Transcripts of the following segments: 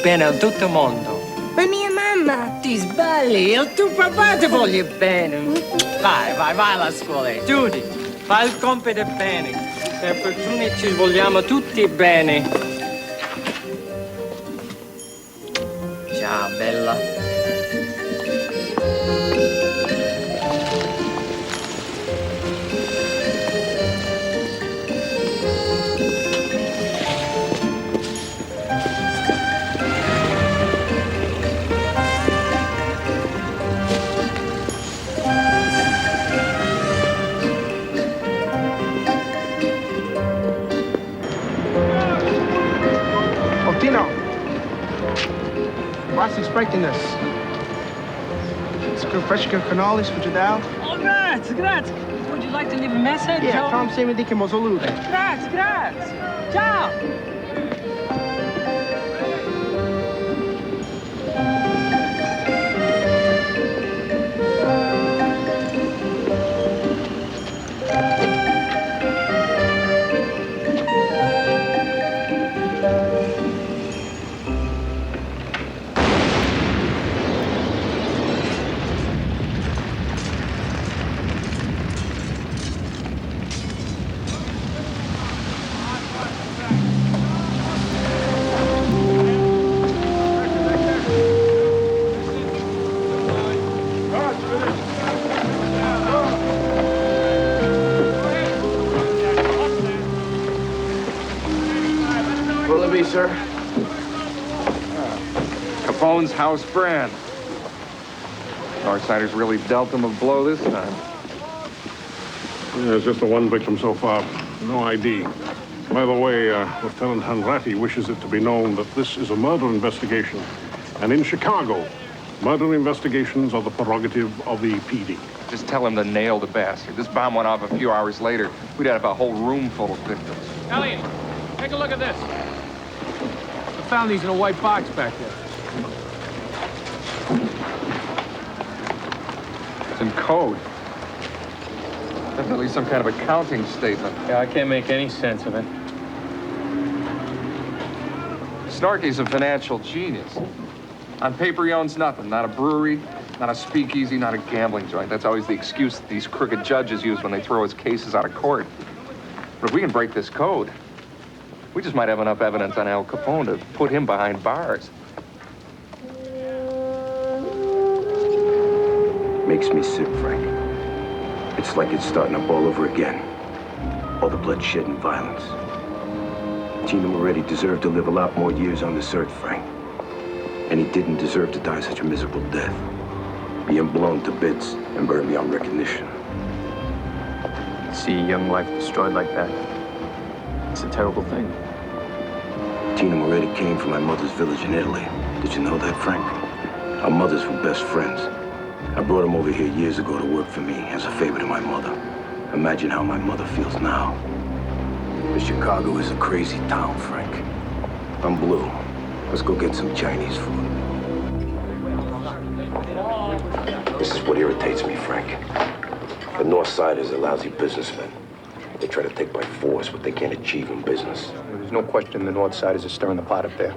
bene a tutto il mondo. Ma mia mamma! Ti sbagli, il tuo papà ti voglio bene. Vai alla scuola. Judy, fai il compito bene. Per fortuna ci vogliamo tutti bene. Ciao, bella. Tino, boss expecting us. Some fresh cannolis for Jadal. Oh, grazie. Would you like to leave a message? Yeah, Tom Semi di che Mosolute. Grazie. Ciao. Sir. Capone's house brand. Northsiders really dealt him a blow this time. Yeah, it's just the one victim so far. No ID. By the way, Lieutenant Hanratty wishes it to be known that this is a murder investigation. And in Chicago, murder investigations are the prerogative of the PD. Just tell him to nail the bastard. This bomb went off a few hours later. We'd have a whole room full of victims. Elliot, take a look at this. I found these in a white box back there. It's in code. Definitely some kind of accounting statement. Yeah, I can't make any sense of it. Snarky's a financial genius. On paper, he owns nothing. Not a brewery, not a speakeasy, not a gambling joint. That's always the excuse that these crooked judges use when they throw his cases out of court. But if we can break this code, we just might have enough evidence on Al Capone to put him behind bars. Makes me sick, Frank. It's like it's starting up all over again. All the bloodshed and violence. Tino Moretti deserved to live a lot more years on this earth, Frank. And he didn't deserve to die such a miserable death. Being blown to bits and burned beyond recognition. See a young life destroyed like that. It's a terrible thing. Tino Moretti came from my mother's village in Italy. Did you know that, Frank? Our mothers were best friends. I brought him over here years ago to work for me as a favor to my mother. Imagine how my mother feels now. But Chicago is a crazy town, Frank. I'm blue. Let's go get some Chinese food. This is what irritates me, Frank. The North Siders are lousy businessmen. They try to take by force what they can't achieve in business. There's no question the North Siders are stirring the pot up there.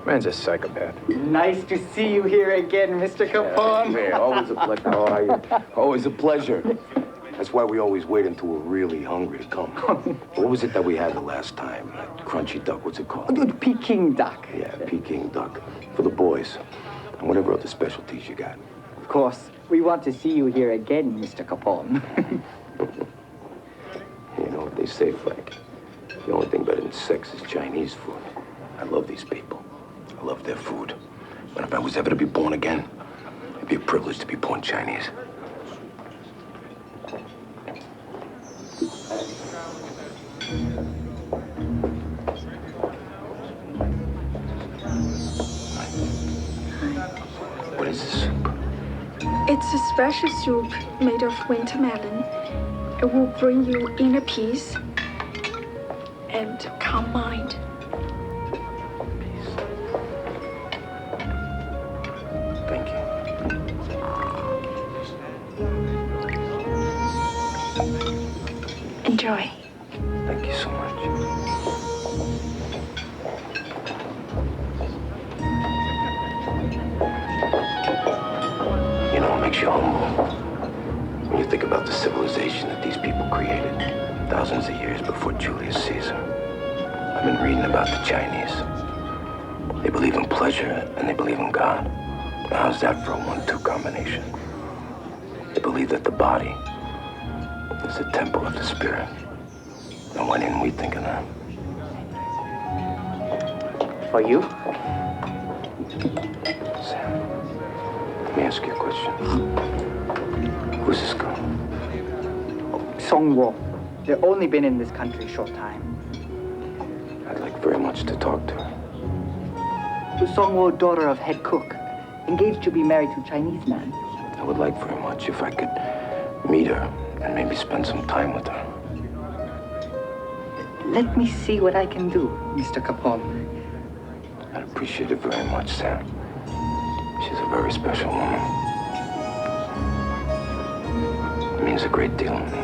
Man's a psychopath. Nice to see you here again, Mr. Capone. Man, always a pleasure. How are you? Always a pleasure. That's why we always wait until we're really hungry to come. What was it that we had the last time? That crunchy duck, what's it called? Peking duck. Yeah, Peking duck. For the boys. And whatever other specialties you got. Of course, we want to see you here again, Mr. Capone. You know what they say, Frank? The only thing better than sex is Chinese food. I love these people. I love their food. But if I was ever to be born again, it'd be a privilege to be born Chinese. What is this soup? It's a special soup made of winter melon. It will bring you inner peace and calm mind. Thank you. Enjoy. Thank you so much. makes you humble. When you think about the civilization that these people created thousands of years before Julius Caesar. I've been reading about the Chinese. They believe in pleasure and they believe in God. Now, how's that for a 1-2 combination? They believe that the body is the temple of the spirit. And when didn't we think of that? For you? Sam, let me ask you a question. Who's this girl? Songwo. They've only been in this country a short time. I'd like very much to talk to her. Songwo, daughter of head cook, engaged to be married to Chinese man. I would like very much if I could meet her and maybe spend some time with her. Let me see what I can do, Mr. Capone. I'd appreciate it very much, Sam. She's a very special woman. It means a great deal to me.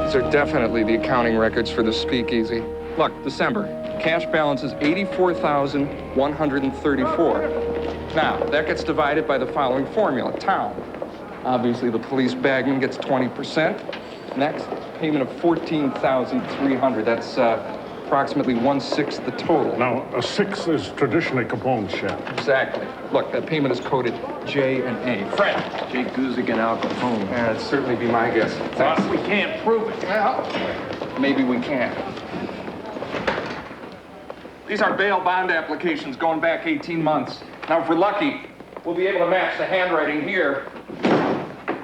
These are definitely the accounting records for the speakeasy. Look, December. Cash balance is $84,134. Now, that gets divided by the following formula. Town. Obviously, the police bagman gets 20%. Next, payment of $14,300. That's approximately 1/6 the total. Now, a 6 is traditionally Capone's share. Exactly. Look, that payment is coded J and A. Fred. Jay Guzik and Al Capone. Yeah, that'd certainly be my guess. Boss, we can't prove it. Well, maybe we can. These are bail bond applications going back 18 months. Now, if we're lucky, we'll be able to match the handwriting here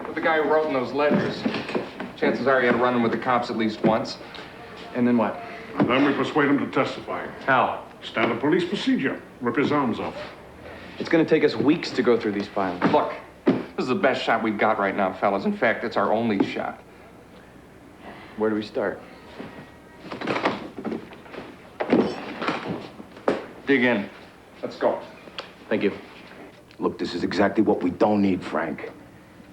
with the guy who wrote in those ledgers. Chances are he had to run in with the cops at least once. And then what? And then we persuade him to testify. How? Standard police procedure. Rip his arms off. It's gonna take us weeks to go through these files. Look, this is the best shot we've got right now, fellas. In fact, it's our only shot. Where do we start? Dig in. Let's go. Thank you. Look, this is exactly what we don't need, Frank.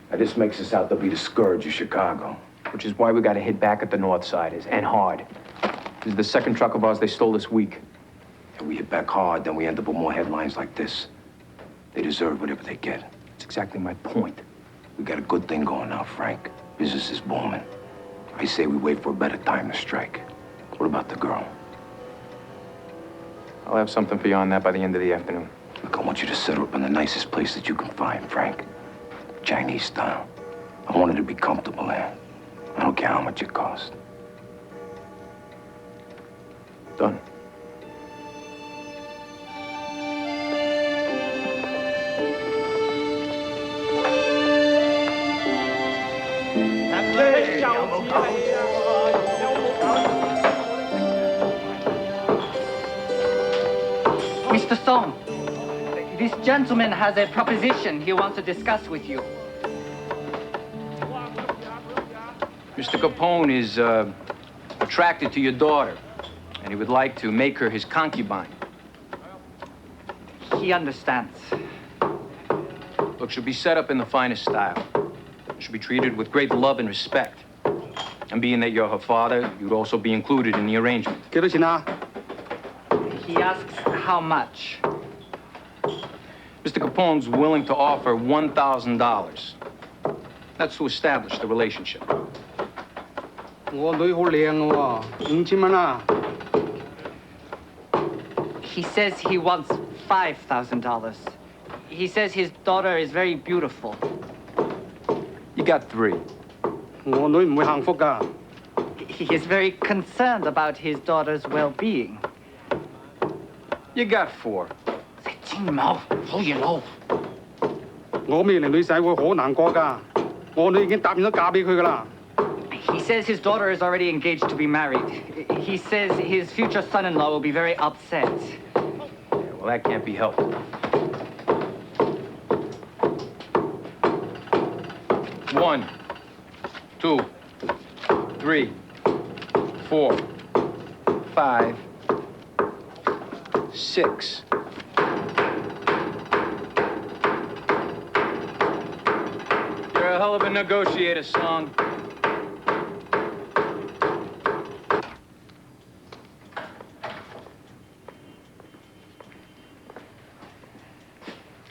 Now, this makes us out to be the scourge of Chicago. Which is why we gotta hit back at the North Siders, and hard. This is the second truck of ours they stole this week. If we hit back hard, then we end up with more headlines like this. They deserve whatever they get. That's exactly my point. We got a good thing going now, Frank. Business is booming. I say we wait for a better time to strike. What about the girl? I'll have something for you on that by the end of the afternoon. Look, I want you to set her up in the nicest place that you can find, Frank. Chinese style. I want her to be comfortable there. I don't care how much it costs. Done. Mr. Song, this gentleman has a proposition he wants to discuss with you. Mr. Capone is attracted to your daughter, and he would like to make her his concubine. He understands. Look, she'll be set up in the finest style. She'll be treated with great love and respect. And being that you're her father, you'd also be included in the arrangement. He asks how much. Mr. Capone's willing to offer $1,000. That's to establish the relationship. He says he wants $5,000. He says his daughter is very beautiful. You got 3. He is very concerned about his daughter's well-being. You got 4. He says his daughter is already engaged to be married. He says his future son-in-law will be very upset. Well, that can't be helped. One, 2, 3, 4, 5, 6. a negotiator song.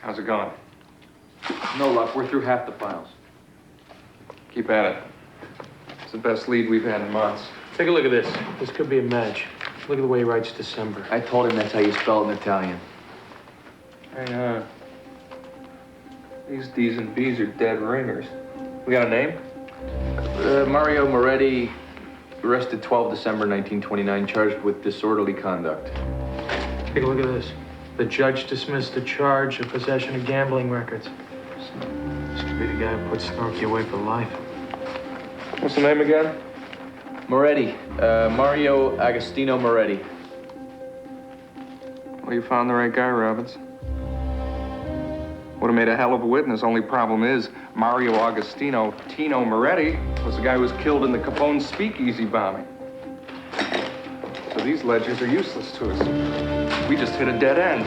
How's it going? No luck. We're through half the files. Keep at it. It's the best lead we've had in months. Take a look at this. This could be a match. Look at the way he writes December. I told him that's how you spell it in Italian. Hey, these D's and B's are dead ringers. We got a name? Mario Moretti, arrested 12 December 1929, charged with disorderly conduct. Take a look at this. The judge dismissed the charge of possession of gambling records. This could be the guy who put Snorky away for life. What's the name again? Moretti, Mario Agostino Moretti. Well, you found the right guy, Robbins. Would have made a hell of a witness. Only problem is, Mario Agostino Tino Moretti was the guy who was killed in the Capone speakeasy bombing. So these ledgers are useless to us. We just hit a dead end.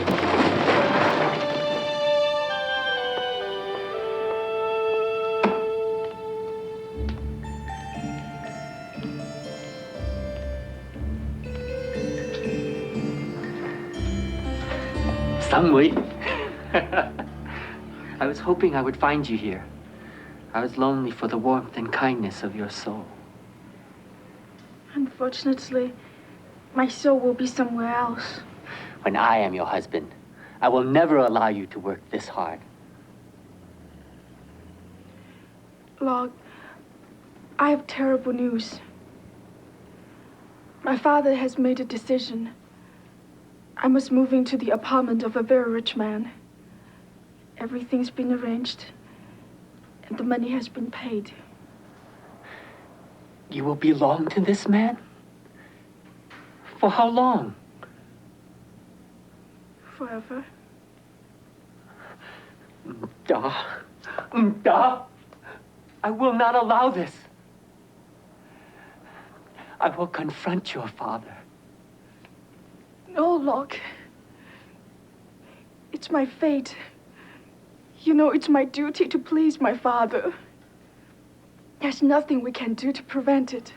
Sangwei. I was hoping I would find you here. I was lonely for the warmth and kindness of your soul. Unfortunately, my soul will be somewhere else. When I am your husband, I will never allow you to work this hard. Log, I have terrible news. My father has made a decision. I must move into the apartment of a very rich man. Everything's been arranged, and the money has been paid. You will belong to this man? For how long? Forever. Da. I will not allow this. I will confront your father. No, Locke. It's my fate. You know, it's my duty to please my father. There's nothing we can do to prevent it.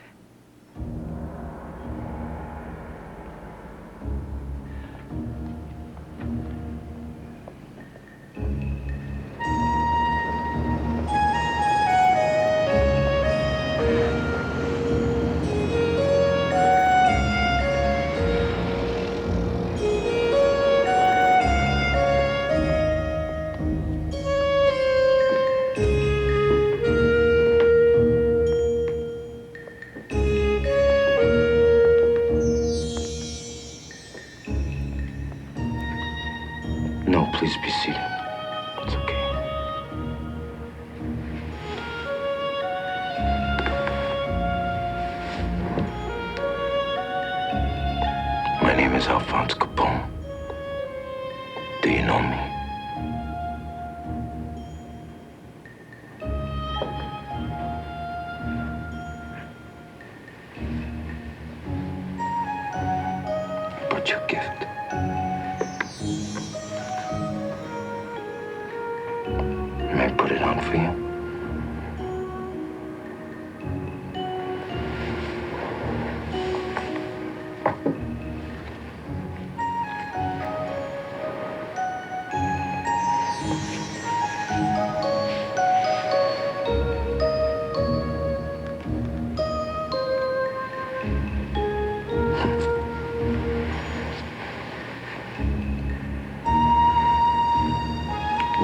No, please be seated. It's okay. My name is Alphonse Capone. Do you know me? But your gift. May I put it on for you?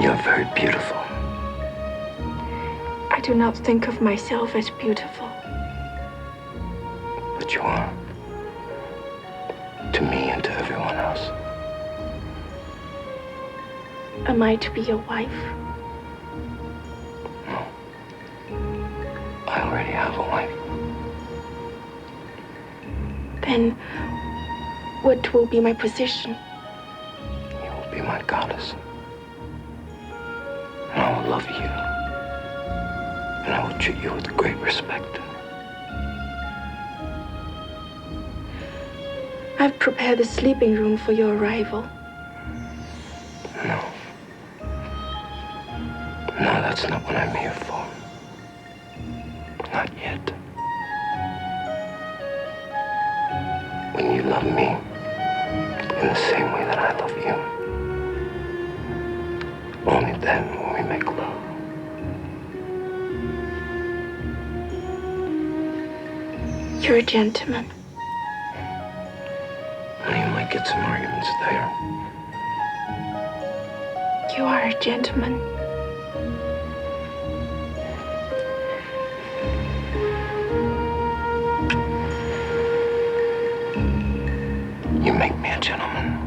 You're very beautiful. I do not think of myself as beautiful. But you are. To me and to everyone else. Am I to be your wife? No. I already have a wife. Then, what will be my position? You will be my goddess. And I will love you. And I will treat you with great respect. I've prepared the sleeping room for your arrival. No. No, that's not what I'm here for. not yet. When you love me in the same way that I love you. Only then will we make love. You're a gentleman. Well, you might get some arguments there. You are a gentleman. You make me a gentleman.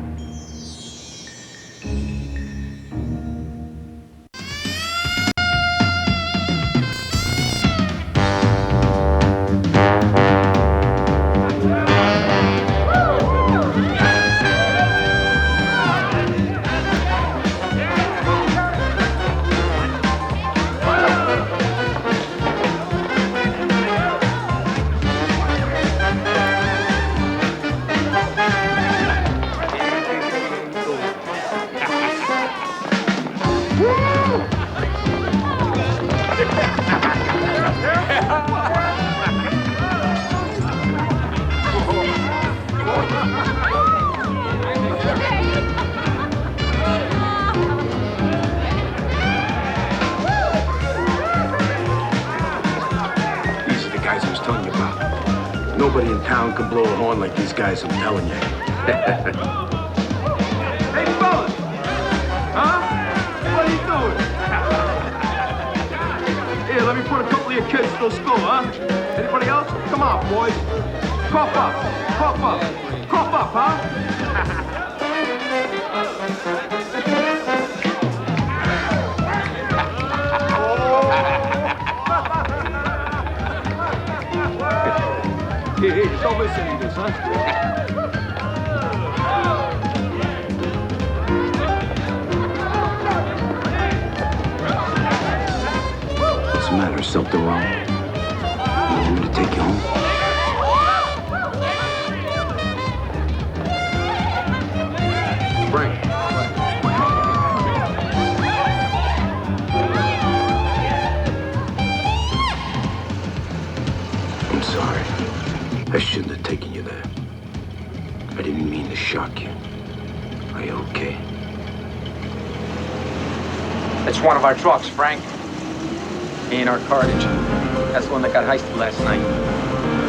Nobody in town can blow a horn like these guys, I'm telling you. Hey, fellas! Huh? What are you doing? Here, let me put a couple of your kids through school, huh? Anybody else? Come on, boys. Cough up. Cough up. Cough up, huh? Hey, don't listen to this, huh? What's the matter? Something wrong? You want me to take you home? Frank. I'm sorry. I shouldn't have taken you there. I didn't mean to shock you. Are you okay? That's one of our trucks, Frank. And our cartage. That's the one that got heisted last night.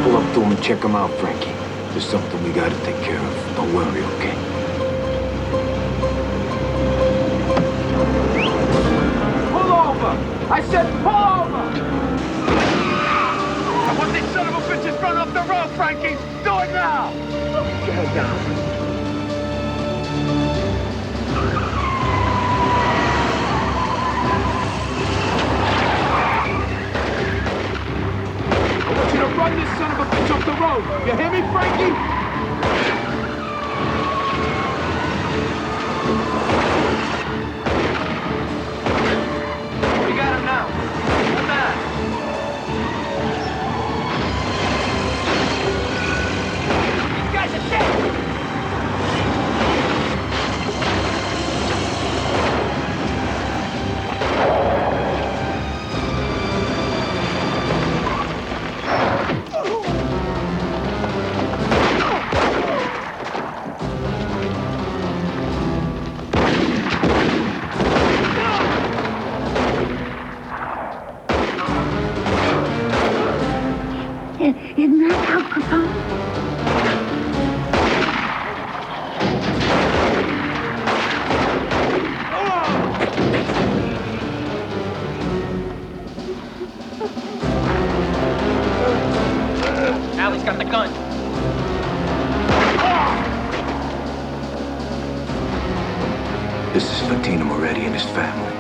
Pull up to him and check him out, Frankie. There's something we gotta take care of. Don't worry, okay? Pull over! I said pull over! I want these son of a bitches run off the road, Frankie! Do it now! Get her down. I want you to run this son of a bitch off the road! You hear me, Frankie? We got him now. Hold on. These guys are dead! Isn't that how Papa? Allie's got the gun. This is for Tina Moretti and his family.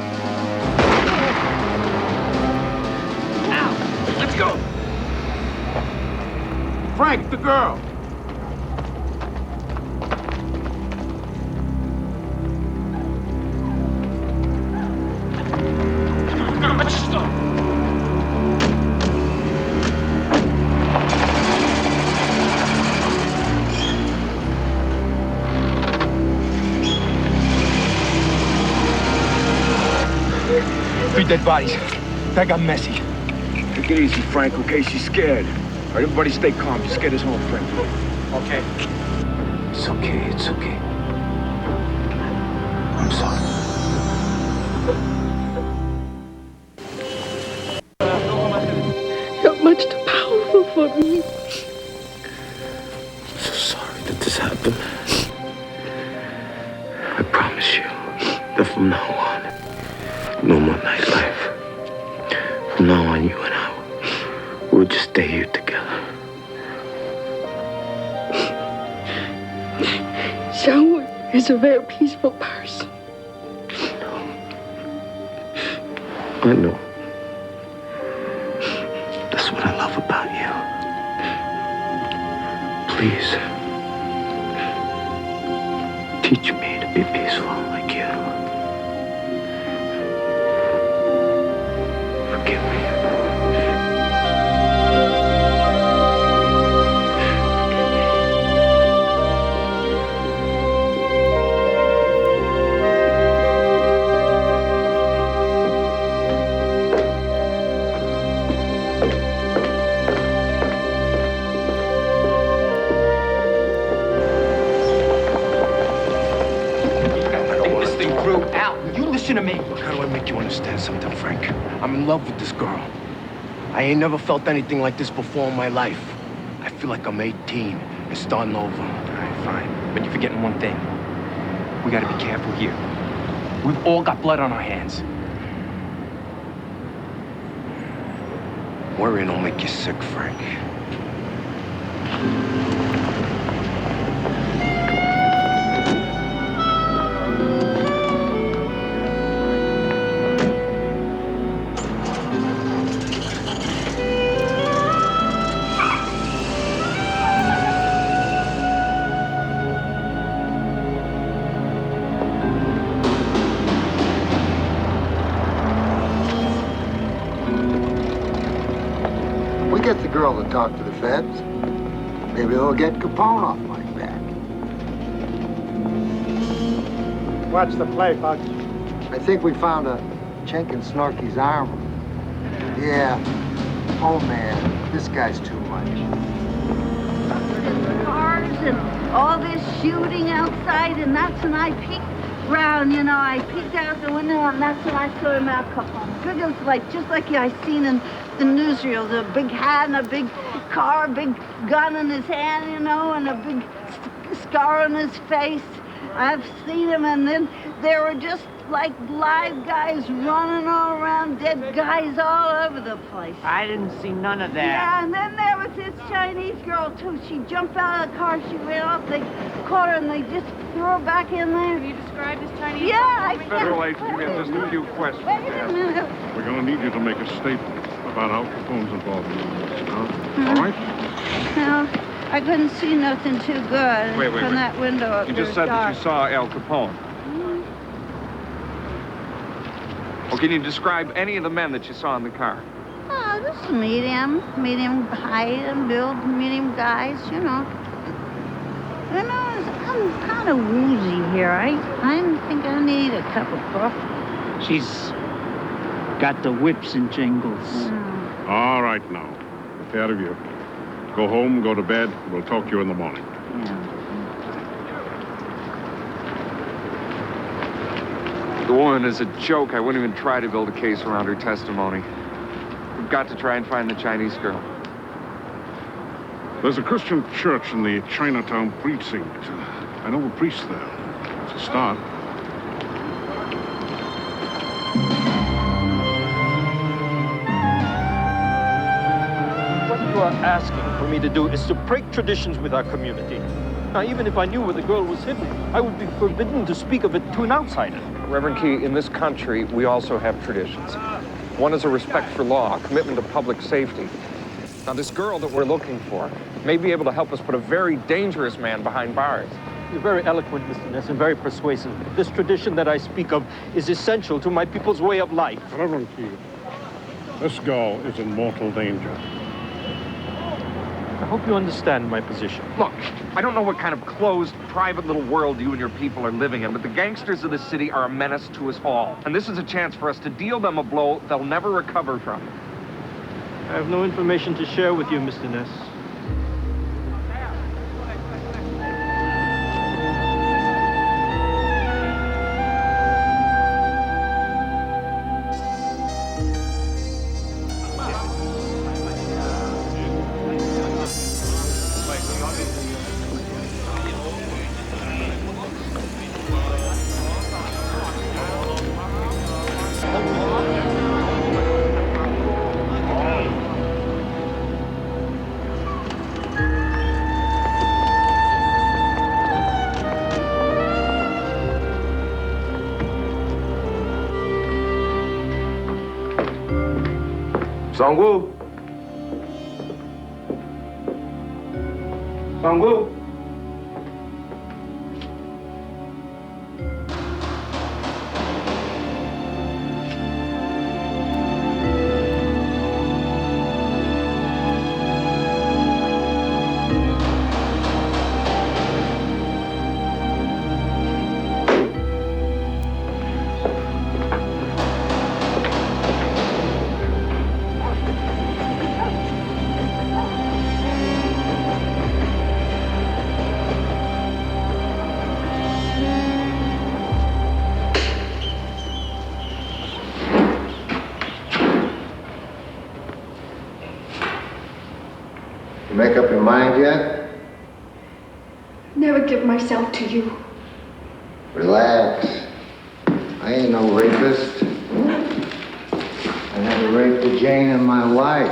Al, let's go. Frank, the girl. Three dead bodies. That got messy. Take it easy, Frank, okay? She's scared. All right, everybody stay calm. Just get us home, Frank. Okay. It's okay, it's okay. I'm sorry. You're much too powerful for me. I'm so sorry that this happened. I promise you that from now on, no more nightlife. From now on, you and I, we'll just stay here together. Xiangwei is a very peaceful person. I know. That's what I love about you. Please, teach me to be peaceful like you. Forgive me. Al, you listen to me. How do I make you understand something, Frank? I'm in love with this girl. I ain't never felt anything like this before in my life. I feel like I'm 18 and starting over. All right, fine. But you're forgetting one thing. We gotta be careful here. We've all got blood on our hands. Worrying will make you sick, Frank. We get the girl to talk to the feds. Maybe they'll get Capone off my back. Watch the play, folks. I think we found a chink in Snorky's armor. Yeah. Oh, man. This guy's too much. Cars and all this shooting outside, and that's when I peeked round, you know. I peeked out the window, and that's when I saw him out Capone. Good, it was like, just like I seen in the newsreels, a big hat and a big car, a big gun in his hand, you know, and a big scar on his face. I've seen him, and then there were just like live guys running all around, dead guys all over the place. I didn't see none of that. Yeah, and then there was this Chinese girl, too. She jumped out of the car, she ran off, they caught her, and they just threw her back in there. Can you describe this Chinese Yeah, I Federal agent, we have just a few questions. Wait a minute. We're going to need you to make a statement about Al Capone's involvement in this, huh? All right? No, I couldn't see nothing too good Wait, from that window up You there. just said that you saw Al Capone. Well, can you describe any of the men that you saw in the car? Oh, just medium height and build, medium guys, you know. You know, I'm kind of woozy here. I think I need a cup of coffee. She's got the whips and jingles. All right, now. Get out of you. Go home, go to bed. We'll talk to you in the morning. The woman is a joke. I wouldn't even try to build a case around her testimony. We've got to try and find the Chinese girl. There's a Christian church in the Chinatown precinct. I know a priest there. It's a start. What you are asking for me to do is to break traditions with our community. Now, even if I knew where the girl was hidden, I would be forbidden to speak of it to an outsider. Reverend Key, in this country, we also have traditions. One is a respect for law, a commitment to public safety. Now, this girl that we're looking for may be able to help us put a very dangerous man behind bars. You're very eloquent, Mr. Ness, and very persuasive. This tradition that I speak of is essential to my people's way of life. Reverend Key, this girl is in mortal danger. I hope you understand my position. Look, I don't know what kind of closed, private little world you and your people are living in, but the gangsters of this city are a menace to us all. And this is a chance for us to deal them a blow they'll never recover from. I have no information to share with you, Mr. Ness. Song-woo. Song-woo. You make up your mind yet? Never give myself to you. Relax. I ain't no rapist. I never raped a Jane in my life.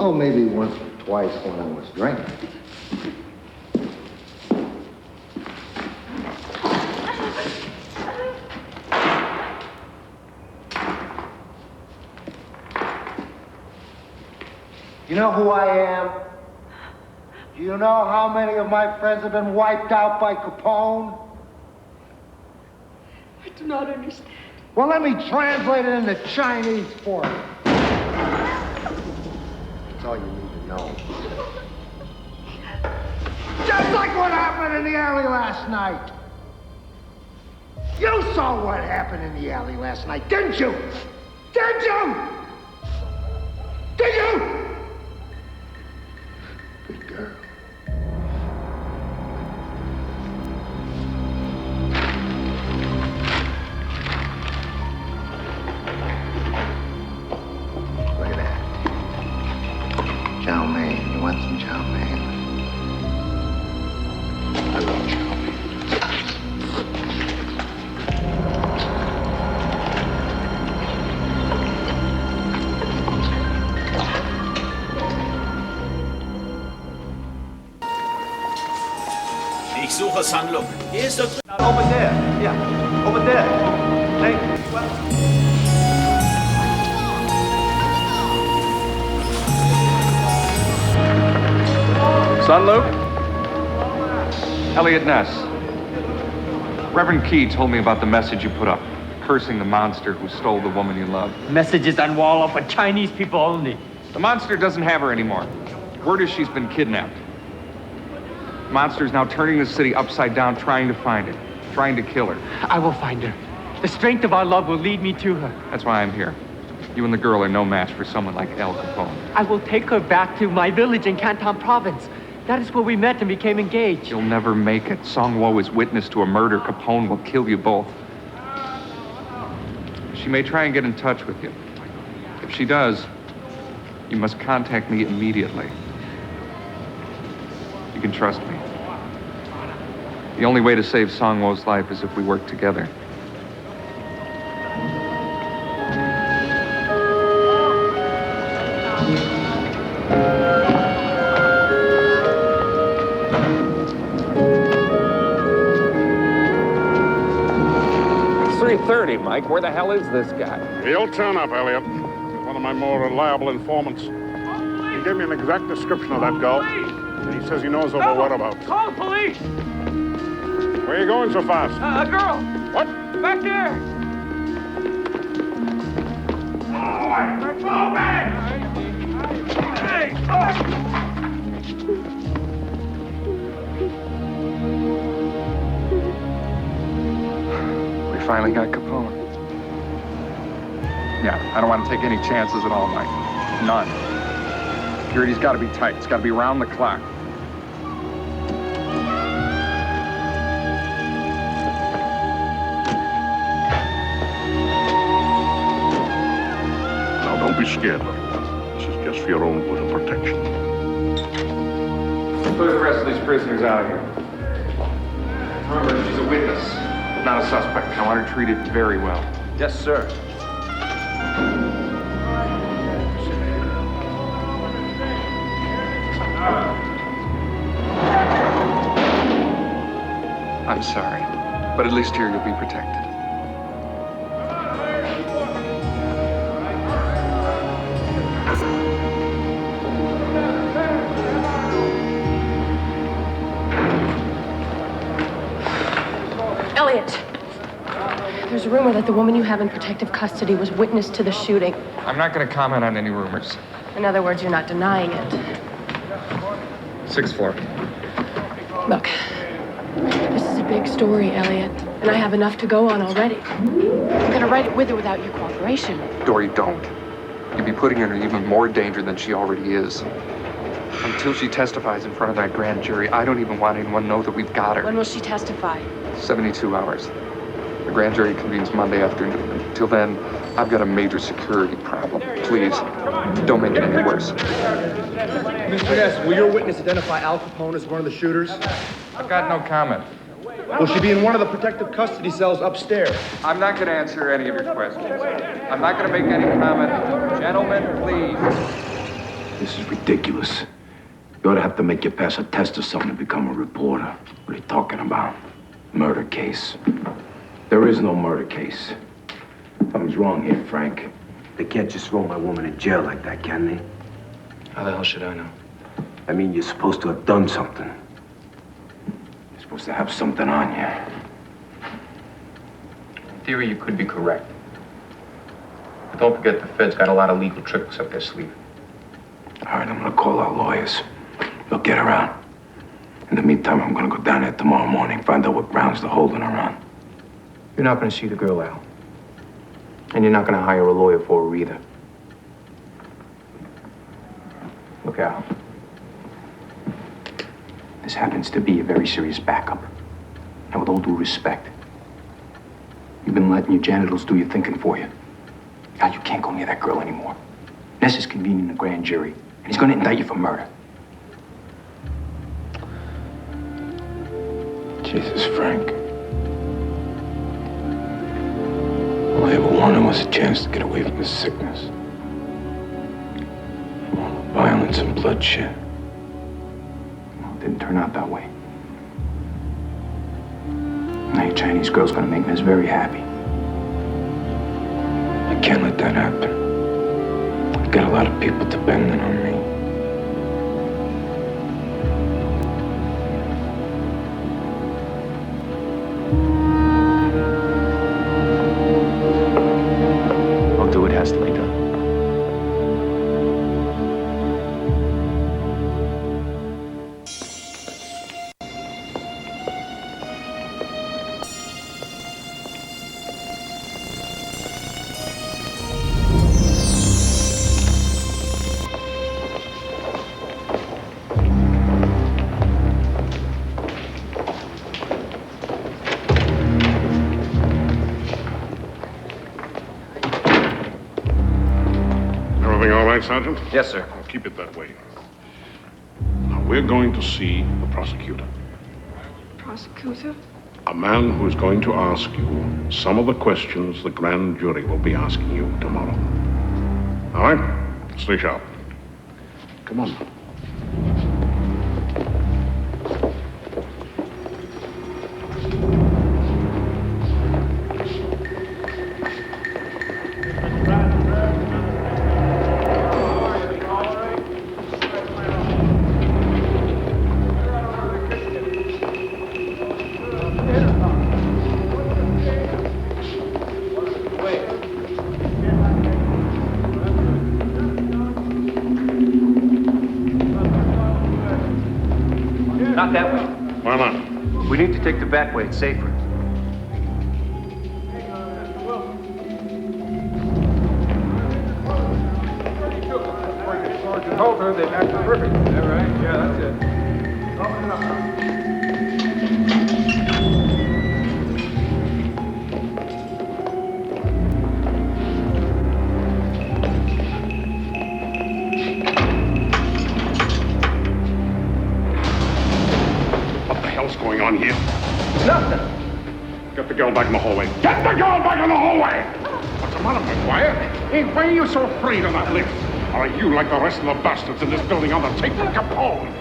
Oh, maybe once or twice when I was drinking. You know who I am? Do you know how many of my friends have been wiped out by Capone? I do not understand. Well, let me translate it into Chinese for you. That's all you need to know. Just like what happened in the alley last night. You saw what happened in the alley last night, didn't you? Did you? Did you? Good girl. Look at that. Chow mein. You want some chow mein? I love chow mein. Ich suche Sunlook. Hier ist der... Over there. Yeah. Over there. Thank you. Well... Son Luke? Elliot Ness. Reverend Key told me about the message you put up, cursing the monster who stole the woman you love. Messages on wall up for Chinese people only. The monster doesn't have her anymore. Word is she's been kidnapped. The monster's now turning the city upside down, trying to find her, trying to kill her. I will find her. The strength of our love will lead me to her. That's why I'm here. You and the girl are no match for someone like Al Capone. I will take her back to my village in Canton province. That is where we met and became engaged. You'll never make it. Song-Wo is witness to a murder. Capone will kill you both. She may try and get in touch with you. If she does, you must contact me immediately. You can trust me. The only way to save Song-Wo's life is if we work together. It's 3:30, Mike. Where the hell is this guy? He'll turn up, Elliot. He's one of my more reliable informants. He gave me an exact description of that girl, and he says he knows of her whereabouts. Call the police! Where are you going so fast? A girl! What? Back there! We finally got Capone. Yeah, I don't want to take any chances at all, Mike. None. Security's got to be tight. It's got to be round the clock. Now, don't be scared. This is just for your own good and protection. Put the rest of these prisoners out of here. Remember, she's a witness, not a suspect. I want her treated very well. Yes, sir. I'm sorry, but at least here you'll be protected. Elliot, there's a rumor that the woman you have in protective custody was witness to the shooting. I'm not going to comment on any rumors. In other words, you're not denying it. 6th floor. Look, this is a big story, Elliot, and I have enough to go on already. I'm gonna write it with or without your cooperation. Dory, don't. You'd be putting her in even more danger than she already is. Until she testifies in front of that grand jury, I don't even want anyone to know that we've got her. When will she testify? 72 hours. The grand jury convenes Monday afternoon. Until then, I've got a major security problem. Please, don't make it any worse. Mr. Ness, will your witness identify Al Capone as one of the shooters? I've got no comment. Will she be in one of the protective custody cells upstairs? I'm not going to answer any of your questions. I'm not going to make any comment. Gentlemen, please. This is ridiculous. You ought to have to make you pass a test or something to become a reporter. What are you talking about? Murder case. There is no murder case. Something's wrong here, Frank. They can't just throw my woman in jail like that, can they? How the hell should I know? I mean, you're supposed to have done something. You're supposed to have something on you. In theory, you could be correct. But don't forget the Fed's got a lot of legal tricks up their sleeve. All right, I'm gonna call our lawyers. They'll get her out. In the meantime, I'm gonna go down there tomorrow morning, find out what grounds they're holding her on. You're not going to see the girl, Al. And you're not going to hire a lawyer for her either. Look, Al. This happens to be a very serious backup. And with all due respect, you've been letting your janitors do your thinking for you. Al, you can't go near that girl anymore. Ness is convening the grand jury, and he's going to indict you for murder. Jesus, Frank. All I ever wanted was a chance to get away from this sickness. All the violence and bloodshed. Well, it didn't turn out that way. Now your Chinese girl's gonna make Miss very happy. I can't let that happen. I've got a lot of people depending on me. I'll do what has to be done. Everything all right, Sergeant? Yes, sir. Well, keep it that way. Now, we're going to see the prosecutor. Prosecutor? A man who is going to ask you some of the questions the grand jury will be asking you tomorrow. All right? Stay sharp. Come on. Not that way. Why not? We need to take the back way. It's safer. told her they'd act perfect. Is that right? Yeah, that's it. Open it up. What the hell's going on here? Nothing. Get the girl back in the hallway. Get the girl back in the hallway! What's the matter, McGuire? Hey, why are you so afraid of that lift? Or are you like the rest of the bastards in this building on the tape from Capone?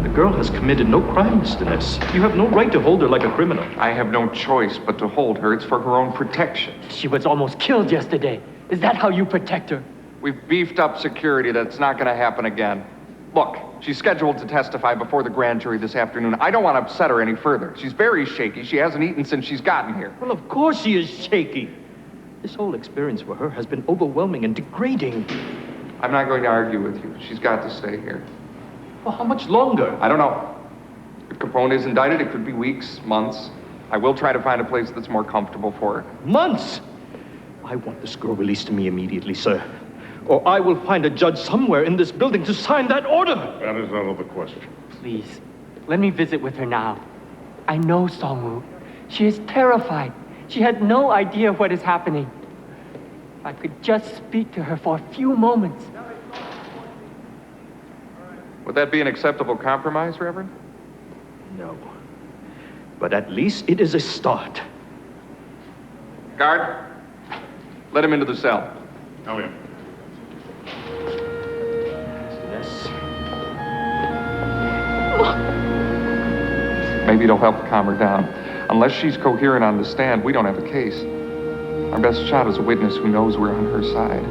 The girl has committed no crime, Mr. Ness. You have no right to hold her like a criminal. I have no choice but to hold her. It's for her own protection. She was almost killed yesterday. Is that how you protect her? We've beefed up security. That's not going to happen again. Look, she's scheduled to testify before the grand jury this afternoon. I don't want to upset her any further. She's very shaky. She hasn't eaten since she's gotten here. Well, of course she is shaky. This whole experience for her has been overwhelming and degrading. I'm not going to argue with you. She's got to stay here. Well, how much longer? I don't know. If Capone is indicted, it could be weeks, months. I will try to find a place that's more comfortable for her. Months? I want this girl released to me immediately, sir. Or I will find a judge somewhere in this building to sign that order. That is out of the question. Please, let me visit with her now. I know Songwoo. She is terrified. She had no idea what is happening. If I could just speak to her for a few moments. Would that be an acceptable compromise, Reverend? No. But at least it is a start. Guard, let him into the cell. Oh, yeah. Yes. Maybe it'll help calm her down. Unless she's coherent on the stand, we don't have a case. Our best shot is a witness who knows we're on her side.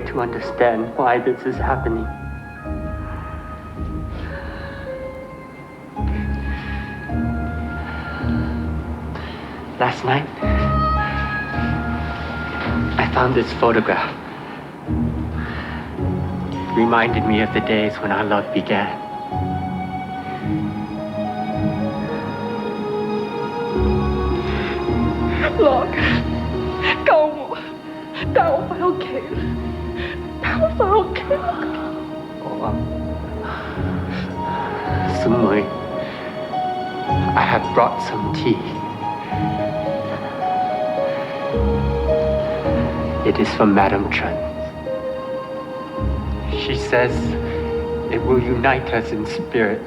To understand why this is happening. Last night, I found this photograph. It reminded me of the days when our love began. Log, cậu phải okay. Okay. Sumui, I have brought some tea. It is from Madame Chen. She says it will unite us in spirit.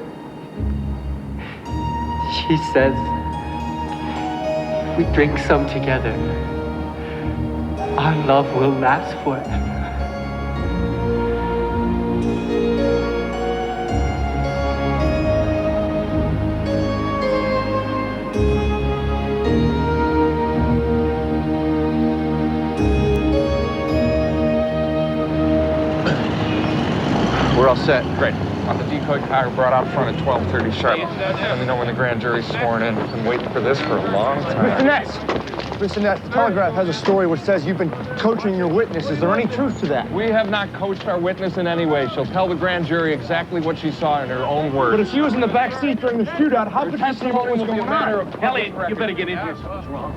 She says if we drink some together, our love will last forever. We're all set. Great. Want the decoy car brought out front at 12:30 sharp. Let me know when the grand jury's sworn in. I've been waiting for this for a long time. Mr. Ness! Mr. Ness, the Telegraph has a story which says you've been coaching your witness. Is there any truth to that? We have not coached our witness in any way. She'll tell the grand jury exactly what she saw in her own words. But if she was in the back seat during the shootout, how could she see what was going on? Elliot, you better get in here. Something's wrong.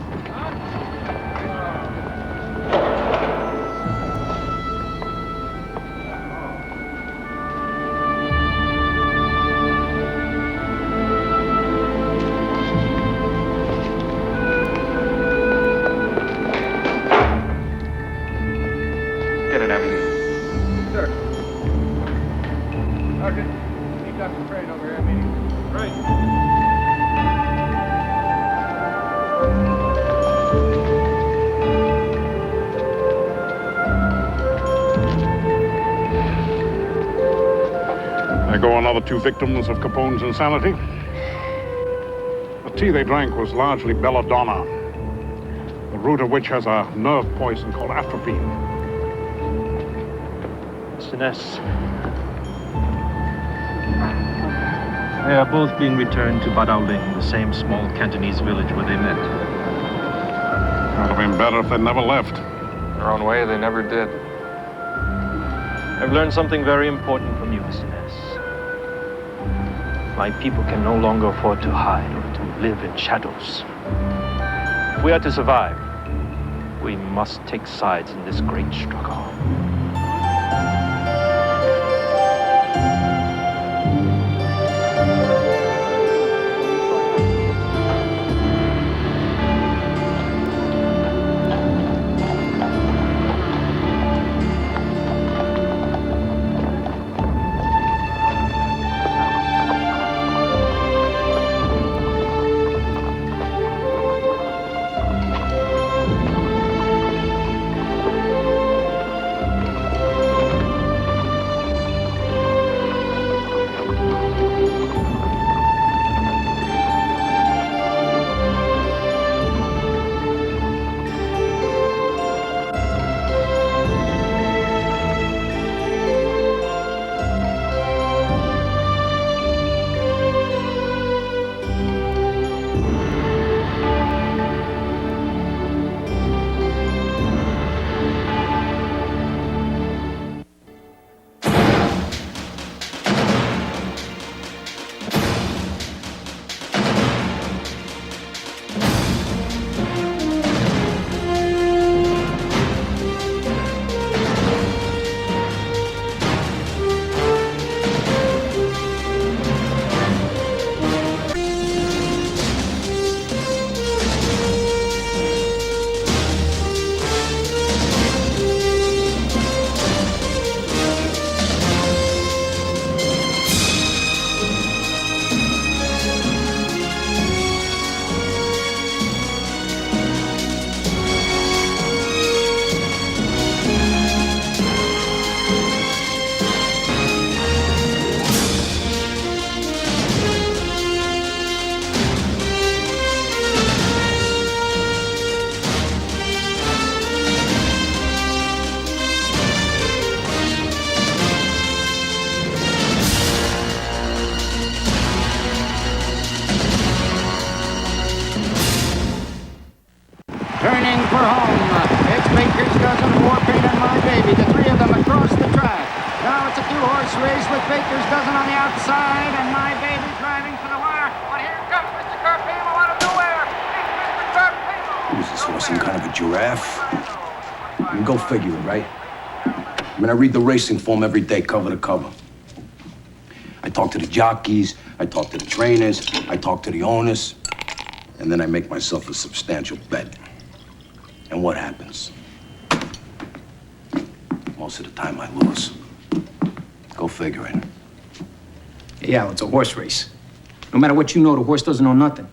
Get it, Emily. Sir. Sergeant, meet Dr. Crane over here at meeting. Right. There go another 2 victims of Capone's insanity. The tea they drank was largely belladonna, the root of which has a nerve poison called atropine. Mr. Ness, they are both being returned to Badaoling, the same small Cantonese village where they met. It would have been better if they'd never left. Their own way, they never did. I've learned something very important from you, Mr. Ness. My people can no longer afford to hide or to live in shadows. If we are to survive, we must take sides in this great struggle. Turning for home. It's Baker's Dozen, Warpaint, and My Baby. The 3 of them across the track. Now it's a 2-horse race with Baker's Dozen on the outside and My Baby driving for the wire. But here comes Mr. Carpino out of nowhere. It's Mr. Carpino. Who's this horse, some kind of a giraffe? I mean, go figure it, right? I mean, I read the racing form every day, cover to cover. I talk to the jockeys, I talk to the trainers, I talk to the owners, and then I make myself a substantial bet. And what happens? Most of the time I lose. Go figure it. Yeah, it's a horse race. No matter what you know, the horse doesn't know nothing.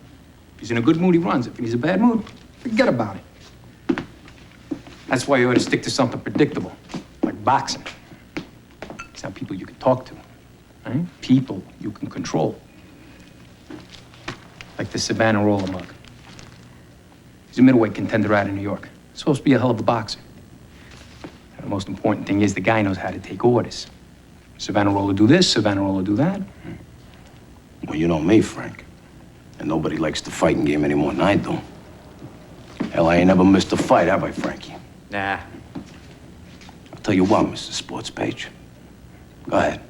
If he's in a good mood, he runs. If he's in a bad mood, forget about it. That's why you ought to stick to something predictable, like boxing. It's not people you can talk to, right? People you can control. Like the Savannah roller mug. He's a middleweight contender out of New York. Supposed to be a hell of a boxer. And the most important thing is the guy knows how to take orders. Savonarola do this, Savonarola do that. Well, you know me, Frank. And nobody likes the fighting game any more than I do. Hell, I ain't never missed a fight, have I, Frankie? Nah. I'll tell you what, Mr. Sports Page. Go ahead.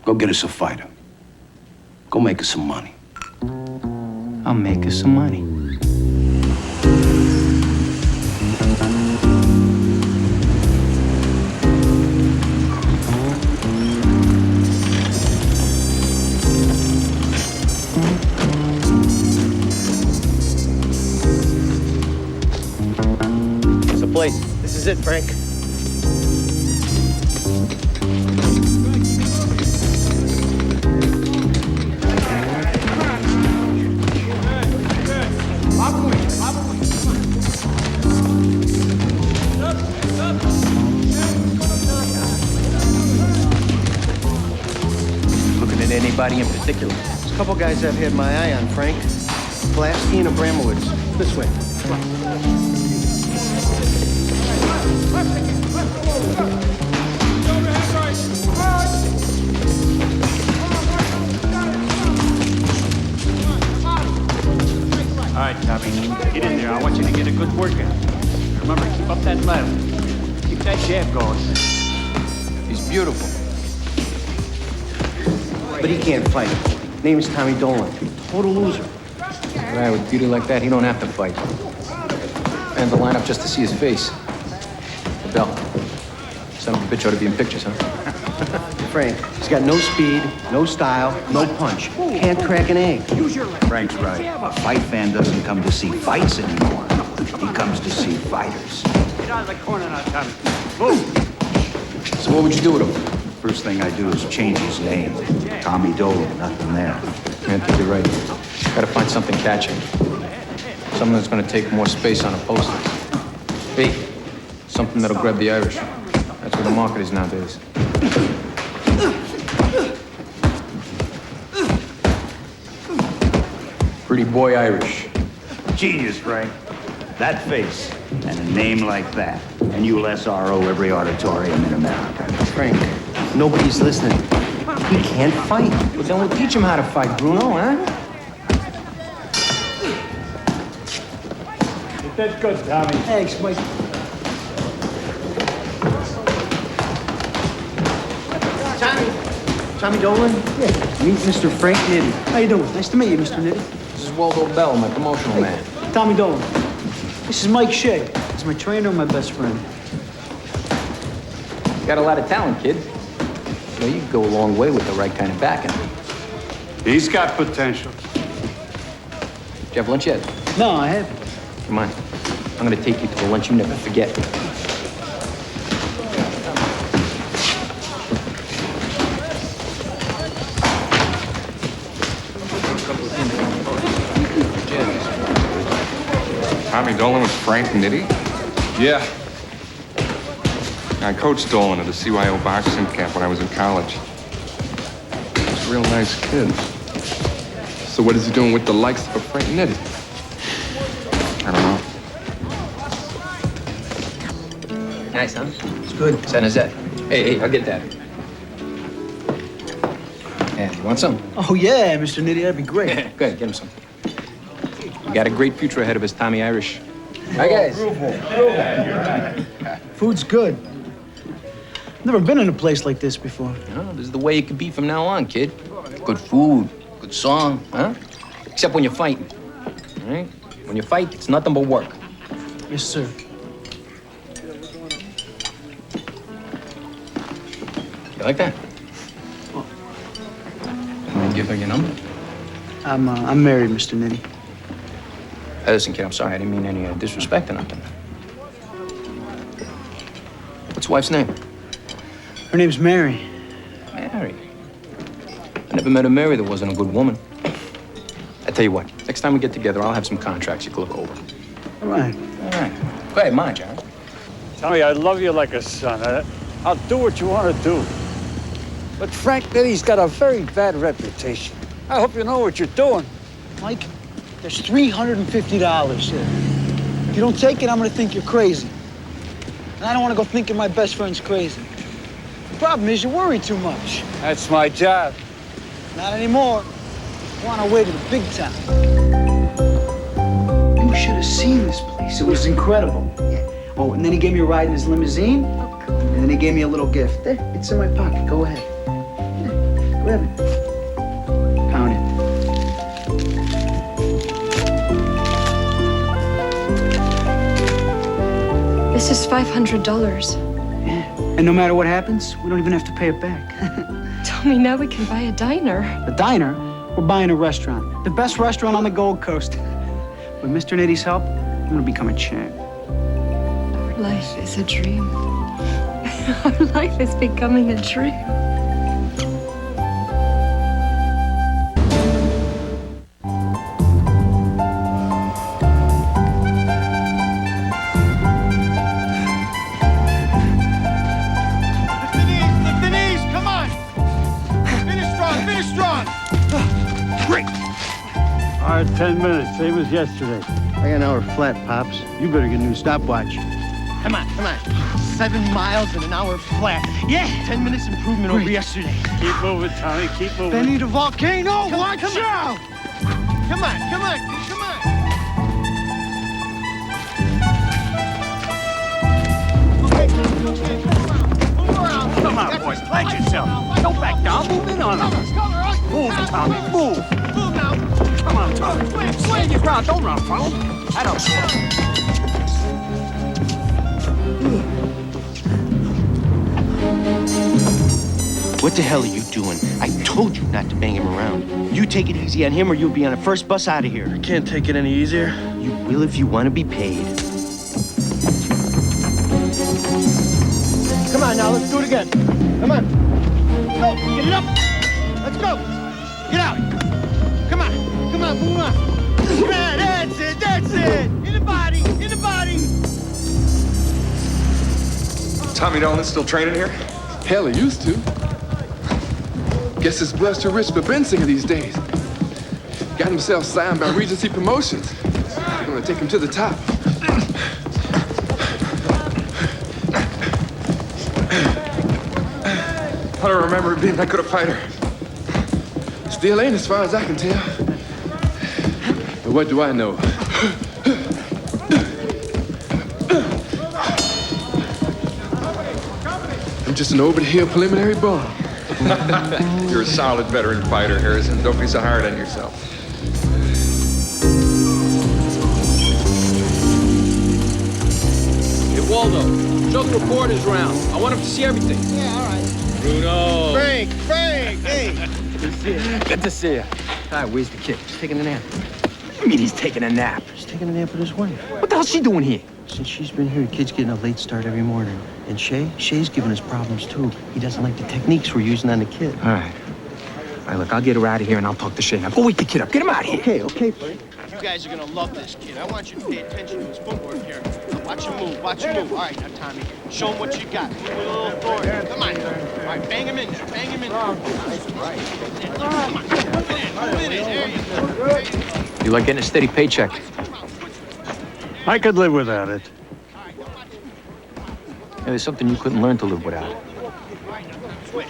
Go get us a fighter. Go make us some money. I'll make us some money. It's the place. This is it, Frank. Looking at anybody in particular? There's a couple guys I've had my eye on, Frank. Pulaski and Abramowitz. This way. All right, Tommy, get in there. I want you to get a good workout. Remember, keep up that level. Keep that jab going. He's beautiful. But he can't fight. Name's Tommy Dolan. Total loser. A guy with beauty like that, he don't have to fight. And the lineup just to see his face. The bell. Son of a bitch ought to be in pictures, huh? Frank, he's got no speed, no style, no punch. Can't crack an egg. Frank's right. A fight fan doesn't come to see fights anymore. He comes to see fighters. Get out of the corner now, Tommy. Move! So what would you do with him? First thing I do is change his name. Tommy Dolan, nothing there. I think you're right. Gotta find something catchy. Something that's gonna take more space on a poster. Hey, something that'll grab the Irish. That's where the market is nowadays. Pretty boy Irish. Genius, Frank. That face and a name like that. And you'll SRO every auditorium in America. Frank, nobody's listening. He can't fight. Well, then we'll teach him how to fight, Bruno, huh? That's good, Tommy. Thanks, Mike. Tommy Dolan? Yeah. Meet Mr. Frank Nitti. How you doing? Nice to meet you, Mr. Nitti. This is Waldo Bell, my promotional man. Tommy Dolan. This is Mike Shea. He's my trainer and my best friend. You got a lot of talent, kid. You know, you could go a long way with the right kind of backing. He's got potential. Did you have lunch yet? No, I haven't. Come on. I'm gonna take you to a lunch you never forget. Tommy Dolan with Frank Nitti? Yeah. I coached Dolan at the CYO boxing camp when I was in college. He's a real nice kid. So what is he doing with the likes of a Frank Nitti? I don't know. Nice, huh? It's good. San Jose. Hey, I'll get that. Yeah, you want some? Oh, yeah, Mr. Nitti, that'd be great. Go ahead, get him some. We got a great future ahead of us, Tommy Irish. Hi, guys. Food's good. Never been in a place like this before. No, this is the way it could be from now on, kid. Good food, good song, huh? Except when you're fighting, all right? When you fight, it's nothing but work. Yes, sir. You like that? Can I give her your number? I'm married, Mr. Nitti. Hey, listen, kid, I'm sorry. I didn't mean any disrespect or nothing. What's your wife's name? Her name's Mary. Mary. I never met a Mary that wasn't a good woman. I tell you what, next time we get together, I'll have some contracts you can look over. All right. All right. Go ahead, mind, John. Tommy, I love you like a son. I'll do what you want to do. But Frank Nitti's got a very bad reputation. I hope you know what you're doing. Mike, there's $350 here. If you don't take it, I'm gonna think you're crazy. And I don't want to go thinking my best friend's crazy. Problem is, you worry too much. That's my job. Not anymore. We're on our way to the big time. You should have seen this place. It was incredible. Yeah. Oh, and then he gave me a ride in his limousine. Oh, cool. And then he gave me a little gift. There, it's in my pocket. Go ahead. Yeah, grab it. Count it. This is $500. And no matter what happens, we don't even have to pay it back. Tommy, now we can buy a diner. A diner? We're buying a restaurant. The best restaurant on the Gold Coast. With Mr. Nitty's help, I'm gonna become a champ. Our life is a dream. Our life is becoming a dream. All right, 10 minutes, same as yesterday. I got an hour flat, Pops. You better get a new stopwatch. Come on, come on. 7 miles in an hour flat. Yeah, 10 minutes improvement over yesterday. Keep moving, Tommy, keep moving. Benny the volcano, watch out! Come on, come on, come on. Come on, boys, pledge yourself. Don't back down, move in on them. Move, Tommy, move. Move now. Come on, Tommy. Stand your ground, don't run from him. I don't What the hell are you doing? I told you not to bang him around. You take it easy on him or you'll be on the first bus out of here. I can't take it any easier. You will if you want to be paid. Come on now, let's do it again. Come on. Go, get it up. Let's go. Get out. Come on, come on, move on. Come on, that's it, that's it. In the body, in the body. Tommy Dolan's still training here? Hell, he used to. Guess his blood's too rich for Bensinger these days. Got himself signed by Regency Promotions. Gonna take him to the top. I don't remember it being that good a fighter. Still ain't as far as I can tell. But what do I know? I'm just an over-the-hill preliminary bum. You're a solid veteran fighter, Harrison. Don't be so hard on yourself. Hey, Waldo, show the reporters around. I want them to see everything. Yeah, all right. Bruno. Frank, hey. Good to see you. Hi, where's the kid? He's taking a nap. I mean, he's taking a nap. He's taking a nap with his wife. What the hell's she doing here? Since she's been here, the kid's getting a late start every morning. And Shay's giving us problems, too. He doesn't like the techniques we're using on the kid. All right, look, I'll get her out of here and I'll talk to Shay. Now, go wake the kid up. Get him out of here. Okay, Frank. You guys are gonna love this kid. I want you to pay attention to his footwork here. Now watch him move, watch him move. All right, now, Tommy, show him what you got. Move with a little authority. Come on. All right, bang him in there, bang him in there. Right. Come on, move it in. There you go. You like getting a steady paycheck? I could live without it. Yeah, there's something you couldn't learn to live without.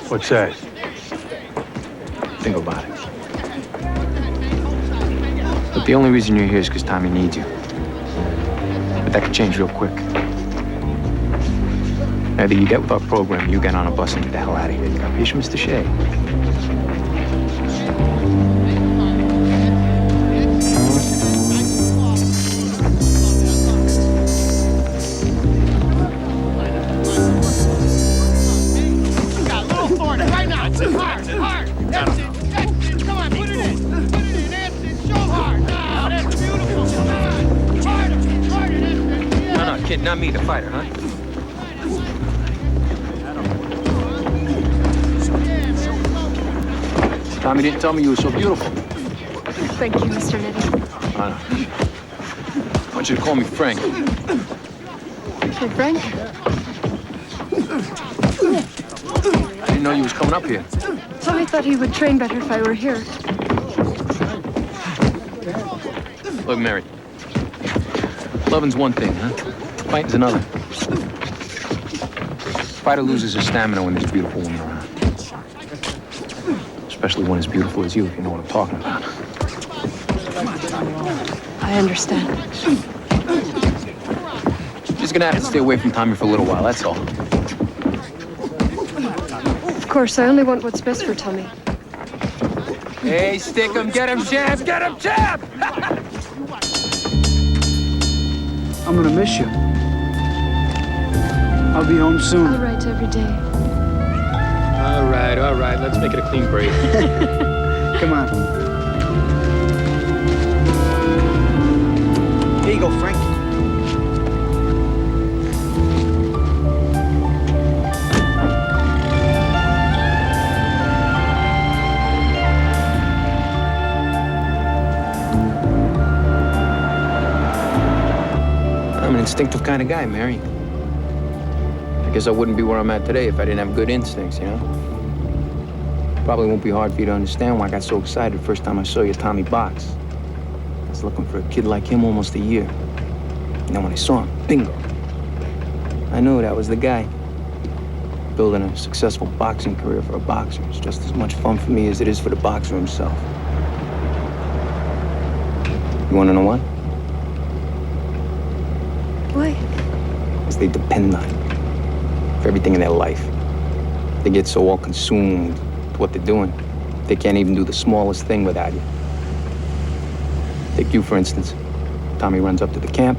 What's that? Think about it. But the only reason you're here is because Tommy needs you. But that could change real quick. Either you get with our program, or you get on a bus and get the hell out of here. You capiche, Mr. Shea? Hard. That's it. Come on, put it in. That's it. Show hard. Now, that's beautiful. Come on. Harder. That's it. Yeah. No, kid, not me, the fighter, huh? Tommy didn't tell me you were so beautiful. Thank you, Mr. Nitty. I want you to call me Frank. Hey, Frank? I didn't know you was coming up here. Tommy thought he would train better if I were here. Look, Mary. Loving's one thing, huh? Fighting's another. Fighter loses his stamina when there's a beautiful woman around. Especially one as beautiful as you, if you know what I'm talking about. I understand. Just gonna have to stay away from Tommy for a little while, that's all. Of course, I only want what's best for Tommy. Hey, stick him, get him, jab, get him, jab! I'm gonna miss you. I'll be home soon. I'll write every day. All right. Let's make it a clean break. Come on. Here you go, Frank. I'm an instinctive kind of guy, Mary. I guess I wouldn't be where I'm at today if I didn't have good instincts, you know? Probably won't be hard for you to understand why I got so excited the first time I saw you at Tommy box. I was looking for a kid like him almost a year. And then when I saw him, bingo. I knew that was the guy. Building a successful boxing career for a boxer is just as much fun for me as it is for the boxer himself. You wanna know why? Why? Because they depend on you for everything in their life. They get so all consumed with what they're doing, they can't even do the smallest thing without you. Take you, for instance. Tommy runs up to the camp.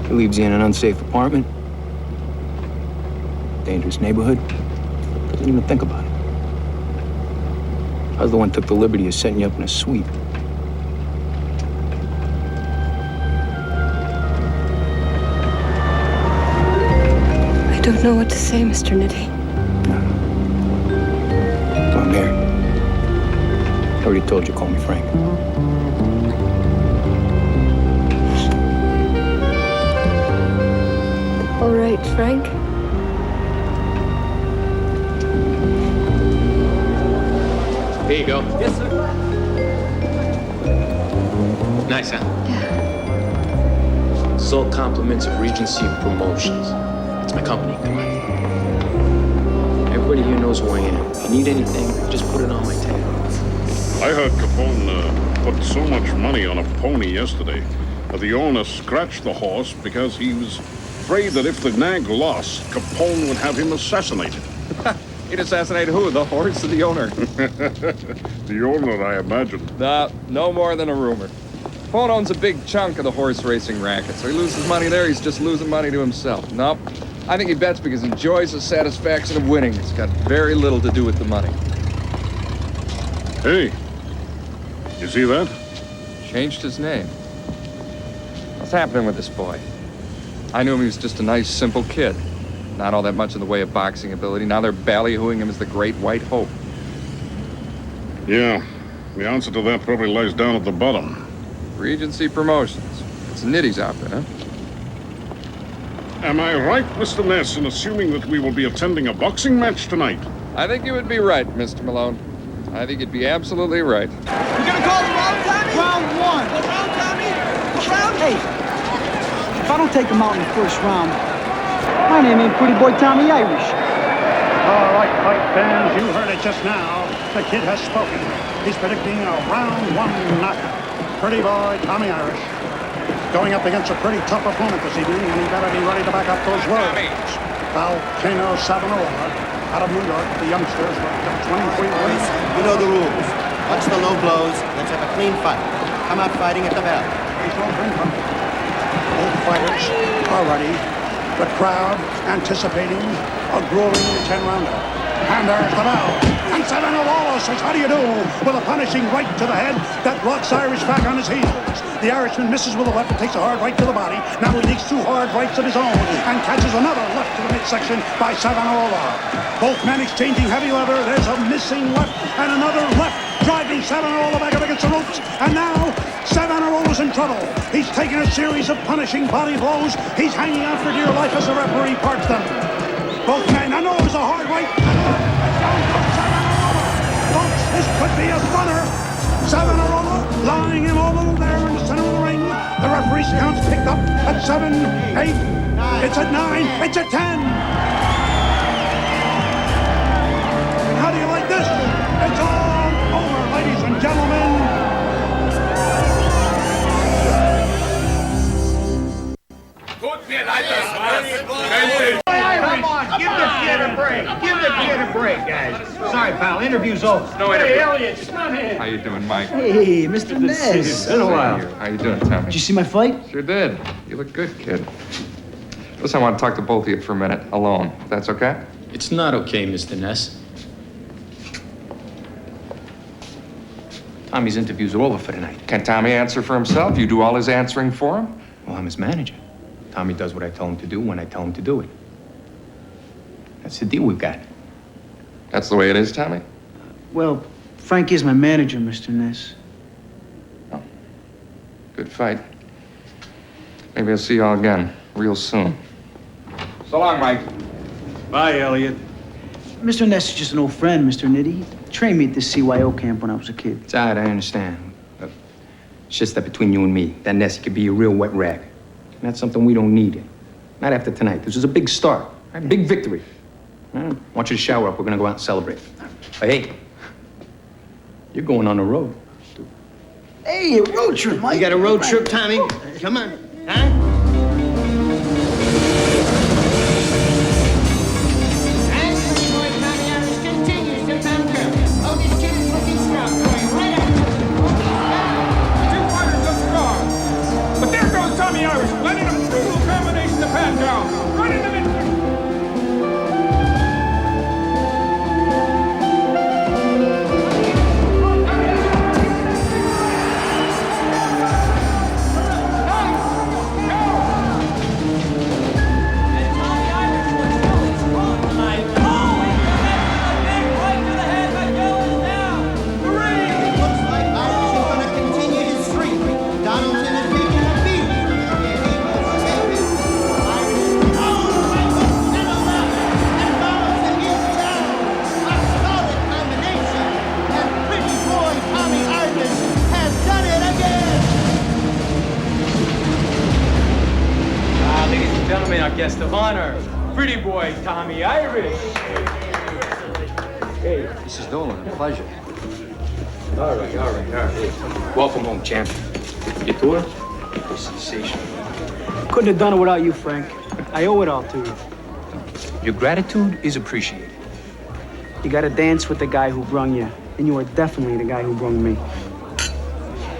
He leaves you in an unsafe apartment. Dangerous neighborhood. Doesn't even think about it. I was the one who took the liberty of setting you up in a suite. I don't know what to say, Mr. Nitty. Come on, Mary. I already told you, call me Frank. All right, Frank. Here you go. Yes, sir. Nice, huh? Yeah. It's all compliments of Regency Promotions. It's my company, come on. Everybody here knows who I am. If you need anything, just put it on my tab. I heard Capone put so much money on a pony yesterday that the owner scratched the horse because he was afraid that if the nag lost, Capone would have him assassinated. He'd assassinate who? The horse or the owner? The owner, I imagine. No more than a rumor. Capone owns a big chunk of the horse racing racket, so he loses money there, he's just losing money to himself. Nope. I think he bets because he enjoys the satisfaction of winning. It's got very little to do with the money. Hey, you see that? Changed his name. What's happening with this boy? I knew him, he was just a nice, simple kid. Not all that much in the way of boxing ability. Now they're ballyhooing him as the Great White Hope. Yeah, the answer to that probably lies down at the bottom. Regency Promotions. It's Nitty's outfit, huh? Am I right, Mr. Ness, in assuming that we will be attending a boxing match tonight? I think you would be right, Mr. Malone. I think you'd be absolutely right. You gonna call the round, Tommy? Round one. The round, Tommy? The round? Hey, if I don't take him out in the first round, my name ain't Pretty Boy Tommy Irish. All right, fight fans, you heard it just now. The kid has spoken. He's predicting a round one knockout. Pretty Boy Tommy Irish. Going up against a pretty tough opponent this evening, and he better be ready to back up those words. Volcano Savonarola, out of New York, the youngsters ranked up 23 wins. You know the rules. Watch the low blows. Let's have a clean fight. Come out fighting at the bell. Both fighters are ready. The crowd anticipating a grueling 10-rounder. And there's the bell. And Savonarola says, how do you do? With a punishing right to the head that rocks Irish back on his heels. The Irishman misses with a left and takes a hard right to the body. Now he takes two hard rights of his own and catches another left to the midsection by Savonarola. Both men exchanging heavy leather. There's a missing left and another left, driving Savonarola back up against the ropes. And now Savonarola's in trouble. He's taking a series of punishing body blows. He's hanging on for dear life as the referee parts them. Both men, I know it was a hard right. Folks, this could be a stunner. Savonarola lying immobile there in the center of the ring. The referee's count's picked up at 7, 8. It's at 9. It's at 10. Come on, give the kid a break. Give the kid a break, guys. Sorry, pal, interview's over. No interview. Hey, Elliot, come in. How you doing, Mike? Hey, Mr. Ness. Been a while. How you doing, Tommy? Did you see my fight? Sure did. You look good, kid. Listen, I want to talk to both of you for a minute, alone. If that's okay? It's not okay, Mr. Ness. Tommy's interviews are over for tonight. Can Tommy answer for himself? You do all his answering for him? Well, I'm his manager. Tommy does what I tell him to do when I tell him to do it. That's the deal we've got. That's the way it is, Tommy? Well, Frank is my manager, Mr. Ness. Oh. Good fight. Maybe I'll see you all again real soon. So long, Mike. Bye, Elliot. Mr. Ness is just an old friend, Mr. Nitty. He trained me at this CYO camp when I was a kid. It's all right, I understand. But it's just that between you and me, that Ness could be a real wet rag. And that's something we don't need. Not after tonight. This is a big start. Right? Big victory. I want you to shower up. We're going to go out and celebrate. But hey, you're going on the road. Hey, a road trip, Mike. You got a road trip, Tommy? Come on. Huh? But there goes Tommy Irish, letting a brutal combination to pat down. Right in the middle. Gentlemen, our guest of honor, pretty boy Tommy Irish. Hey, Mrs. Dolan, a pleasure. All right. Welcome home, champ. Your tour? Sensational. Couldn't have done it without you, Frank. I owe it all to you. Your gratitude is appreciated. You gotta dance with the guy who brung you, and you are definitely the guy who brung me.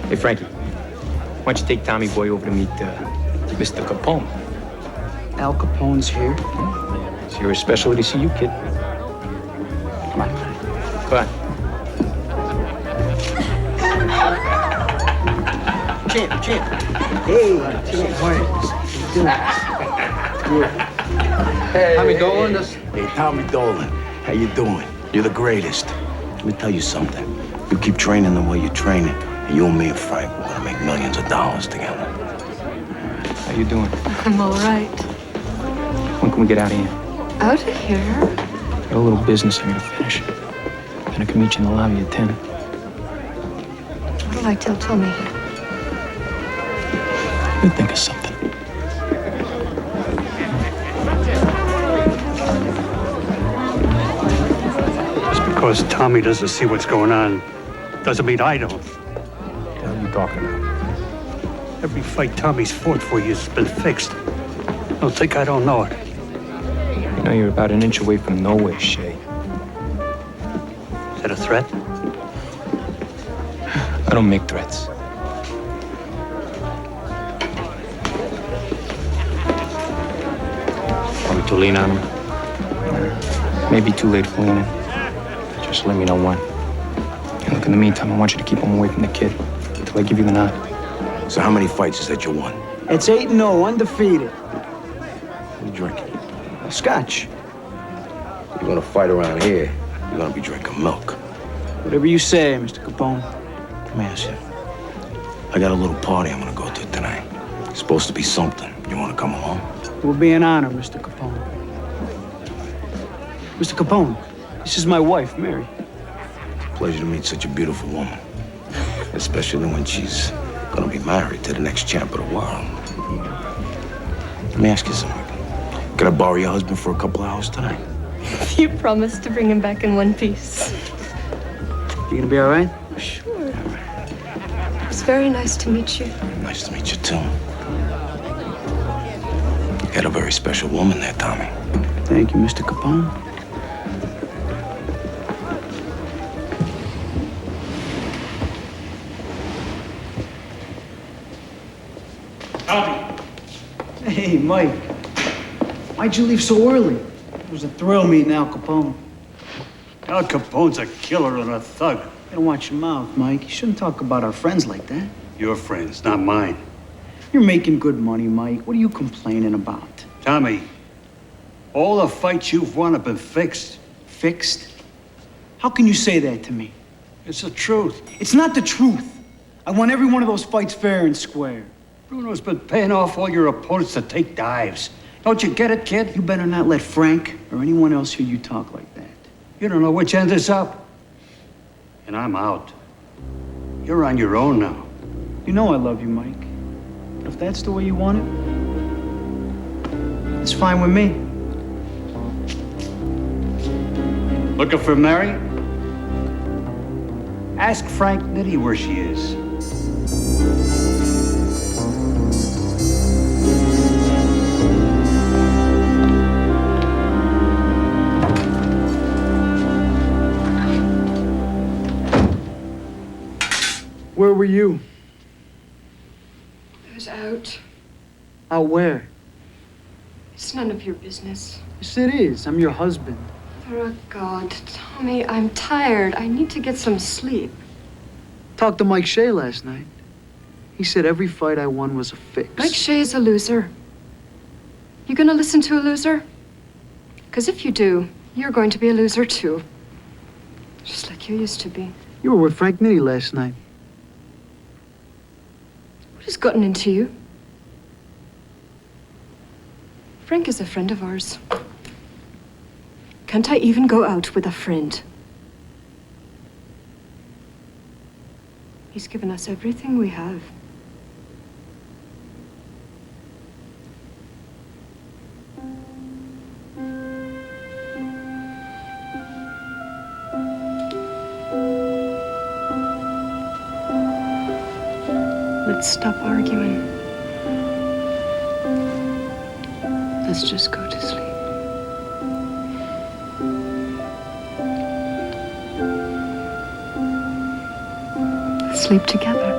Hey, Frankie, why don't you take Tommy boy over to meet Mr. Capone? Al Capone's here. It's here especially to see you, kid. Come on. Come on. Champ. Hey, Hey, Tommy Dolan. Hey, Tommy Dolan. How you doing? You're the greatest. Let me tell you something. You keep training the way you're training, and you and me and Frank, we're gonna make millions of dollars together. How you doing? I'm all right. When can we get out of here? Out of here? Got a little business I gotta finish. Then I can meet you in the lobby at 10. What do I tell Tommy? You think of something. Just because Tommy doesn't see what's going on doesn't mean I don't. What are you talking about? Every fight Tommy's fought for you has been fixed. Don't think I don't know it. You know you're about an inch away from nowhere, Shay. Is that a threat? I don't make threats. Are we to lean on him? Maybe too late for leaning. Just let me know when. And look, in the meantime, I want you to keep him away from the kid until I give you the nod. So how many fights is that you won? It's 8-0, undefeated. What are you drinking? Scotch. You're gonna fight around here, you're gonna be drinking milk. Whatever you say, Mr. Capone. Let me ask you. I got a little party I'm gonna go to tonight. It's supposed to be something. You wanna come along? It will be an honor, Mr. Capone. Mr. Capone, this is my wife, Mary. Pleasure to meet such a beautiful woman. Especially when she's gonna be married to the next champ of the world. Let me ask you something. Can I borrow your husband for a couple hours tonight? You promised to bring him back in one piece. You gonna be all right? Sure. It was very nice to meet you. Nice to meet you, too. got a very special woman there, Tommy. Thank you, Mr. Capone. Tommy! Hey, Mike. Why'd you leave so early? It was a thrill meeting Al Capone. Al Capone's a killer and a thug. You gotta watch your mouth, Mike. You shouldn't talk about our friends like that. Your friends, not mine. You're making good money, Mike. What are you complaining about? Tommy, all the fights you've won have been fixed. Fixed? How can you say that to me? It's the truth. It's not the truth. I won every one of those fights fair and square. Bruno's been paying off all your opponents to take dives. Don't you get it, kid? You better not let Frank or anyone else hear you talk like that. You don't know which end is up. And I'm out. You're on your own now. You know I love you, Mike. But if that's the way you want it, it's fine with me. Looking for Mary? Ask Frank Nitti where she is. Where were you? I was out. Out where? It's none of your business. Yes, it is. I'm your husband. For God, Tommy, I'm tired. I need to get some sleep. Talked to Mike Shea last night. He said every fight I won was a fix. Mike Shea is a loser. You gonna listen to a loser? Because if you do, you're going to be a loser too. Just like you used to be. You were with Frank Nitti last night. What has gotten into you? Frank is a friend of ours. Can't I even go out with a friend? He's given us everything we have. Let's stop arguing. Let's just go to sleep. Sleep together.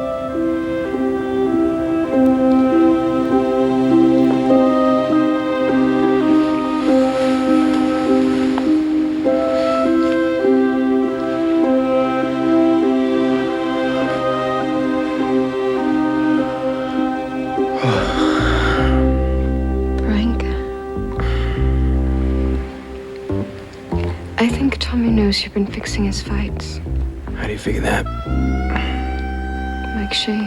Frank, I think Tommy knows you've been fixing his fights. How do you figure that? Mike Shea.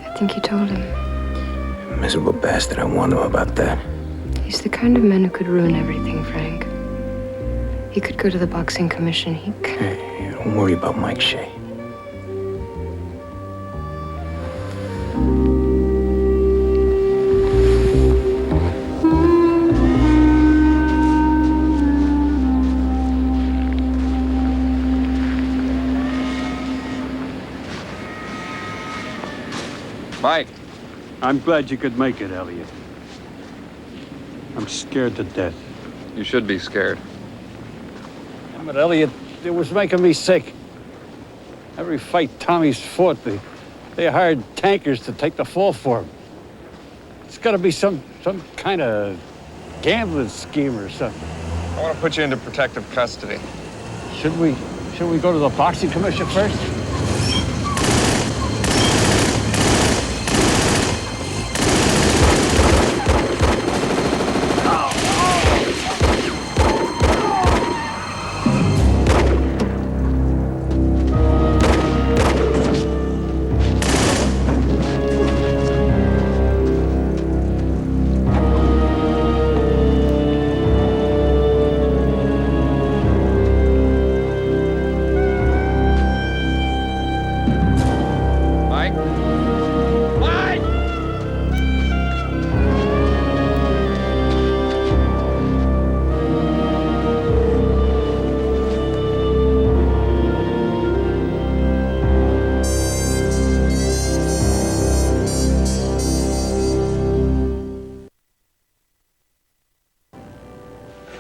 I think he told him. Miserable bastard, I warned him about that. He's the kind of man who could ruin everything, Frank. He could go to the boxing commission. He could. Hey, don't worry about Mike Shea. Mike. I'm glad you could make it, Elliot. I'm scared to death. You should be scared. But Elliot, it was making me sick. Every fight Tommy's fought, they hired tankers to take the fall for him. It's got to be some kind of gambling scheme or something. I want to put you into protective custody. Should we go to the boxing commission first?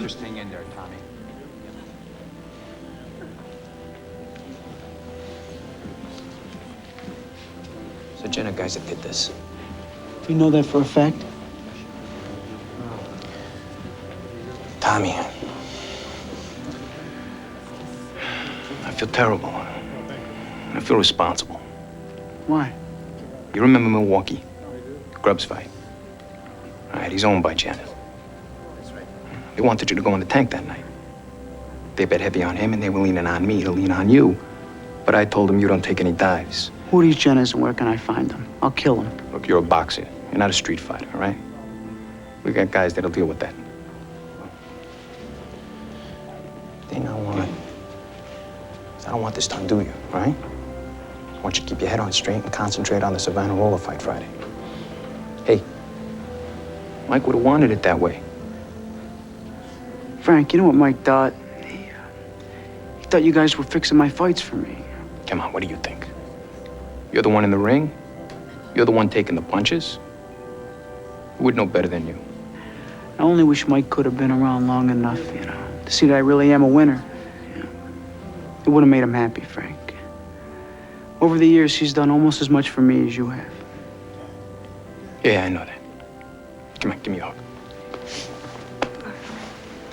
Just hang in there, Tommy. It's the Jenner guys that did this. You know that for a fact? Tommy, I feel terrible. I feel responsible. Why? You remember Milwaukee? Grubbs fight. All right, he's owned by Janet. They wanted you to go in the tank that night. They bet heavy on him, and they were leaning on me to lean on you. But I told them you don't take any dives. Who are these Jenners and where can I find them? I'll kill them. Look, you're a boxer. You're not a street fighter, all right? We got guys that'll deal with that. The thing I want is I don't want this to undo you, all right? I want you to keep your head on straight and concentrate on the Savannah roller fight Friday. Hey, Mike would have wanted it that way. Frank, you know what Mike thought? He thought you guys were fixing my fights for me. Come on, what do you think? You're the one in the ring? You're the one taking the punches? Who would know better than you? I only wish Mike could have been around long enough, to see that I really am a winner. It would have made him happy, Frank. Over the years, he's done almost as much for me as you have. Yeah, I know that. Come on, give me a hug.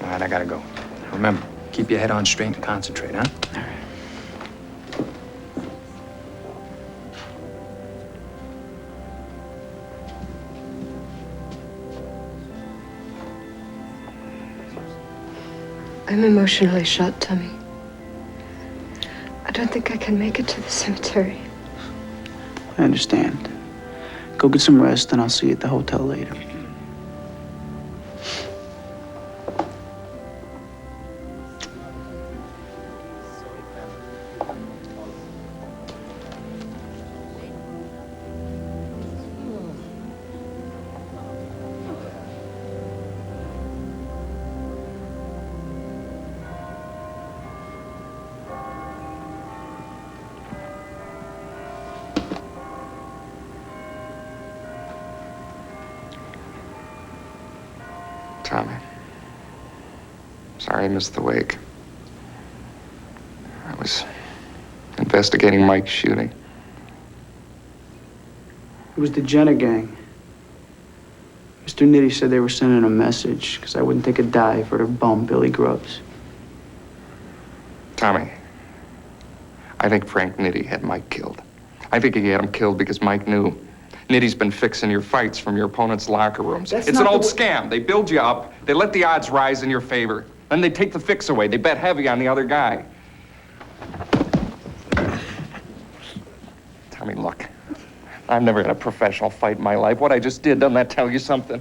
All right, I gotta go. Remember, keep your head on straight and concentrate, huh? All right. I'm emotionally shot, Tommy. I don't think I can make it to the cemetery. I understand. Go get some rest, and I'll see you at the hotel later. Tommy. Sorry I missed the wake. I was investigating Mike's shooting. It was the Jenner gang. Mr. Nitty said they were sending a message because I wouldn't take a dive for their bum, Billy Grubbs. Tommy, I think Frank Nitty had Mike killed. I think he had him killed because Mike knew Nitty's been fixing your fights from your opponent's locker rooms. It's an old scam. They build you up, they let the odds rise in your favor, then they take the fix away. They bet heavy on the other guy. Tommy, look, I've never had a professional fight in my life. What I just did, doesn't that tell you something?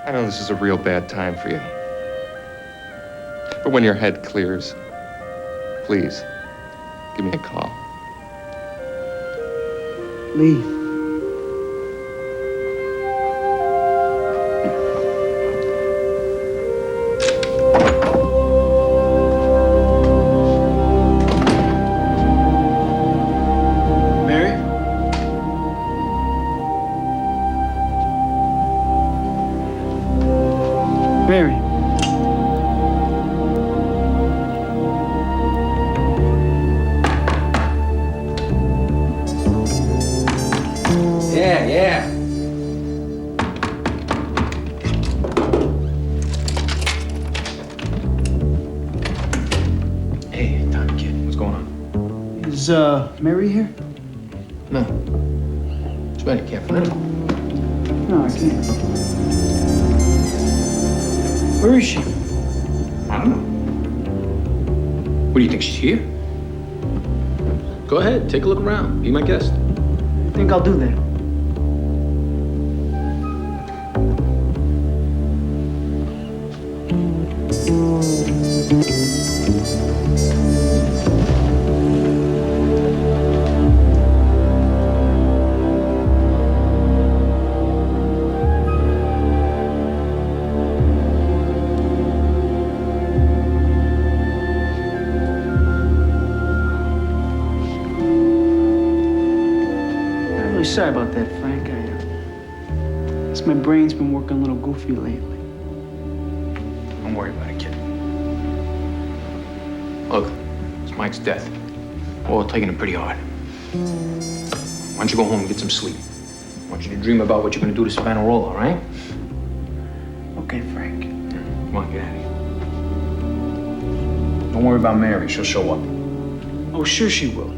I know this is a real bad time for you. But when your head clears, please, give me a call. Leave. Mary? Mary. Yeah. Hey, Tommy kid, what's going on? Is, Mary here? No. It's better, can't find her. No, I can't. Where is she? I don't know. What do you think, she's here? Go ahead, take a look around. Be my guest. I think I'll do that. I'm really sorry about that, Frank. I It's my brain's been working a little goofy lately. Don't worry about it, kid. Look, it's Mike's death. We're all taking it pretty hard. Why don't you go home and get some sleep? I want you to dream about what you're gonna do to Savonarola, all right? Okay, Frank. Come on, get out of here. Don't worry about Mary. She'll show up. Oh, sure she will.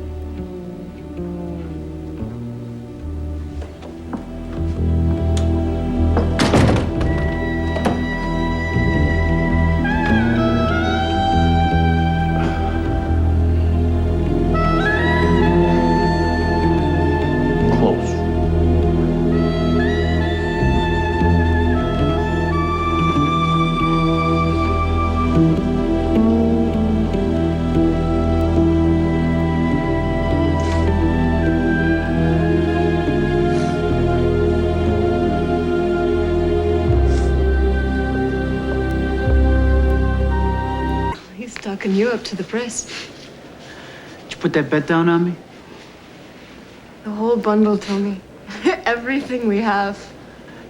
Talking you up to the press. Did you put that bet down on me? The whole bundle, Tony. Everything we have.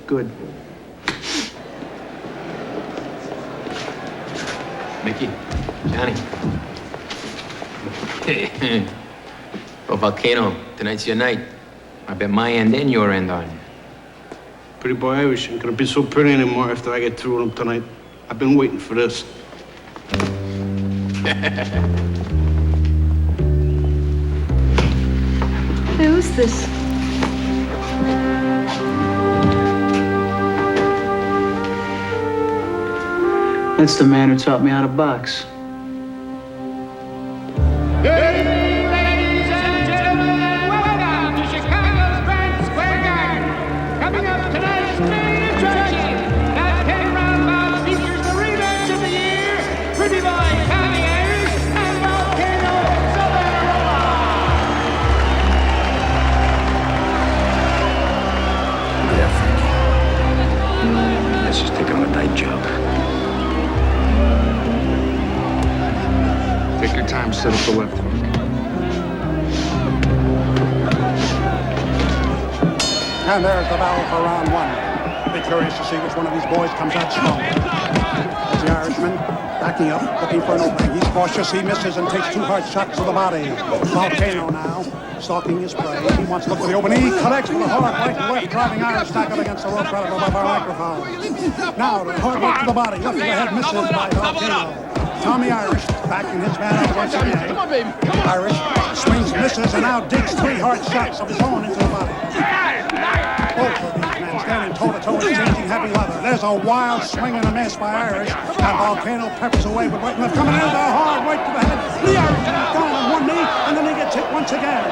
Good. Mickey, Johnny. Oh, Volcano, tonight's your night. I bet my end and your end on you. Pretty boy Irish ain't gonna be so pretty anymore after I get through with him tonight. I've been waiting for this. Hey, who's this? That's the man who taught me how to box. Ladies and gentlemen, welcome to Chicago's Grand Square Garden. Coming up tonight's main attraction. That 10-round bout features the rematch of the year. Pretty boy Tommy Ayers and Volcano Savonarola. Yeah, Frankie. Let's just take on a night job. Take your time, set up the left hook. And there's the battle for round one. Be curious to see which one of these boys comes out strong. There's the Irishman backing up, looking for an opening. He's cautious, he misses and takes 2 hard shots to the body. Volcano now, stalking his prey. He wants to look for the opening. He connects with a hard right and left, driving Irish back up against the rope right above our microphone. Now, the hard right to the body, left to the head, misses by Volcano. Tommy Irish backing his man out once again. Come on, baby. Come on. Irish swings, misses, and now digs 3 hard shots of his own into the body. Both of these men standing toe-to-toe in changing heavy leather. There's a wild swing and a miss by Irish. And Volcano peppers away with right and left. Coming in with a hard right to the head. The Irishman is down on one knee, and then he gets hit once again.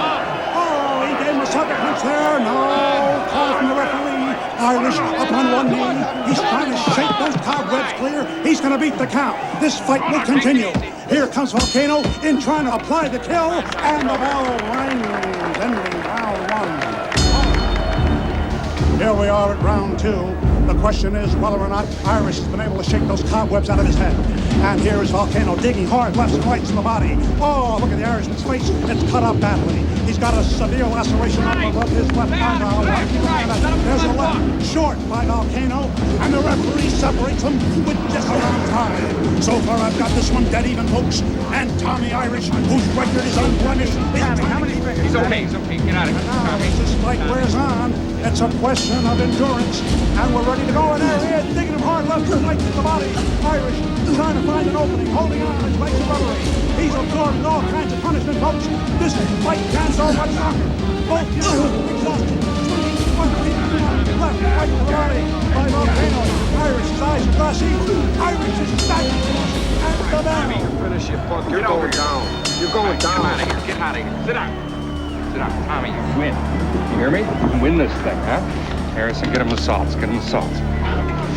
Oh, he gave him a sucker punch there. No call from the referee. Irish up on one knee. He's trying to shake those cobwebs clear. He's going to beat the count. This fight will continue. Here comes Volcano in trying to apply the kill, and the bell rings, ending round one. Here we are at round two. The question is whether or not Irish has been able to shake those cobwebs out of his head. And here is Volcano digging hard lefts and rights in the body. Oh, look at the Irishman's face. It's cut up badly. He's got a severe laceration up above his left eyebrow. There's a left short by Volcano, and the referee separates them with just around time. So far, I've got this one dead even, folks. And Tommy Irish, whose record is unblemished, He's okay, get out of here. now, as this fight wears on, it's a question of endurance. And we're ready to go in there. He is digging him hard left and right to the body. Irish trying to find an opening, holding on his legs rubbery. He's absorbing all kinds of punishment, folks. This fight can't so much longer. Both exhausted. Swinging one feet left, right to the body by Volcano. Irish's eyes are glassy. Irish is back at the bell. Finish it, Buck. You're going down. You're going down. Come out of here. Get out of here. Sit down. Sit down. Tommy, you win. You hear me? You win this thing, huh? Harrison, get him the salts. Get him the salts.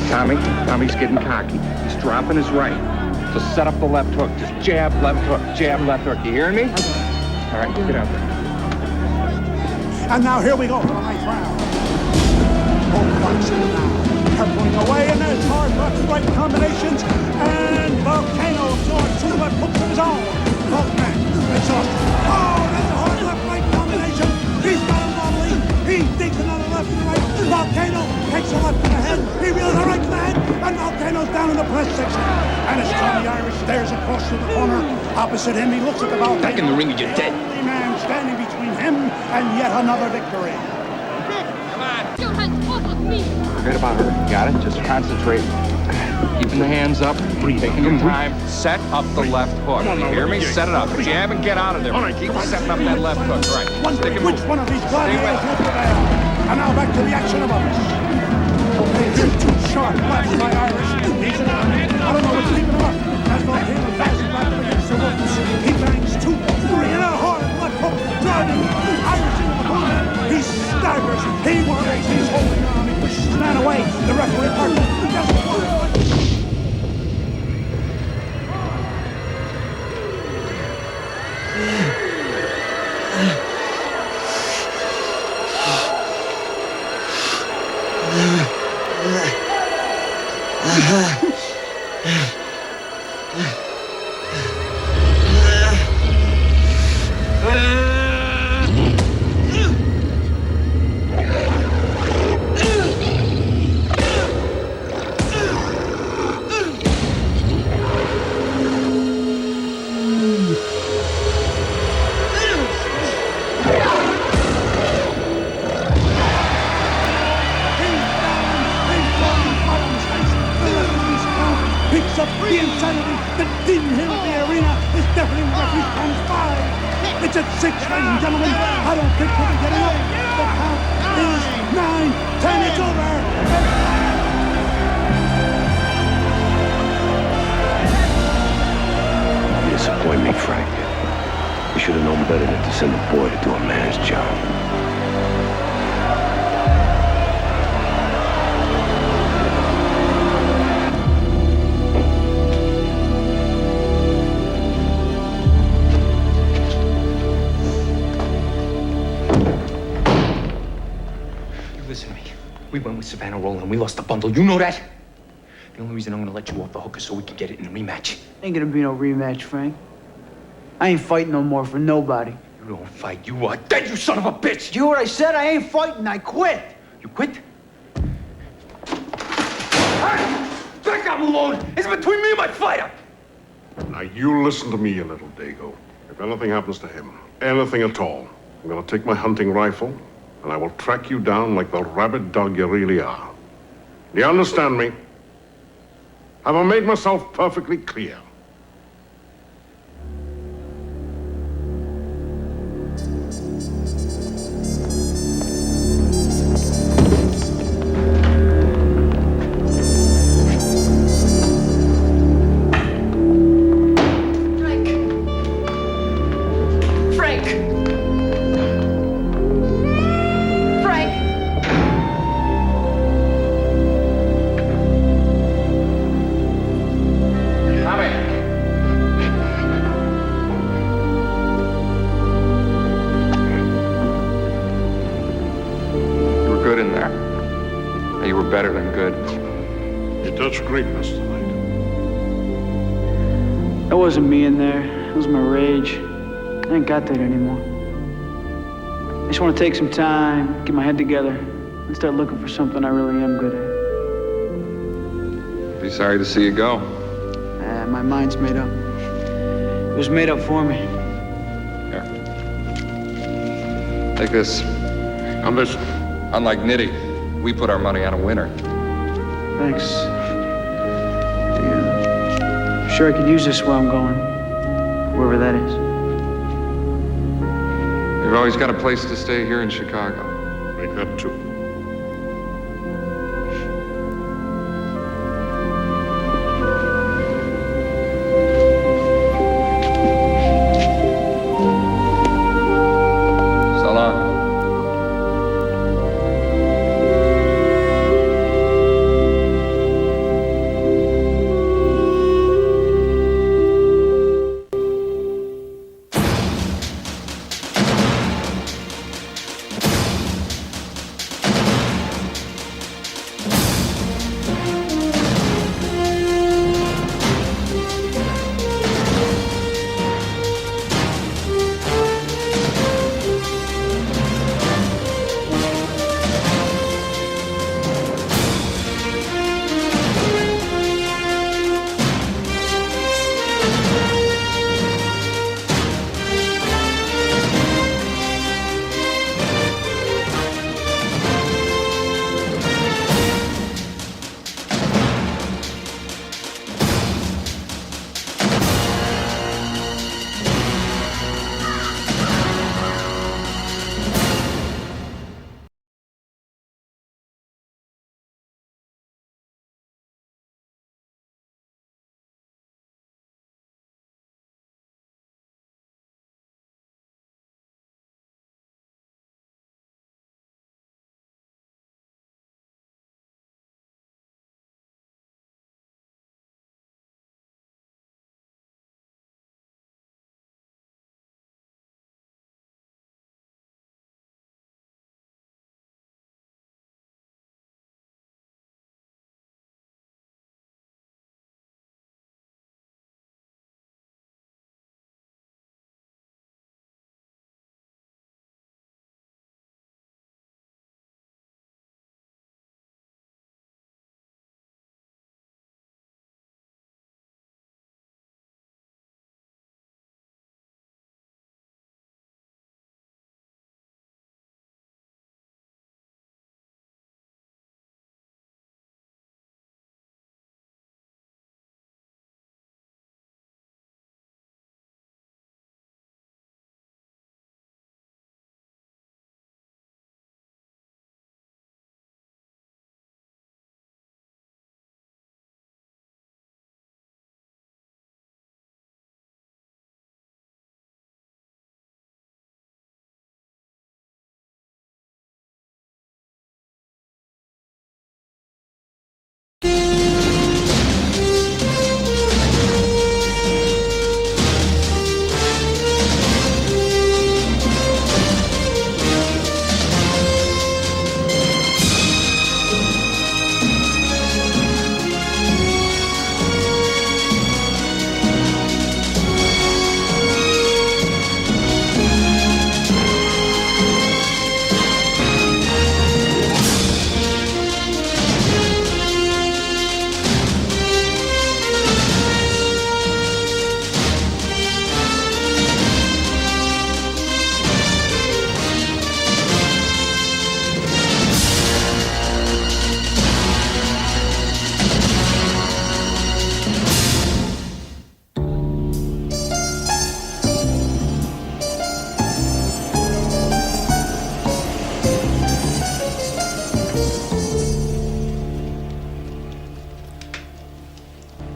Tommy's getting cocky. He's dropping his right. So set up the left hook. Just jab, left hook. Jab, left hook. You hearing me? All right, get out there. And now here we go for the ninth round. Both boxing now. Peppering away, and there's hard left and right combinations. And Volcano absorbs 2 left hooks of his own. Both men exhausted. Oh, that's a hard left right combination. He's got him wobbly. He digs another left and right. Volcano takes a left down in the press section. And as Johnny Irish stares across to the corner, opposite him, he looks at the volcano. Back in the ring, you're dead. The only man standing between him and yet another victory. Your hands off of me! Forget about her. Got it? Just concentrate. Keeping the hands up, taking your time. Set up the left hook. You hear me? Set it up. Jab and get out of there. Keep setting up that left hook. Right. Which one of these gladiators will prevail? And now back to the action above us. Here's two sharp laps by Irish. He's in I don't know what's leaving him up. As Volcano passes back against the ropes, he bangs 2, 3, and a hard left hook, driving Irish into the corner. He staggers. He worries. He's holding on. He pushes his man away. The referee partner doesn't want it. Picks up the insanity that didn't hit the arena. This deafening referee comes by. It's at 6, ladies and gentlemen. I don't think we'll be getting up. The count is 9, 10. It's over. You disappoint me, Frank. You should have known better than to send a boy to do a man's job. Listen to me. We went with Savannah Rowland. We lost the bundle. You know that? The only reason I'm gonna let you off the hook is so we can get it in a rematch. Ain't gonna be no rematch, Frank. I ain't fighting no more for nobody. You don't fight. You are dead, you son of a bitch! You hear what I said? I ain't fighting. I quit. You quit? Hey! Back up, Malone! It's between me and my fighter! Now, you listen to me, you little dago. If anything happens to him, anything at all, I'm gonna take my hunting rifle, and I will track you down like the rabid dog you really are. Do you understand me? Have I made myself perfectly clear? Better than good. You touched greatness tonight. That wasn't me in there. It was my rage. I ain't got that anymore. I just want to take some time, get my head together, and start looking for something I really am good at. Be sorry to see you go. My mind's made up. It was made up for me. Here. Take this. On this. Unlike Nitty, we put our money on a winner. Thanks. Sure I could use this where I'm going. Wherever that is. You've always got a place to stay here in Chicago. Make that 2.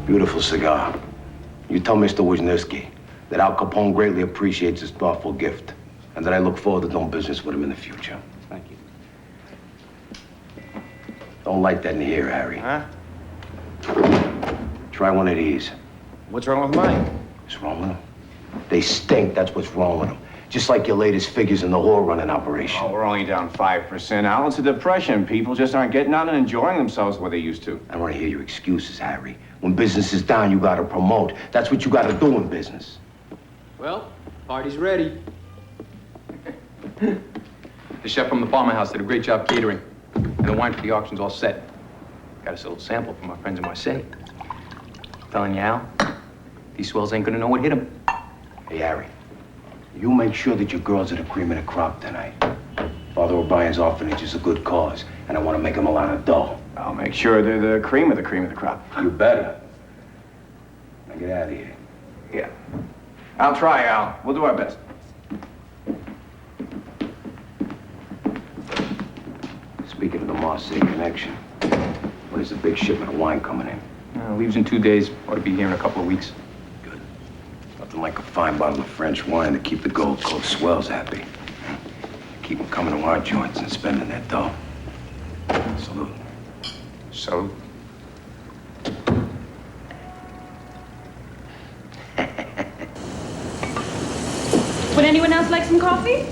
Beautiful cigar. You tell Mr. Wisniewski that Al Capone greatly appreciates his thoughtful gift, and that I look forward to doing business with him in the future. Thank you. Don't light that in the air, Harry. Huh? Try one of these. What's wrong with mine? What's wrong with them? They stink, that's what's wrong with them. Just like your latest figures in the whore running operation. Oh, we're only down 5%, Al. It's a depression. People just aren't getting out and enjoying themselves the way they used to. I want to hear your excuses, Harry. When business is down, you gotta promote. That's what you gotta do in business. Well, party's ready. The chef from the farmhouse did a great job catering. And the wine for the auction's all set. Got us a little sample from our friends in Marseille. Telling you, Al, these swells ain't gonna know what hit them. Hey, Harry, you make sure that your girls are the cream of the crop tonight. Father O'Brien's orphanage is a good cause, and I want to make them a lot of dough. I'll make sure they're the cream of the crop. You better. Now get out of here. Yeah. I'll try, Al. We'll do our best. Speaking of the Marseille connection, when is the big shipment of wine coming in? Leaves in 2 days. Ought to be here in a couple of weeks. Good. Nothing like a fine bottle of French wine to keep the Gold Coast swells happy. Keep them coming to our joints and spending their dough. Salute. Salute. Would anyone else like some coffee?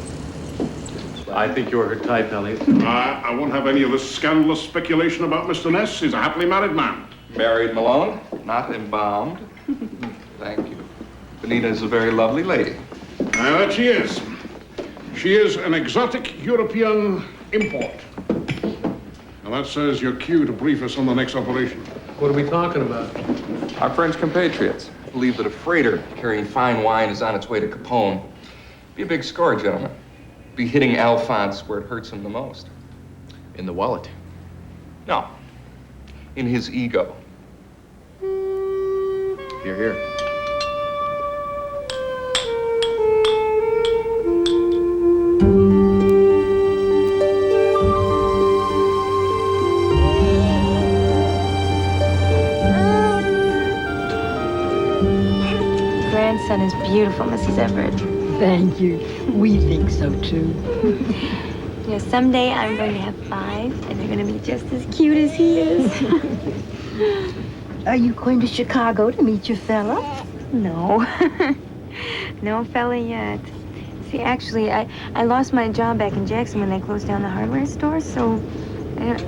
I think you're her type, Elliot. I won't have any of this scandalous speculation about Mr. Ness. He's a happily married man. Married, Malone, not embalmed. Thank you. Benita is a very lovely lady. That she is. She is an exotic European import. Now that says your cue to brief us on the next operation. What are we talking about? Our French compatriots believe that a freighter carrying fine wine is on its way to Capone. Be a big score, gentlemen. Be hitting Alphonse where it hurts him the most. In the wallet. No. In his ego. Here, here. Grandson is beautiful, Mrs. Everett. Thank you. We think so, too. You know, someday I'm going to have 5, and they're going to be just as cute as he is. Are you going to Chicago to meet your fella? No. No fella yet. See, actually, I lost my job back in Jackson when they closed down the hardware store, so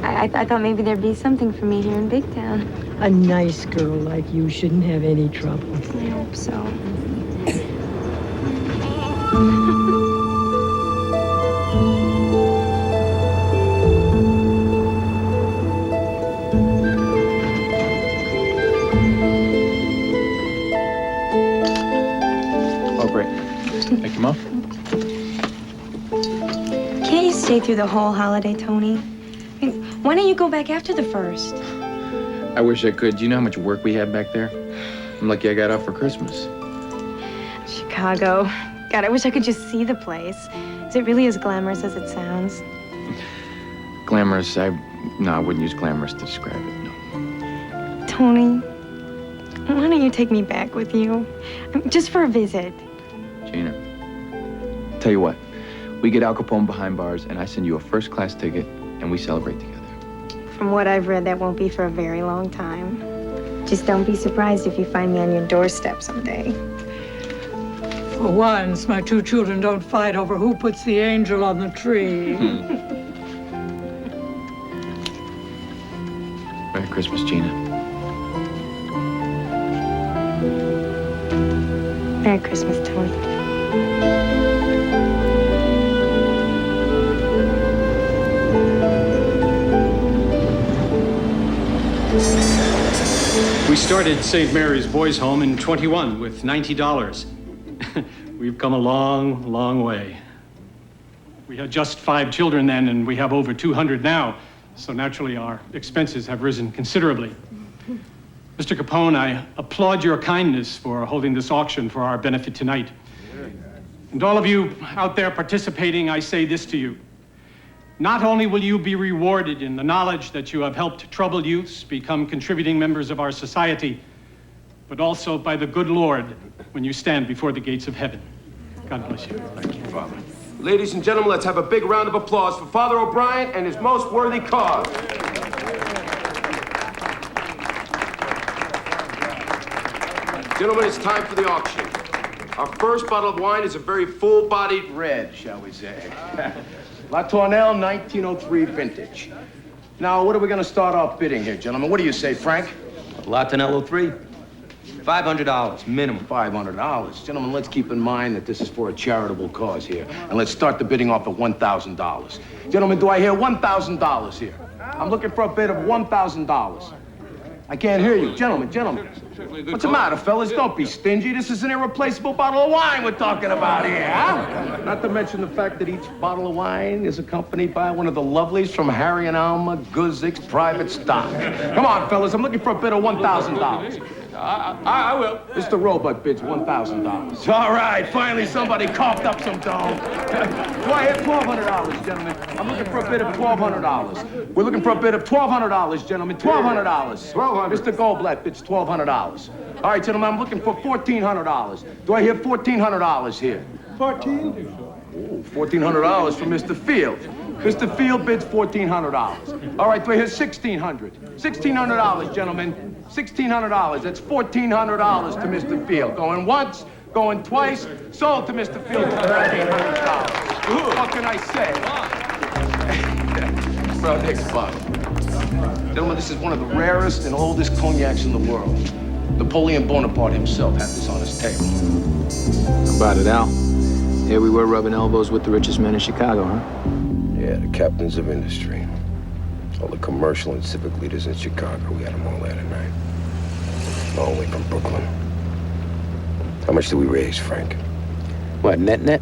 I thought maybe there'd be something for me here in Big Town. A nice girl like you shouldn't have any trouble. I hope so. Oh, great. Hey, come on. Can't you stay through the whole holiday, Tony? I mean, why don't you go back after the 1st? I wish I could. Do you know how much work we had back there? I'm lucky I got off for Christmas. Chicago. God, I wish I could just see the place. Is it really as glamorous as it sounds? Glamorous, no, I wouldn't use glamorous to describe it, no. Tony, why don't you take me back with you? Just for a visit. Gina, tell you what, we get Al Capone behind bars and I send you a first-class ticket and we celebrate together. From what I've read, that won't be for a very long time. Just don't be surprised if you find me on your doorstep someday. For once, my 2 children don't fight over who puts the angel on the tree. Merry Christmas, Gina. Merry Christmas, Tony. We started St. Mary's Boys Home in '21 with $90. We've come a long, long way. We had just 5 children then, and we have over 200 now, so naturally our expenses have risen considerably. Mr. Capone, I applaud your kindness for holding this auction for our benefit tonight. And all of you out there participating, I say this to you. Not only will you be rewarded in the knowledge that you have helped troubled youths become contributing members of our society, but also by the good Lord when you stand before the gates of heaven. God bless you. Thank you, Father. Ladies and gentlemen, let's have a big round of applause for Father O'Brien and his most worthy cause. Gentlemen, it's time for the auction. Our first bottle of wine is a very full-bodied red, shall we say. La Tournelle 1903 vintage. Now, what are we going to start off bidding here, gentlemen? What do you say, Frank? La Tournelle 03. $500 minimum. $500. Gentlemen, let's keep in mind that this is for a charitable cause here. And let's start the bidding off at $1,000. Gentlemen, do I hear $1,000 here? I'm looking for a bid of $1,000. I can't hear you. Gentlemen. What's the matter, fellas? Don't be stingy. This is an irreplaceable bottle of wine we're talking about here, huh? Not to mention the fact that each bottle of wine is accompanied by one of the lovelies from Harry and Alma Guzik's private stock. Come on, fellas. I'm looking for a bid of $1,000. I will. Mr. Roebuck bids $1,000. All right, finally somebody coughed up some dough. Do I hear $1,200, gentlemen? I'm looking for a bid of $1,200. We're looking for a bid of $1,200, gentlemen. $1,200. Mr. Goldblatt bids $1,200. All right, gentlemen, I'm looking for $1,400. Do I hear $1,400 here? 14? Oh, $1,400 for Mr. Field. Mr. Field bids $1,400. All right, do I hear $1,600? $1,600, gentlemen. $1,600. That's $1,400 to Mr. Field. Going once, going twice. Sold to Mr. Field for $1,300. What can I say? For our next bottle. Gentlemen, this is one of the rarest and oldest cognacs in the world. Napoleon Bonaparte himself had this on his table. How about it, Al? Here we were rubbing elbows with the richest men in Chicago, huh? Yeah, the captains of industry. All the commercial and civic leaders in Chicago. We had them all there tonight. All the way from Brooklyn. How much did we raise, Frank? What, net?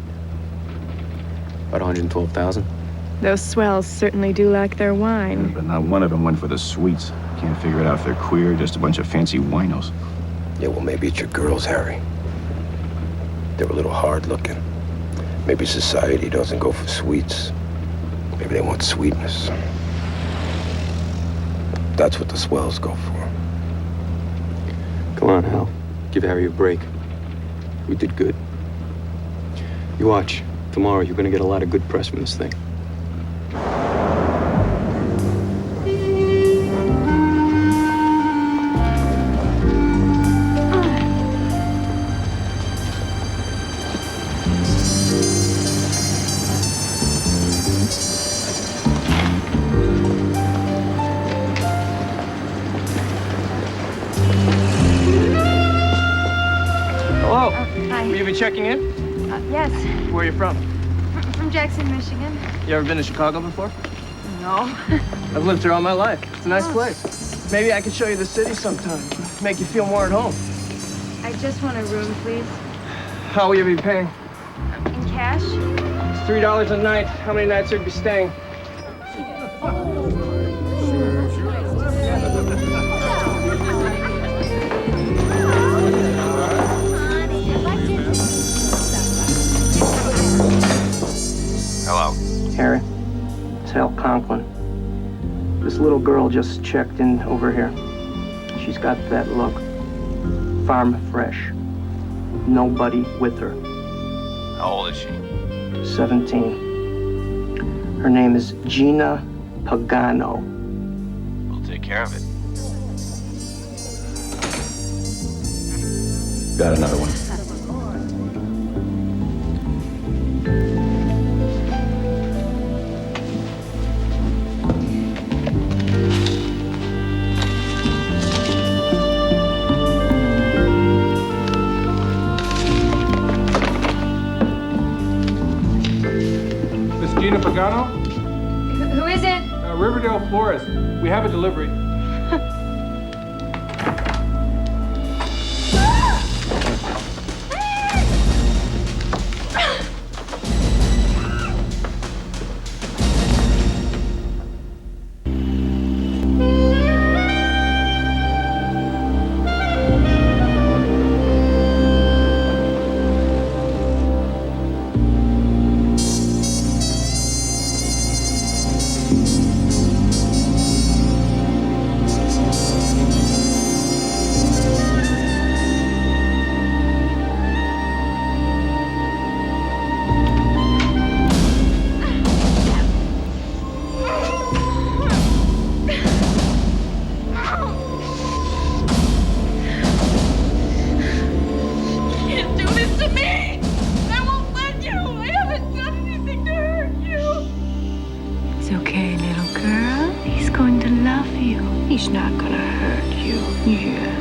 About 112,000. Those swells certainly do like their wine. But not one of them went for the sweets. Can't figure it out if they're queer, just a bunch of fancy winos. Yeah, well, maybe it's your girls, Harry. They're a little hard-looking. Maybe society doesn't go for sweets. Maybe they want sweetness. That's what the swells go for. Come on, Hal. Give Harry a break. We did good. You watch. Tomorrow you're gonna get a lot of good press from this thing. Checking in? Yes. Where are you from? From Jackson, Michigan. You ever been to Chicago before? No. I've lived here all my life. It's a nice place. Maybe I could show you the city sometime. Make you feel more at home. I just want a room, please. How will you be paying? In cash? It's $3 a night. How many nights would you be staying? Hello. Harry, it's Hal Conklin. This little girl just checked in over here. She's got that look. Farm fresh. Nobody with her. How old is she? 17. Her name is Gina Pagano. We'll take care of it. Got another one. Gina Pagano? Who is it? Riverdale Florist. We have a delivery. He's not gonna hurt you. Yeah.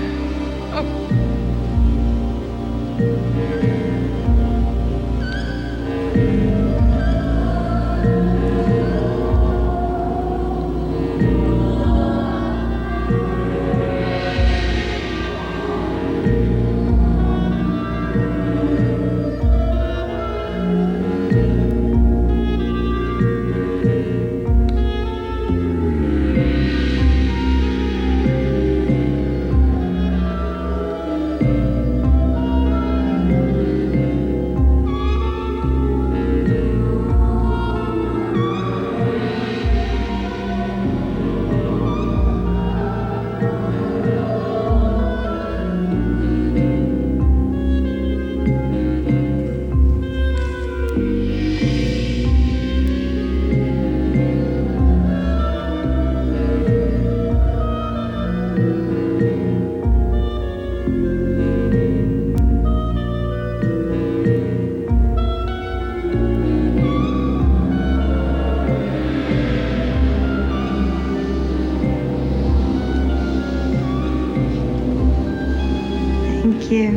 Thank you.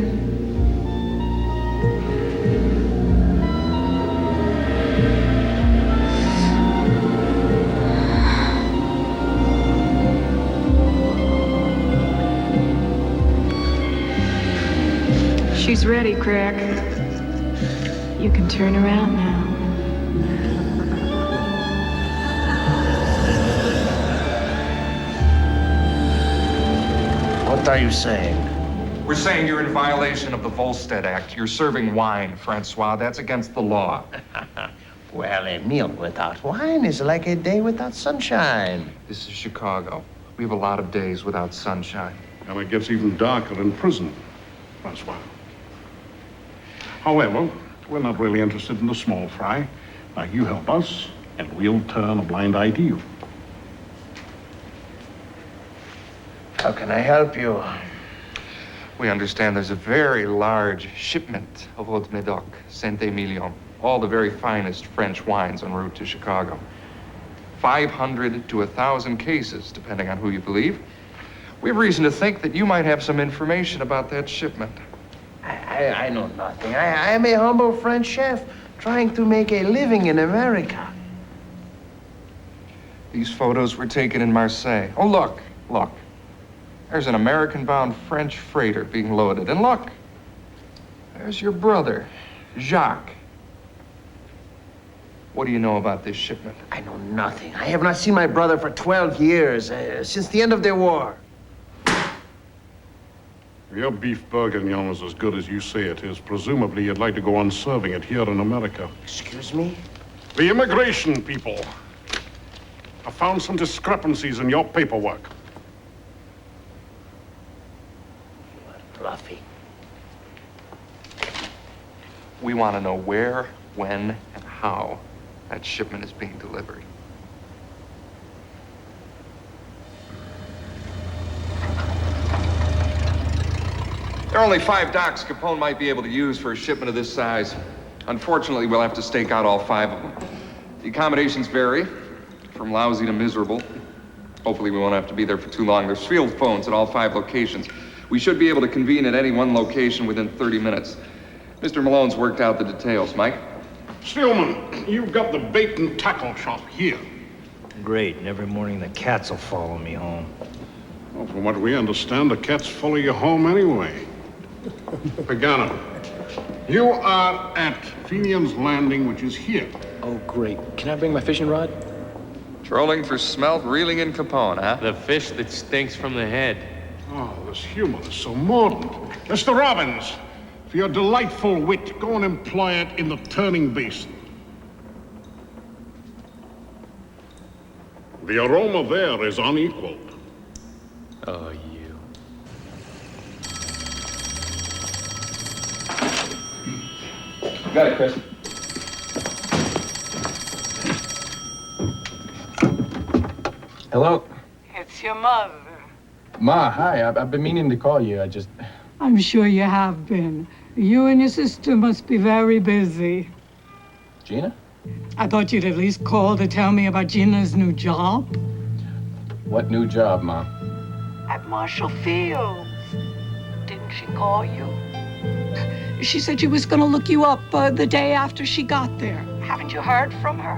She's ready, Craig. You can turn around now. What are you saying? We're saying you're in violation of the Volstead Act. You're serving wine, Francois. That's against the law. Well, a meal without wine is like a day without sunshine. This is Chicago. We have a lot of days without sunshine. And it gets even darker in prison. That's why. However, we're not really interested in the small fry. Now, you help us, and we'll turn a blind eye to you. How can I help you? We understand there's a very large shipment of Haute Médoc, Saint-Émilion, all the very finest French wines en route to Chicago. 500 to 1,000 cases, depending on who you believe. We have reason to think that you might have some information about that shipment. I know nothing. I am a humble French chef trying to make a living in America. These photos were taken in Marseille. Oh, look. There's an American-bound French freighter being loaded. And look, there's your brother, Jacques. What do you know about this shipment? I know nothing. I have not seen my brother for 12 years, since the end of the war. Your beef bourguignon is as good as you say it is. Presumably, you'd like to go on serving it here in America. Excuse me? The immigration people have found some discrepancies in your paperwork. Fluffy. We want to know where, when, and how that shipment is being delivered. There are only 5 docks Capone might be able to use for a shipment of this size. Unfortunately, we'll have to stake out all 5 of them. The accommodations vary from lousy to miserable. Hopefully, we won't have to be there for too long. There's field phones at all 5 locations. We should be able to convene at any one location within 30 minutes. Mr. Malone's worked out the details. Mike? Stillman, you've got the bait and tackle shop here. Great, and every morning the cats will follow me home. Well, from what we understand, the cats follow you home anyway. Pagano, you are at Fenian's Landing, which is here. Oh, great. Can I bring my fishing rod? Trolling for smelt, reeling in Capone, huh? The fish that stinks from the head. Oh, this humor is so modern. Mr. Robbins, for your delightful wit, go and employ it in the turning basin. The aroma there is unequaled. Oh, you. You got it, Chris. Hello? It's your mother. Ma, hi. I've been meaning to call you. I'm sure you have been. You and your sister must be very busy. Gina? I thought you'd at least call to tell me about Gina's new job. What new job, Ma? At Marshall Fields. Didn't she call you? She said she was going to look you up the day after she got there. Haven't you heard from her?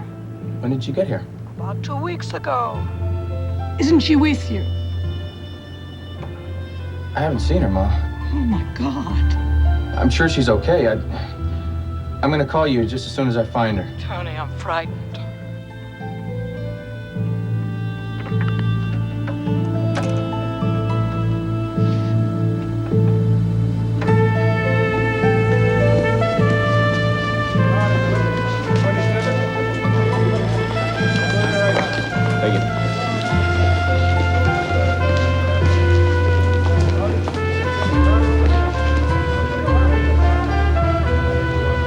When did you get here? About 2 weeks ago. Isn't she with you? I haven't seen her, Ma. Oh, my God. I'm sure she's okay. I'm gonna call you just as soon as I find her. Tony, I'm frightened. Thank you.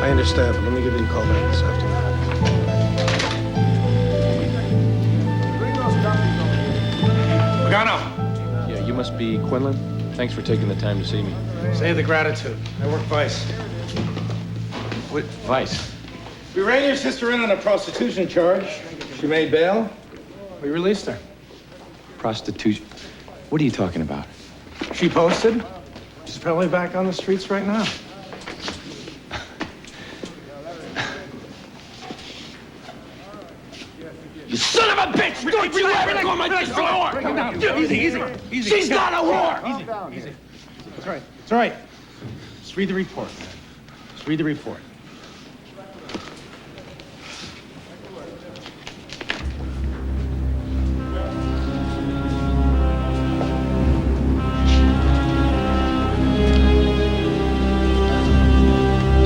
I understand, but let me give you a call back this afternoon. Pagano! Yeah, you must be Quinlan. Thanks for taking the time to see me. Save the gratitude. I work Vice. What? Vice? We ran your sister in on a prostitution charge. She made bail. We released her. Prostitution? What are you talking about? She posted. She's probably back on the streets right now. You son of a bitch! Don't you ever call my sister a whore! Calm down. Easy. She's not a whore! Easy. It's all right. It's all right. Just read the report. Just read the report.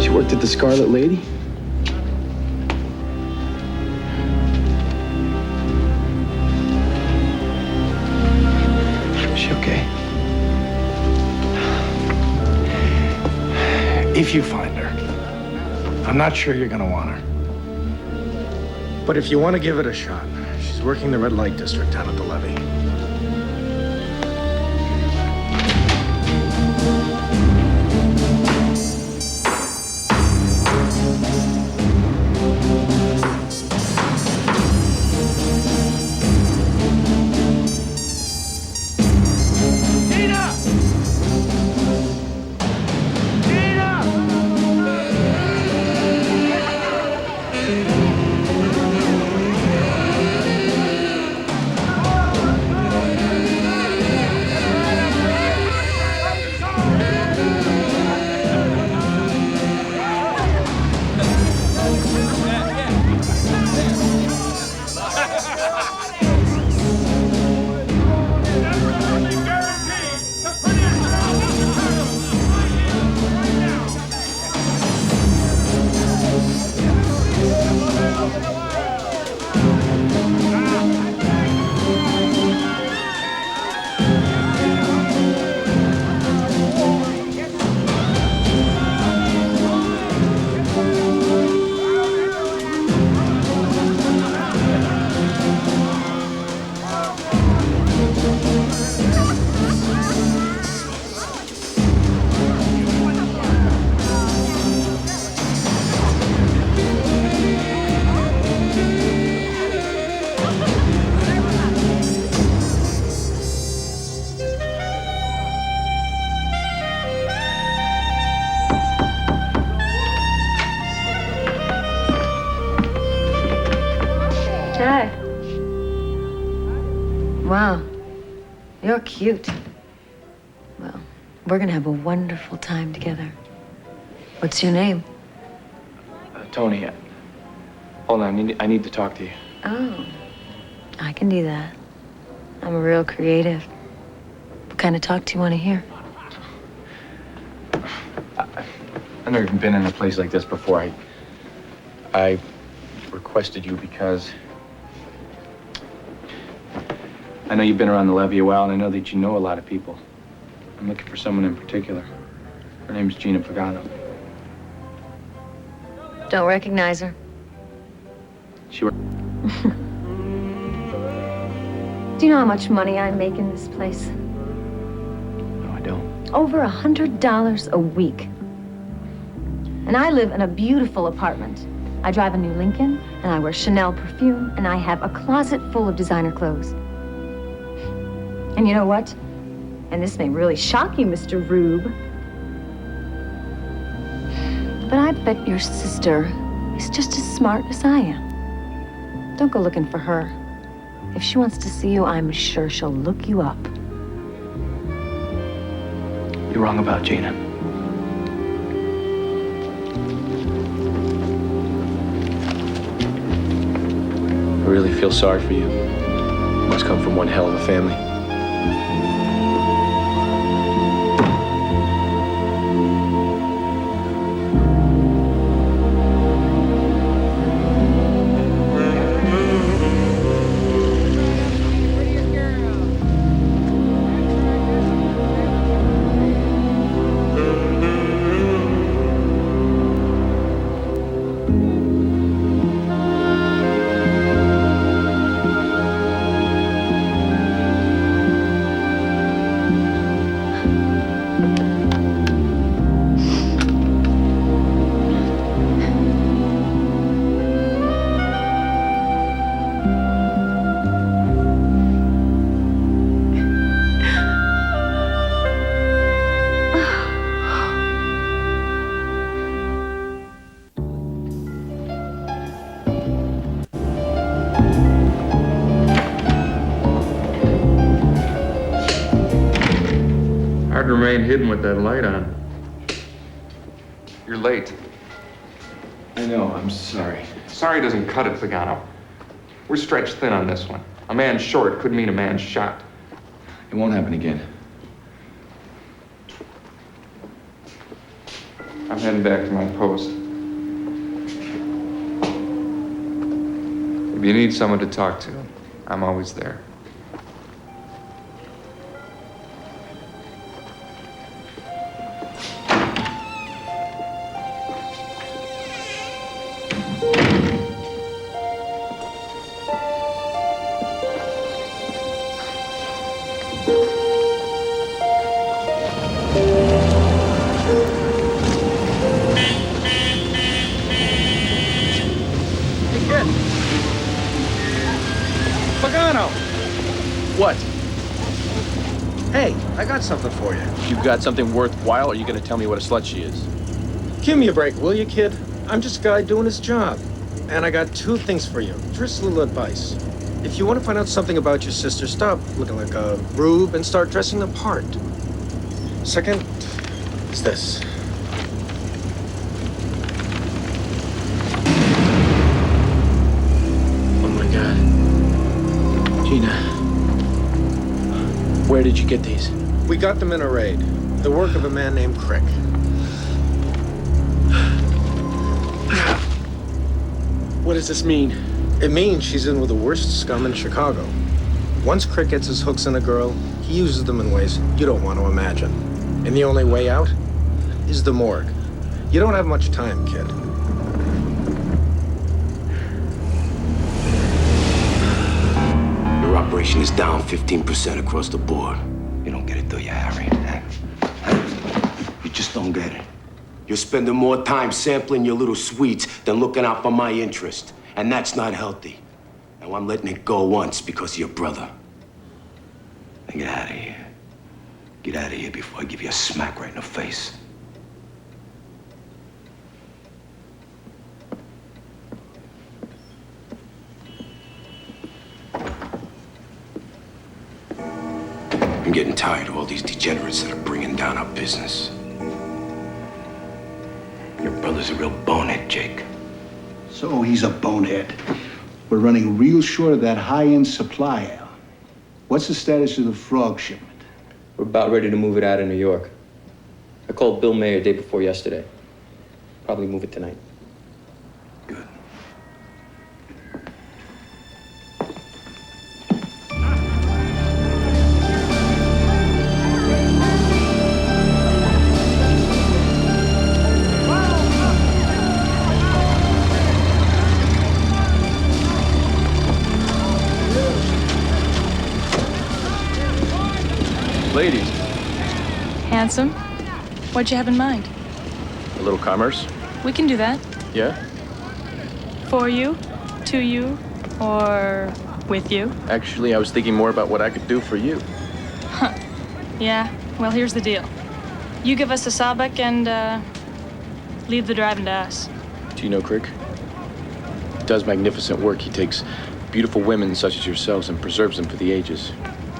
She worked at the Scarlet Lady? Is she okay? If you find her, I'm not sure you're gonna want her. But if you want to give it a shot, she's working the red light district down at the levee. Hi. Wow. You're cute. Well, we're gonna have a wonderful time together. What's your name? Tony, hold on. I need to talk to you. Oh, I can do that. I'm a real creative. What kind of talk do you want to hear? I've never even been in a place like this before. I requested you because I know you've been around the levee a while, and I know that you know a lot of people. I'm looking for someone in particular. Her name's Gina Pagano. Don't recognize her. She worked. Do you know how much money I make in this place? No, I don't. Over $100 a week. And I live in a beautiful apartment. I drive a new Lincoln, and I wear Chanel perfume, and I have a closet full of designer clothes. And you know what? And this may really shock you, Mr. Rube. But I bet your sister is just as smart as I am. Don't go looking for her. If she wants to see you, I'm sure she'll look you up. You're wrong about Gina. I really feel sorry for you. Must come from one hell of a family. Hard to remain hidden with that light on. You're late. I know, I'm sorry. Sorry doesn't cut it, Pagano. We're stretched thin on this one. A man short could mean a man shot. It won't happen again. I'm heading back to my post. If you need someone to talk to, I'm always there. Pagano! What? Hey, I got something for you. You've got something worthwhile, or are you gonna tell me what a slut she is? Give me a break, will you, kid? I'm just a guy doing his job. And I got two things for you. First, a little advice. If you want to find out something about your sister, stop looking like a rube and start dressing the part. Second, is this. Oh my God. Gina. Where did you get these? We got them in a raid. The work of a man named Crick. What does this mean? It means she's in with the worst scum in Chicago. Once Crick gets his hooks in a girl, he uses them in ways you don't want to imagine. And the only way out is the morgue. You don't have much time, kid. Your operation is down 15% across the board. You don't get it, do you, Harry? You just don't get it. You're spending more time sampling your little sweets than looking out for my interest. And that's not healthy. Now I'm letting it go once because of your brother. Now get out of here. Get out of here before I give you a smack right in the face. I'm getting tired of all these degenerates that are bringing down our business. Your brother's a real bonehead, Jake. So he's a bonehead. We're running real short of that high-end supply, Al. What's the status of the frog shipment? We're about ready to move it out of New York. I called Bill Mayer day before yesterday. Probably move it tonight. Ladies, Handsome. What'd you have in mind? a little commerce? We can do that. Yeah? For you, to you, or with you. Actually, I was thinking more about what I could do for you. Huh. Yeah, well, here's the deal. You give us a sawbuck and, leave the driving to us. Do you know Crick? He does magnificent work. He takes beautiful women such as yourselves and preserves them for the ages.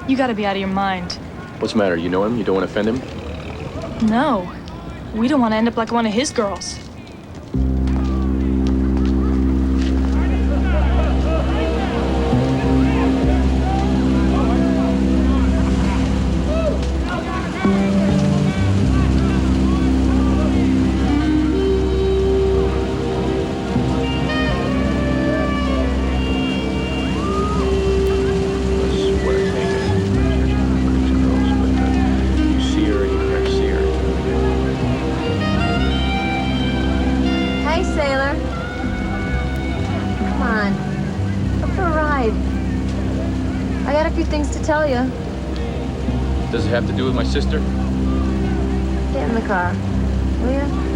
You gotta be out of your mind. What's the matter? You know him? You don't want to offend him? No. We don't want to end up like one of his girls. Hey, sailor. Come on. Come for a ride. I got a few things to tell you. Does it have to do with my sister? Get in the car, will you?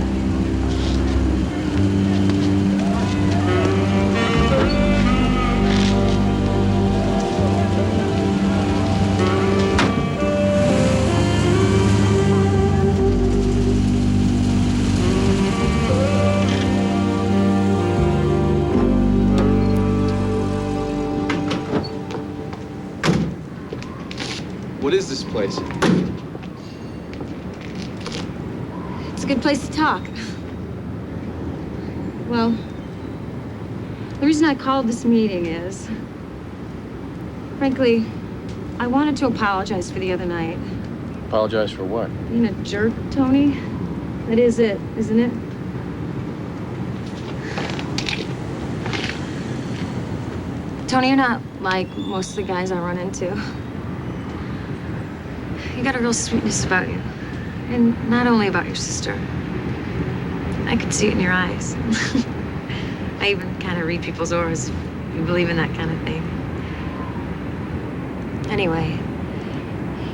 What is this place? It's a good place to talk. Well, the reason I called this meeting is, frankly, I wanted to apologize for the other night. Apologize for what? Being a jerk, Tony? That is it, isn't it? Tony, you're not like most of the guys I run into. You got a real sweetness about you. And not only about your sister. I could see it in your eyes. I even kind of read people's auras. You believe in that kind of thing. Anyway,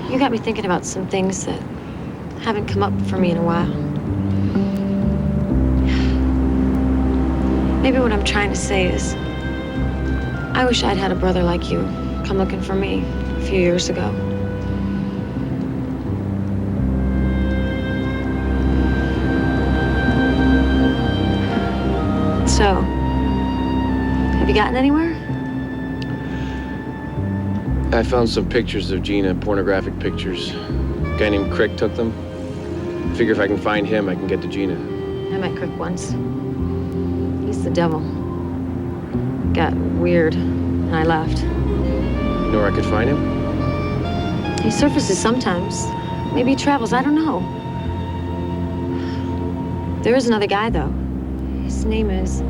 you got me thinking about some things that haven't come up for me in a while. Maybe what I'm trying to say is, I wish I'd had a brother like you come looking for me a few years ago. So, have you gotten anywhere? I found some pictures of Gina, pornographic pictures. A guy named Crick took them. Figure if I can find him, I can get to Gina. I met Crick once. He's the devil. Got weird, and I left. You know where I could find him? He surfaces sometimes. Maybe he travels, I don't know. There is another guy, though. His name is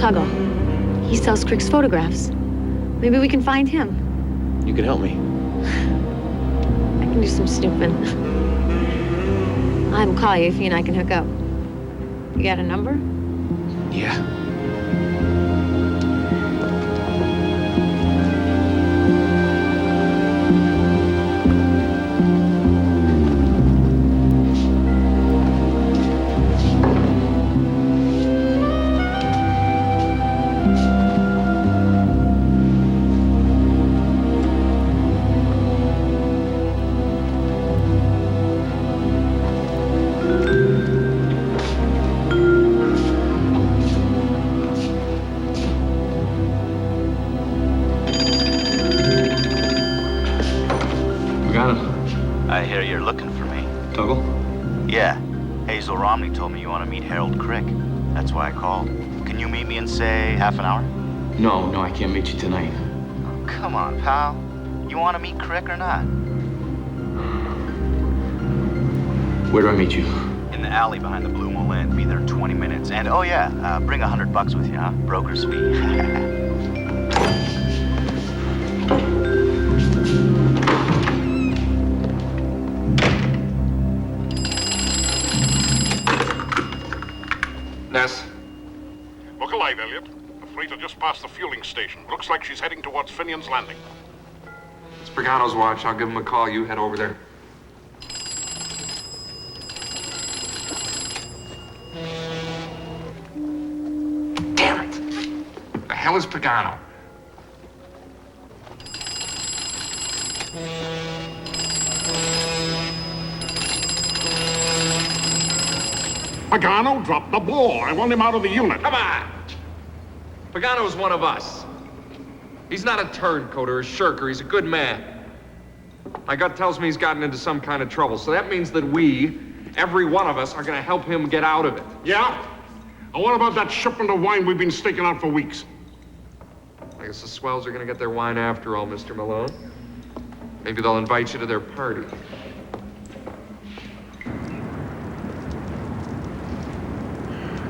Tuggle. He sells Crick's photographs. Maybe we can find him. You can help me. I can do some snooping. I'll have him call you if he and I can hook up. You got a number? Yeah. I hear you're looking for me. Tuggle? Yeah. Hazel Romney told me you want to meet Harold Crick. That's why I called. Can you meet me in, say, half an hour? No, I can't meet you tonight. Oh, come on, pal. You want to meet Crick or not? Where do I meet you? In the alley behind the Blue Mole Inn. Be there in 20 minutes. And, oh yeah, bring $100 with you, huh? Broker's fee. Ness? Look alive, Elliot. The freighter just passed the fueling station. Looks like she's heading towards Finian's Landing. It's Pagano's watch. I'll give him a call. You head over there. Damn it! The hell is Pagano? Pagano dropped the ball. I want him out of the unit. Come on! Pagano's one of us. He's not a turncoat or a shirker. He's a good man. My gut tells me he's gotten into some kind of trouble, so that means that we, every one of us, are gonna help him get out of it. Yeah? And what about that shipment of wine we've been staking out for weeks? I guess the swells are gonna get their wine after all, Mr. Malone. Maybe they'll invite you to their party.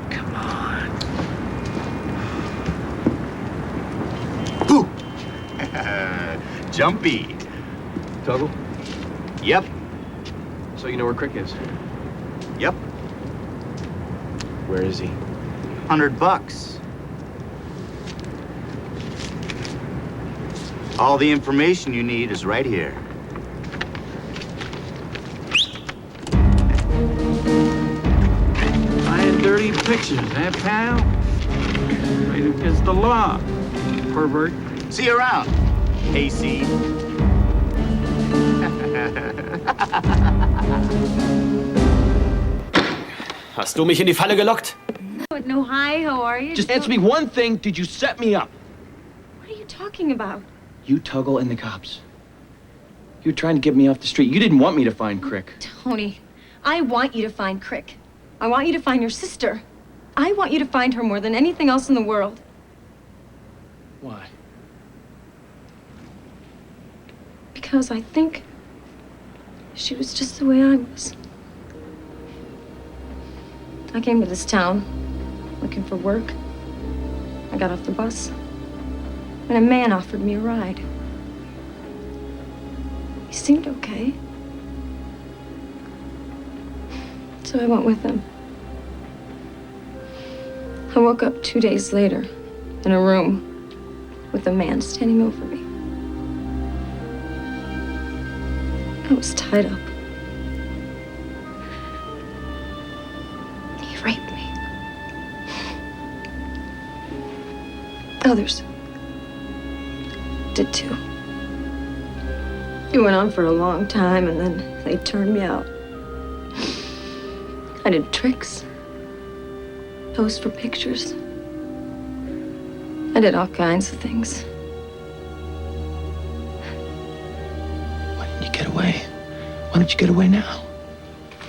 Come on. Boo! Jumpy. Tuggle? Yep. So you know where Crick is? Yep. Where is he? $100. All the information you need is right here. Buying dirty pictures, eh, pal? Right against the law, pervert. See you around, AC. Hast du mich in die Falle gelockt? No, hi, how are you? Just answer me one thing. Did you set me up? What are you talking about? You, Tuggle, and the cops. You were trying to get me off the street. You didn't want me to find Crick. Tony, I want you to find Crick. I want you to find your sister. I want you to find her more than anything else in the world. Why? Because I think she was just the way I was. I came to this town looking for work. I got off the bus, and a man offered me a ride. He seemed okay. So I went with him. I woke up 2 days later in a room with a man standing over me. I was tied up. He raped me. Others did too. It went on for a long time, and then they turned me out. I did tricks, posed for pictures. I did all kinds of things. Why didn't you get away? Why don't you get away now?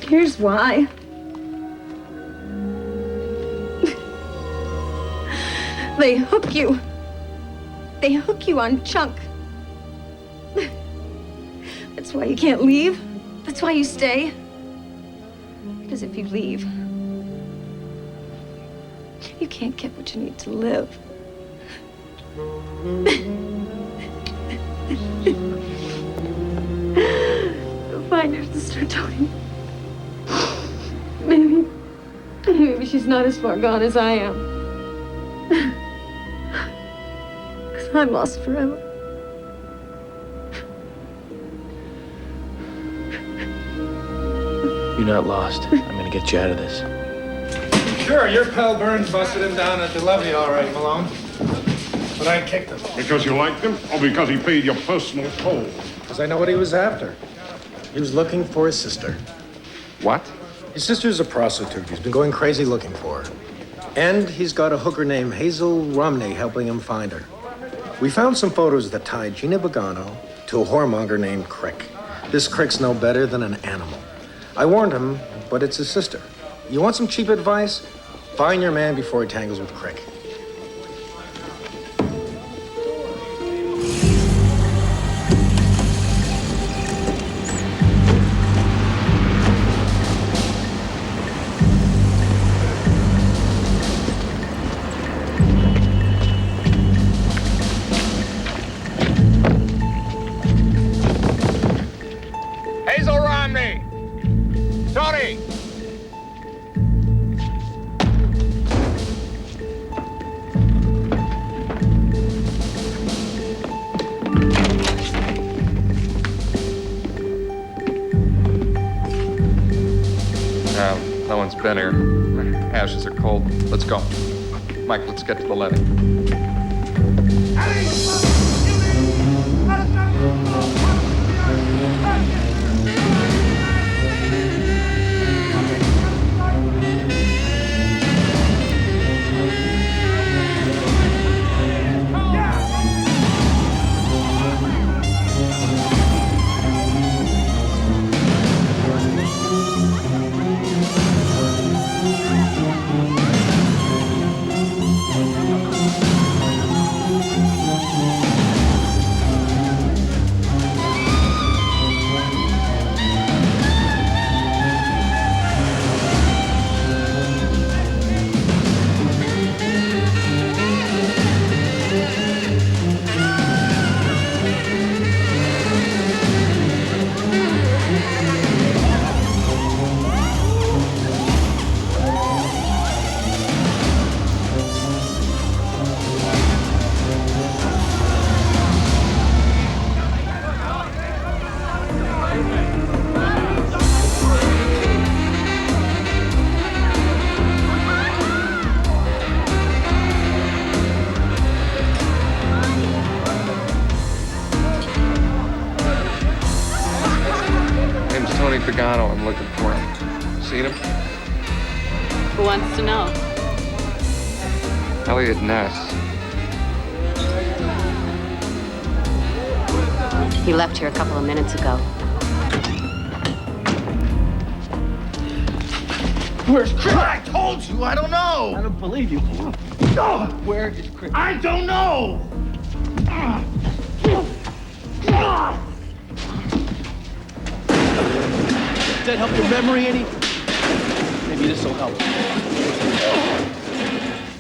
Here's why. They hook you. They hook you on chunk. That's why you can't leave. That's why you stay. Because if you leave, you can't get what you need to live. Go find your sister, Tony. Maybe she's not as far gone as I am. Because I'm lost forever. You're not lost. I'm gonna get you out of this. Sure, your pal Burns busted him down at the levee, all right, Malone. But I kicked him. Because you liked him, or because he paid your personal toll? Because I know what he was after. He was looking for his sister. What? His sister's a prostitute. He's been going crazy looking for her. And he's got a hooker named Hazel Romney helping him find her. We found some photos that tied Gina Bogano to a whoremonger named Crick. This Crick's no better than an animal. I warned him, but it's his sister. You want some cheap advice? Find your man before he tangles with Crick. Hazel Romney! Tony! No one's been here. My ashes are cold. Let's go. Mike, let's get to the levee. Tony Pagano, I'm looking for him. Seen him? Who wants to know? Elliot Ness. He left here a couple of minutes ago. Where's Crick? I told you, I don't know. I don't believe you. Where is Crick? I don't know. Does that help your memory any? Maybe this will help.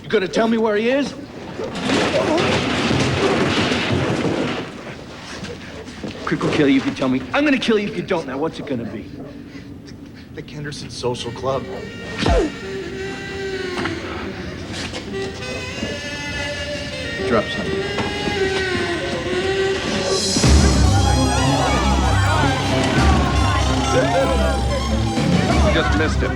You gonna tell me where he is? Crick will kill you if you tell me. I'm gonna kill you if you don't. Now, what's it gonna be? The Henderson Social Club. Drop something. Just missed him.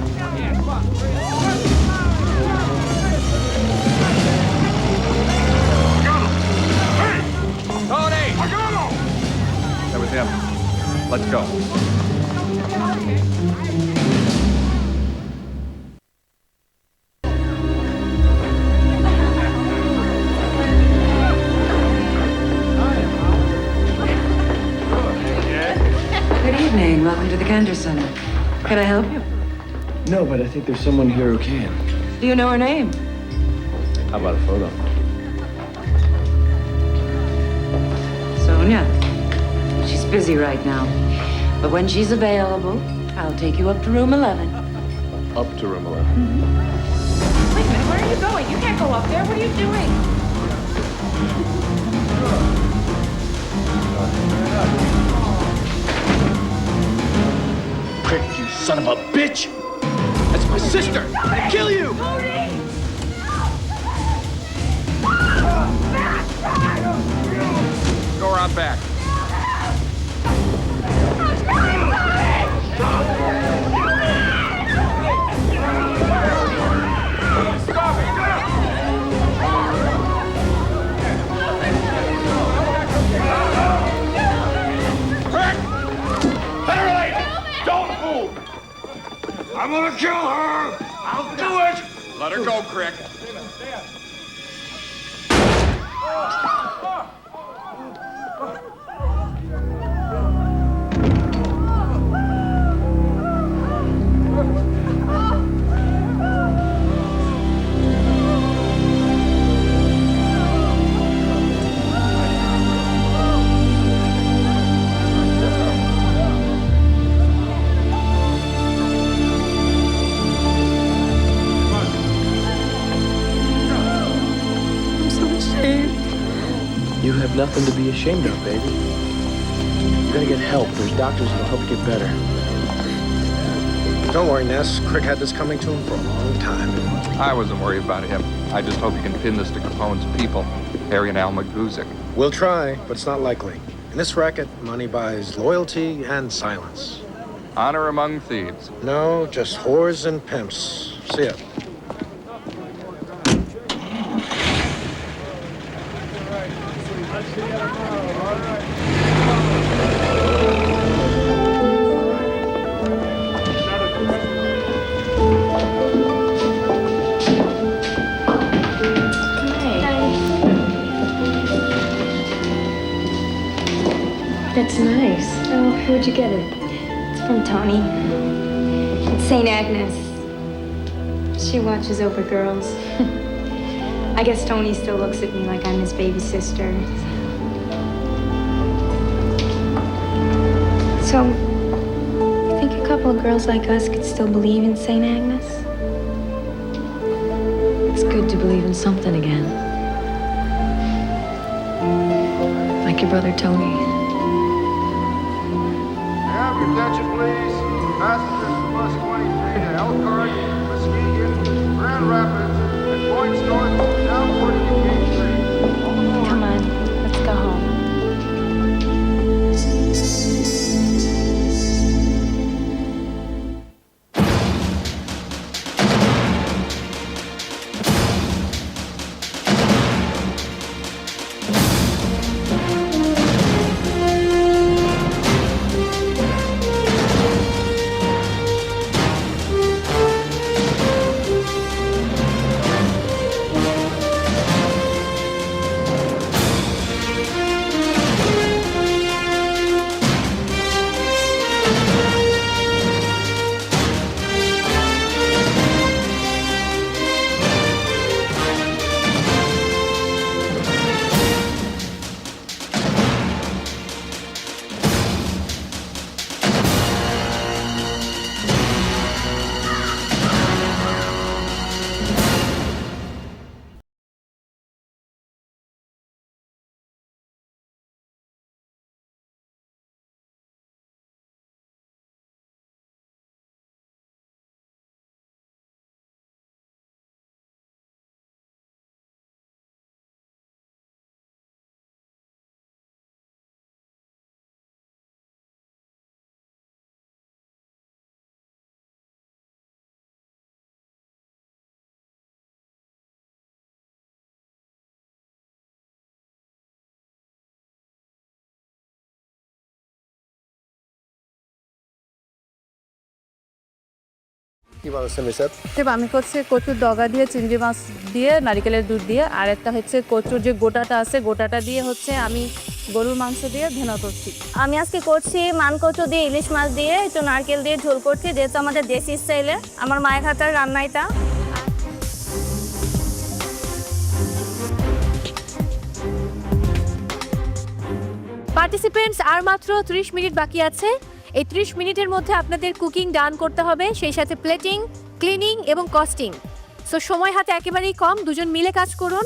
Tony! That was him. Let's go. Good evening. Welcome to the Henderson. Can I help you? No, but I think there's someone here who can. Do you know her name? How about a photo? Sonia. She's busy right now. But when she's available, I'll take you up to room 11. Up to room 11. Wait a minute, where are you going? You can't go up there. What are you doing? Crick, you son of a bitch! That's my sister! I'll kill you! Go around back. I'm gonna kill her! I'll do it! Let her go, Crick. You have nothing to be ashamed of, baby. You gotta get help. There's doctors that'll help you get better. Don't worry, Ness. Crick had this coming to him for a long time. I wasn't worried about him. I just hope you can pin this to Capone's people, Harry and Al Maguzik. We'll try, but it's not likely. In this racket, money buys loyalty and silence. Honor among thieves. No, just whores and pimps. See ya. That's nice. Oh, where'd you get it? It's from Tony. It's St. Agnes. She watches over girls. I guess Tony still looks at me like I'm his baby sister. So, you think a couple of girls like us could still believe in St. Agnes? It's good to believe in something again. Like your brother Tony. Have your attention, please. Passengers from bus 23 to Elkhart, Muskegon, Grand Rapids, and points north downward to Gate Street. All aboard. Come on, let's go home. কি বানাচ্ছেন Mrs? আমি করছি কচুর ডগা দিয়ে চিংড়ি মাছ দিয়ে নারকেলের দুধ দিয়ে, আর একটা হচ্ছে কচুর যে গোটাটা আছে গোটাটা দিয়ে হচ্ছে আমি গরুর মাংস দিয়ে ভেনা করছি। আমি আজকে করছি মানকচু দিয়ে ইলিশ মাছ দিয়ে একটু নারকেল দিয়ে ঝোল করছি, যেহেতু আমাদের দেশি স্টাইলে আমার মায়ের হাতের রান্না এটা। পার্টিসিপেন্টস আর মাত্র 30 মিনিট বাকি আছে। এই 30 মিনিটের মধ্যে আপনাদের কুকিং ডান করতে হবে, সেই সাথে প্লেটিং, ক্লিনিং এবং কস্টিং। সো সময় হাতে একেবারেই কম, দুজন মিলে কাজ করুন,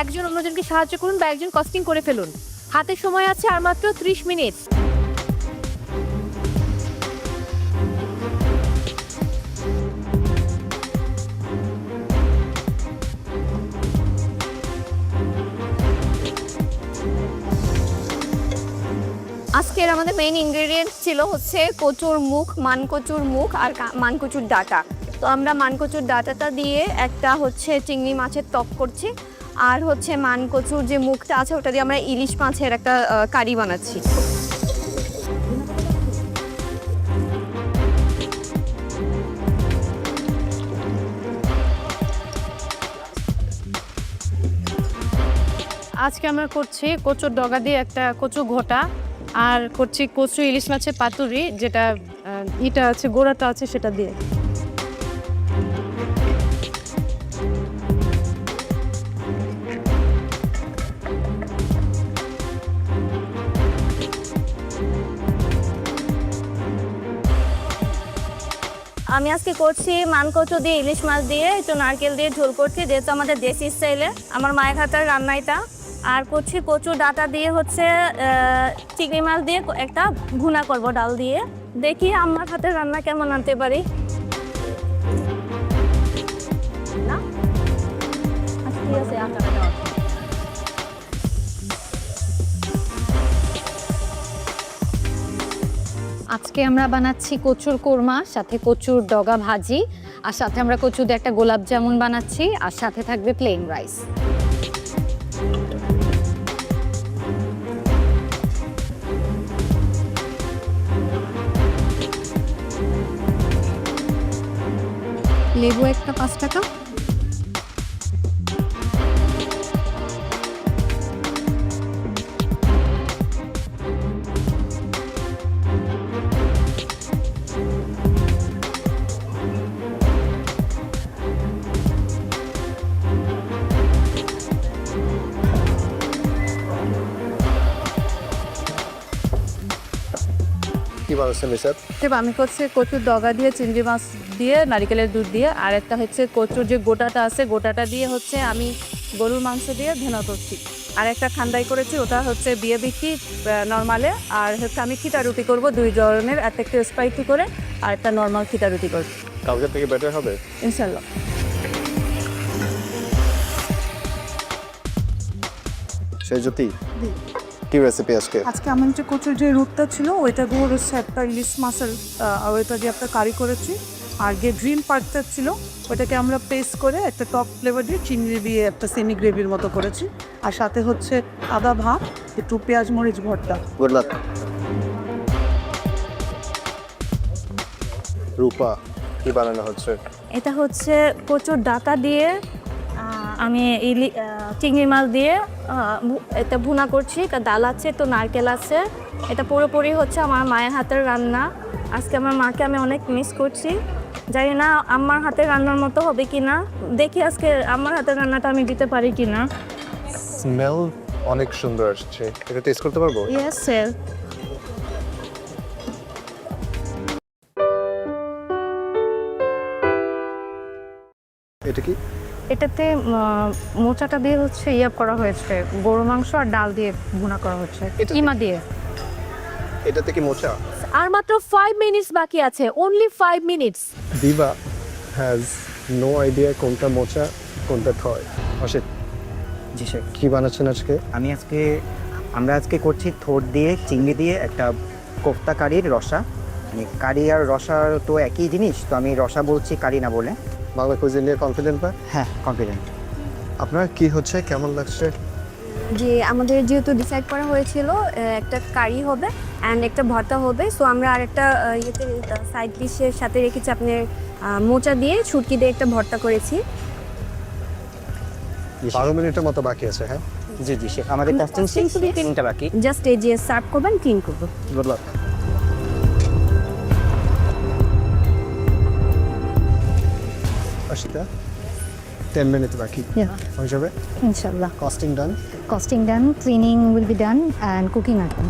একজন অন্যজনকে সাহায্য করুন বা একজন কস্টিং করে ফেলুন। হাতে সময় আছে আর মাত্র 30 মিনিট। আজকের আমাদের মেইন ইনগ্রেডিয়েন্ট ছিল হচ্ছে কচুর মুখ, মানকচুর মুখ আর মানকচুর ডাঁটা। তো আমরা মানকচুর ডাঁটাটা দিয়ে একটা হচ্ছে চিংড়ি মাছের টক করছি, আর হচ্ছে মানকচুর যে মুখটা আছে ওটা দিয়ে আমরা ইলিশ মাছের একটা কারি বানাচ্ছি। আজকে আমরা করছি কচুর ডগা দিয়ে একটা কচু ঘোটা, আর করছি কচু ইলিশ মাছের পাতুরি, যেটা ইটা আছে গোড়াটা আছে সেটা দিয়ে। আমি আজকে করছি মানকচু দিয়ে ইলিশ মাছ দিয়ে একটু নারকেল দিয়ে ঝোল করছি, যেহেতু আমাদের দেশি স্টাইলে আমার মায়ের হাতের রান্না এটা। আর করছি কচুর ডাঁটা দিয়ে হচ্ছে চিংড়ি মাছ দিয়ে একটা ভুনা করব ডাল দিয়ে। দেখি আমার হাতের রান্না কেমন আনতে পারি। না ঠিক আছে, আজকে আমরা বানাচ্ছি কচুর কোরমা, সাথে কচুর ডগা ভাজি, আর সাথে আমরা কচুর দিয়ে একটা গোলাপ জামুন বানাচ্ছি, আর সাথে থাকবে প্লেন রাইস। লেবু একটা 5 টাকা। কি বানাচ্ছেন মিসেস? আমি করছি কচুর ডগা দিয়ে চিংড়ি মাছ দিয়ে নারকেলের দুধ দিয়ে, আর একটা হচ্ছে কচুর যে গোটাটা আছে গোটাটা দিয়ে হচ্ছে আমি গরুর মাংস দিয়ে ভেনা করছি। আর একটা ঠান্ডাই করেছি, ওটা হচ্ছে বিয়ে বিক্রি নর্মালে, আর হচ্ছে আমি খিতা রুটি করবো 2 ধরনের, একটা একটু স্পাইসি করে আর একটা নর্মাল খিতা রুটি করবো। কালকে থেকে বেটার হবে ইনশাল্লাহ। সেই জ্যোতি, কি রেসিপি আজকে? আজকে আমার যে কচুর যে রুটটা ছিল ওইটা দিয়ে হচ্ছে একটা ইলিশ মাছের ওইটা দিয়ে একটা কারি করেছি, আর যে গ্রিন পার্টটা ছিল ওইটাকে আমরা পেস্ট করে একটা টক ফ্লেভার দিয়ে চিংড়ি দিয়ে একটা সেমি গ্রেভির মতো করেছি, আর সাথে হচ্ছে আদা ভাত, একটু পেঁয়াজ মরিচ ভর্তা। Good luck. রূপা, কি বানানো হচ্ছে? এটা হচ্ছে কচুর ডাঁটা দিয়ে আমি চিংড়ি মাছ দিয়ে এটা ভুনা করছি। ডাল আছে, তো নারকেল আছে। এটা পুরোপুরি হচ্ছে আমার মায়ের হাতের রান্না। আজকে আমার মাকে আমি অনেক মিস করছি, জানি না আমার হাতের রান্নার মতো হবে কি না। দেখি আজকে আমার হাতের রান্নাটা আমি দিতে পারি কি না। স্মেল অনেক সুন্দর আসছে, এটা টেস্ট করতে পারবো? Yes sir. এটা কি? এটাতে মোচাটা দিয়ে হচ্ছে করা হয়েছে, গরু মাংস আর ডাল দিয়ে ভুনা করা হচ্ছে কিমা দিয়ে। এটাতে কি মোচা? আর মাত্র 5 মিনিটস বাকি আছে, অনলি 5 মিনিটস। দিবা হ্যাজ নো আইডিয়া কোনটা মোচা কোনটা থয়। অসিত, জি স্যার। কি বানাচ্ছেন আজকে? আমরা আজকে করছি থোড় দিয়ে চিংড়ি দিয়ে একটা কোফতা কারির রসা। মানে কারি আর রসা তো একই জিনিস, তো আমি রসা বলছি কারি না বলে। বাংলা কুইজিন নিয়ে কনফিডেন্ট না? হ্যাঁ, কনফিডেন্ট। আপনার কি হচ্ছে, কেমন লাগছে? যে আমাদের যেহেতু ডিসাইড করা হয়েছিল একটা কারি হবে অ্যান্ড একটা ভর্তা হবে, সো আমরা আরেকটা সাইড ডিশের সাথে রেখেছি আপনার মোচা দিয়ে ছুটকি দিয়ে একটা ভর্তা করেছি। 12 মিনিটের মতো বাকি আছে। হ্যাঁ জি জি শেফ, আমাদের কাস্টিং শেষ, 3টা বাকি। জাস্ট এই যে সার্ভ করবেন, ক্লিন করবো। Good luck. আশিতা 10 মিনিট বাকি হয়ে যাবে ইনশাআল্লাহ। Costing done, costing done, cleaning will be done and cooking are done.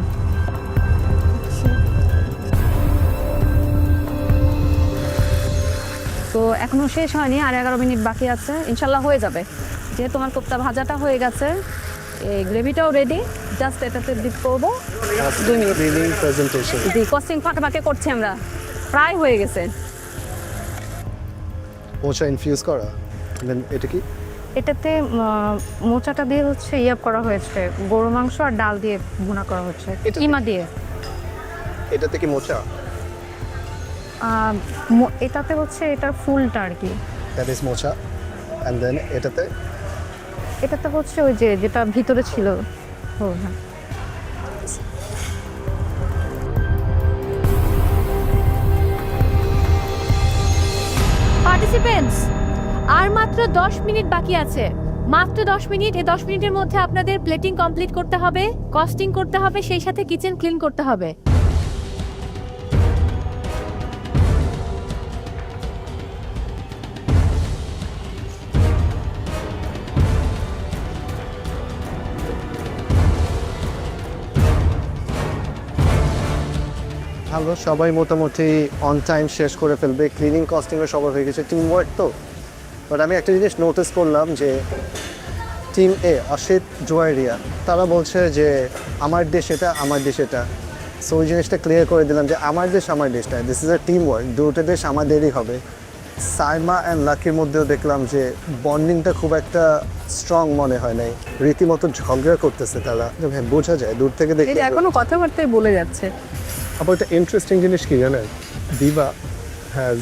তো এখনো শেষ হয়নি, আর 11 মিনিট বাকি আছে, ইনশাল্লাহ হয়ে যাবে। যে তোমার কোপ্তা ভাজাটা হয়ে গেছে, এই গ্রেভিটাও রেডি, জাস্ট এটাতে ডিপ করবো 2 মিনিট। ক্লিনিং প্রেজেন্টেশন জি, কস্টিং ফাঁকে করছি আমরা, প্রায় হয়ে গেছে। মোচা ইনফিউজ করা, দেন এটা কি? এটাতে মোচাটা দিয়ে হচ্ছে ইয়ে করা হয়েছে, গরু মাংস আর ডাল দিয়ে ভুনা করা হচ্ছে, কিমা দিয়ে। এটাতে কি মোচা? এটাতে হচ্ছে এটার ফুলটা আর কি, দ্যাট ইজ মোচা। এন্ড দেন এটাতে হচ্ছে ওই যে যেটা ভিতরে ছিল। ও হ্যাঁ, পার্টিসিপেন্টস, আর মাত্র 10 মিনিট বাকি আছে, মাত্র 10 মিনিট। এই 10 মিনিটের মধ্যে আপনাদের প্লেটিং কমপ্লিট করতে হবে, কস্টিং করতে হবে, সেই সাথে কিচেন ক্লিন করতে হবে। ভালো, সবাই মোটামুটি অন টাইম শেষ করে ফেলবে। ক্লিনিং কস্টিংও সবার হয়ে গেছে, টিম ওয়ার্ক তো। বাট আমি একটা জিনিস নোটিস করলাম যে টিম এ আশিত জোয়ারিয়া তারা বলছে যে আমার দেশ এটা, আমার দেশ এটা। সো ওই জিনিসটা ক্লিয়ার করে দিলাম যে আমার দেশ আমার দেশটা, this is a team work, দুটো দেশ আমাদেরই হবে। সাইমা অ্যান্ড লাকির মধ্যেও দেখলাম যে বন্ডিংটা খুব একটা স্ট্রং মনে হয় নাই, রীতিমতো ঝগড়া করতেছে তারা, বোঝা যায় দূর থেকে দেখে। এখনো কথাবার্তায় বলে যাচ্ছে। আবার একটা ইন্টারেস্টিং জিনিস কি জানেন, দিবা হ্যাজ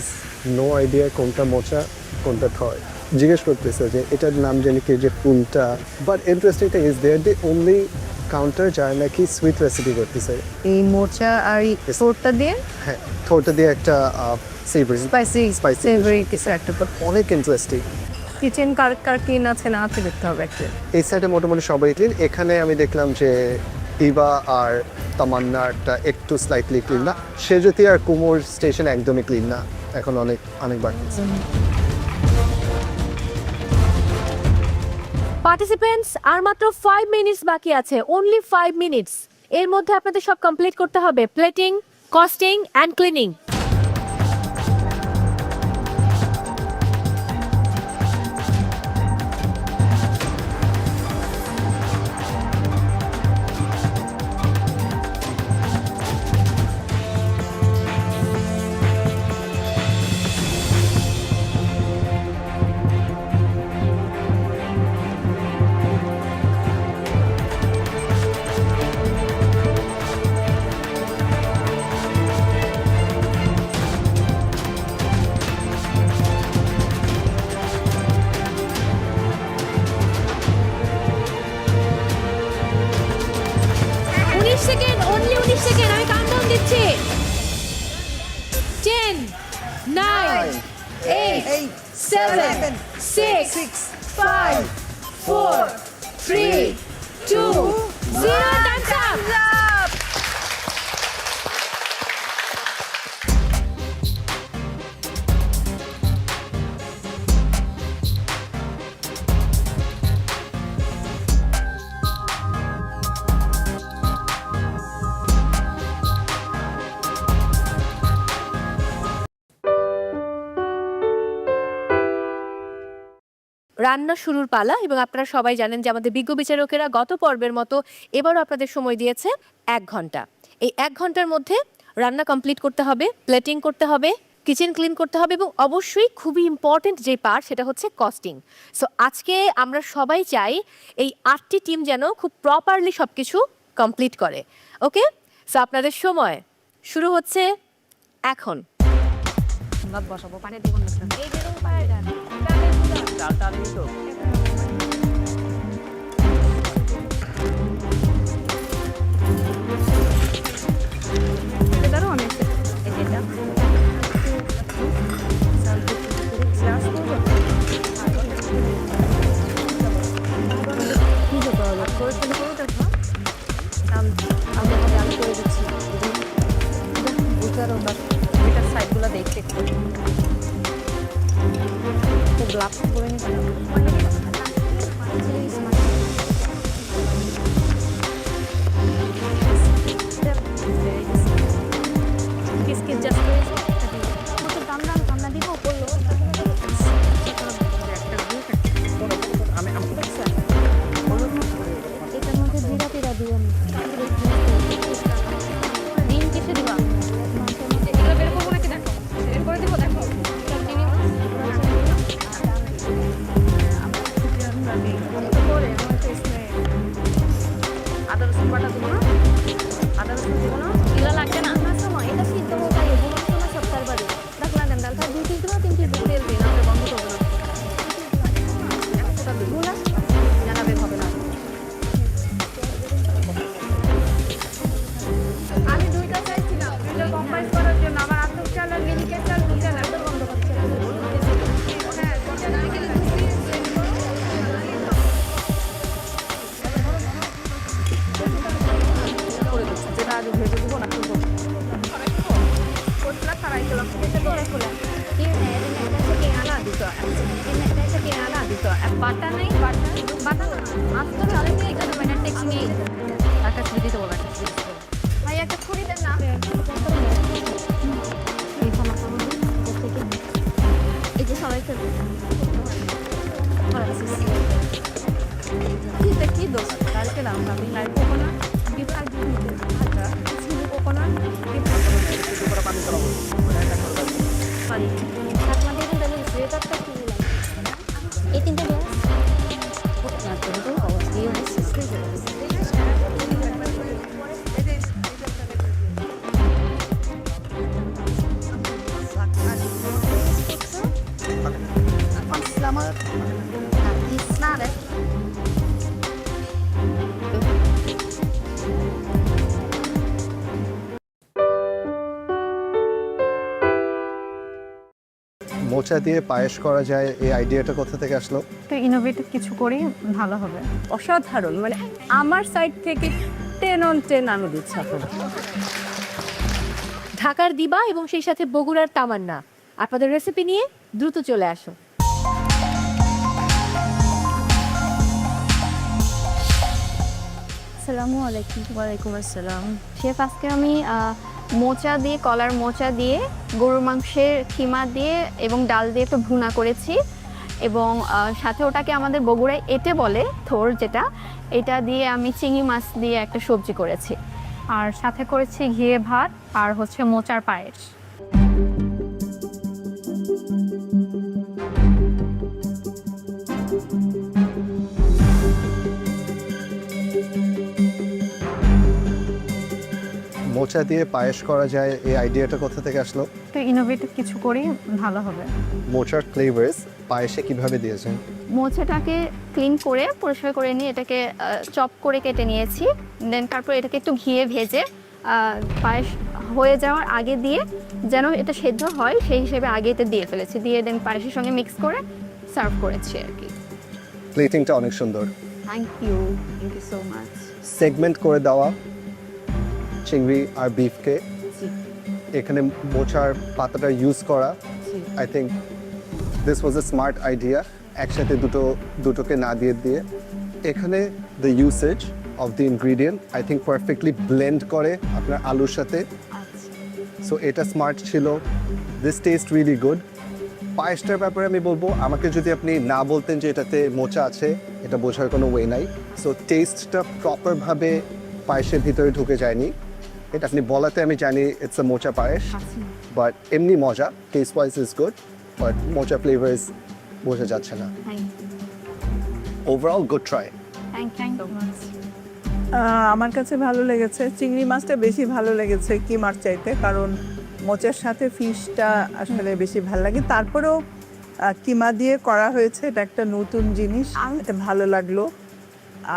নো আইডিয়া কোনটা মোচা কোনটা থয়। জিজ্ঞেস করতেছে যে এটার নাম জানি কি, যে ফুলটা। But interesting thing is they are the only counter যারা নাকি সুইট রেসিপি করতেছে। এই মোচা আর থোরটা দিয়ে, হ্যাঁ থোরটা দিয়ে একটা স্পাইসি কিছু একটা। অনেক ইন্টারেস্টিং। কিচেন কার ক্লিন আছে না আছে দেখতে হবে একটা। এই সাইডে মোটামুটি সবাই ক্লিন। এখানে আমি দেখলাম যে দিবা আর তামান্নাটা একটু স্লাইটলি ক্লিন না, সেজতি আর কুমোর স্টেশন একদমই ক্লিন না, এখন অনেক বাকি আছে। পার্টিসিপেন্টস, আর মাত্র 5 মিনিটস বাকি আছে, অনলি 5 মিনিটস। এর মধ্যে আপনাদের সব কমপ্লিট করতে হবে, plating, costing and cleaning. Second, only 19 second, আমি কাউন্টডাউন দিচ্ছি। 10 9 8 7 6 5 4 3 2 0, টাইমস আপ। রান্না শুরুর পালা, এবং আপনারা সবাই জানেন যে আমাদের বিজ্ঞ বিচারকেরা গত পর্বের মতো এবারও আপনাদের সময় দিয়েছে 1 ঘন্টা। এই 1 ঘন্টার মধ্যে রান্না কমপ্লিট করতে হবে, প্লেটিং করতে হবে, কিচেন ক্লিন করতে হবে, এবং অবশ্যই খুবই ইম্পর্টেন্ট যে পার্ট সেটা হচ্ছে কস্টিং। সো আজকে আমরা সবাই চাই এই 8টি টিম যেন খুব প্রপারলি সব কিছু কমপ্লিট করে। ওকে, সো আপনাদের সময় শুরু হচ্ছে এখন। বসাবো পানি দিব না, এই যেরকম পারে দেন চালটা দিই তো। এটারও অনেক এই যেটা লাভ করে নিতে বিস্কিট জাস্ট কামনা দিব বললো এটার মধ্যে জিরা টিরা দিও ডিম কিসে দিবা এগুলো বের করবো নাকি দেখো বের করে দিব দেখো আদা রসুন বাটা দেবো না আদা রসুন দেবো না এগুলো লাগবে না না সময় এটা সিদ্ধ হয়ে যায় এগুলো সময় সব তারবারে দেখ লাগেন ডাল খাই 2 3 কিলো তেল দিন আমরা বন্ধ করবো না একটা দেবো না জানাবে হবে না আমি দুইটা চাইছিলাম দুইটা কম্বাইন করার জন্য আমার আতক চাল আর মিনিকেট চাল দুইটা লাগবে বন্ধ করতে যেটা আগে ভেজে দেবো না করবো কোটলা খারাই গেলাম এটা করে খোলা বাটা নাই বাটা আস্ত চালে নিয়ে এখানে মানে টেক্স নিয়ে একটা ছুরি দিতে বলো ভাই একটা ছুরি দেন না এই যে সবাই খেলবে কি দোষ কালকে না আমি লাইভ করবো না বিভাগ কোকোনাট সরি ঢাকনা দিয়ে দেবেন সোয়েটারটা কি দিলাম এই তিনটে গ্লাস না কিন্তু অবশ্যই সিস্টেম Selamat. Snart. মোচা দিয়ে পায়েস করা যায় এই আইডিয়াটা কোথা থেকে আসলো? তো ইনোভেটিভ কিছু করি ভালো হবে। অসাধারণ মানে আমার সাইড থেকে 10 on 10 আমি দিচ্ছি আপনাকে। ঢাকার দিবা এবং সেই সাথে বগুড়ার তামান্না আপনাদের রেসিপি নিয়ে দ্রুত চলে আসো। আসসালামু আলাইকুম। ওয়ালাইকুম আসসালাম। শেফ আজকে আমি মোচা দিয়ে কলার মোচা দিয়ে গরুর মাংসের খিমা দিয়ে এবং ডাল দিয়ে একটু ভুনা করেছি এবং সাথে ওটাকে আমাদের বগুড়ায় এটে বলে থোর যেটা, এটা দিয়ে আমি চিংড়ি মাছ দিয়ে একটা সবজি করেছি আর সাথে করেছি ঘিয়ে ভাত আর হচ্ছে মোচার পায়েস। মোচা দিয়ে পায়েস করা যায় এই আইডিয়াটা কোথা থেকে আসলো? তো ইনোভেটিভ কিছু করি ভালো হবে। মোচার ফ্লেভারস পায়েসে কিভাবে দিয়েছেন? মোচাটাকে ক্লিন করে পরিষ্কার করে নিয়ে এটাকে চপ করে কেটে নিয়েছি, দেন তারপর এটাকে একটু ঘিয়ে ভেজে পায়েস হয়ে যাওয়ার আগে দিয়ে যেন এটা সেদ্ধ হয় সেই হিসেবে আগে এটা দিয়ে ফেলেছি, দিয়ে দেন পায়েসের সঙ্গে মিক্স করে সার্ভ করেছি আর কি। প্লেটিংটা অনেক সুন্দর। Thank you so much. Segment করে দেওয়া চিংড়ি আর বিফকে এখানে মোচার পাতাটা ইউজ করা, I think this was a smart idea. একসাথে দুটোকে না দিয়ে এখানে the usage of the ingredient I think perfectly blend করে আপনার আলুর সাথে, সো এটা স্মার্ট ছিল। This taste really good. পায়েসটার ব্যাপারে আমি বলবো, আমাকে যদি আপনি না বলতেন যে এটাতে মোচা আছে, এটা বোঝার কোনো ওয়ে নাই। সো টেস্টটা প্রপারভাবে পায়েসের ভিতরে ঢুকে যায়নি, এটা আপনি বলাতে আমি জানি ইটস আ মোচা পায়েস, বাট এমনি মজা, taste wise is good, but মোচা ফ্লেভার্স বোঝা যাচ্ছে না। Overall good try. Thank you so much. আমার কাছে ভালো লেগেছে, চিংড়ি মাছটা বেশি ভালো লেগেছে কিমার চাইতে, কারণ মোচার সাথে ফিশটা আসলে বেশি ভালো লাগে। তারপরেও কিমা দিয়ে করা হয়েছে, এটা একটা নতুন জিনিস, এটা ভালো লাগলো।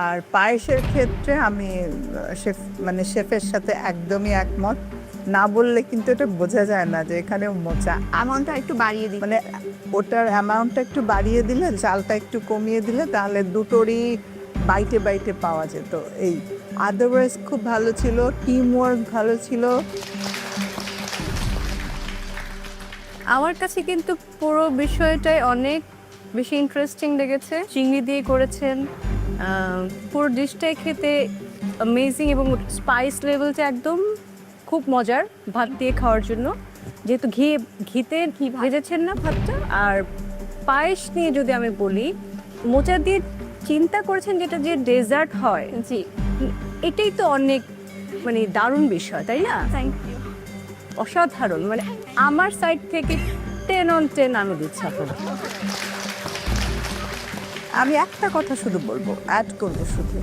আর পায়েসের ক্ষেত্রে আমি শেফের সাথে একদমই একমত। না বললে কিন্তু এটা বোঝা যায় না যে এখানে মোচা। অ্যামাউন্টটা একটু বাড়িয়ে দিই, মানে ওটার অ্যামাউন্টটা একটু বাড়িয়ে দিলে, চালটা একটু কমিয়ে দিলে তাহলে দুটোরই বাইটে বাইটে পাওয়া যেত। এই আদারওয়াইজ খুব ভালো ছিল, টিম ওয়ার্ক ভালো ছিল। আমার কাছে কিন্তু পুরো বিষয়টাই অনেক বেশি ইন্টারেস্টিং লেগেছে। চিংড়ি দিয়ে করেছেন, পুরো ডিশটাই খেতে অ্যামেজিং এবং স্পাইস লেভেলটা একদম খুব মজার ভাত দিয়ে খাওয়ার জন্য, যেহেতু ঘিতে ভেজেছেন না ভাতটা। আর পায়েস নিয়ে যদি আমি বলি, মোচা দিয়ে চিন্তা করেছেন যেটা যে ডেজার্ট হয়, জি এটাই তো অনেক মানে দারুণ বিষয়, তাই না? থ্যাংক ইউ, অসাধারণ। মানে আমার সাইড থেকে 10 on 10 আমি দিচ্ছি আপনাকে। আমি একটা কথা শুধু বলবো, অ্যাড করব শুধু,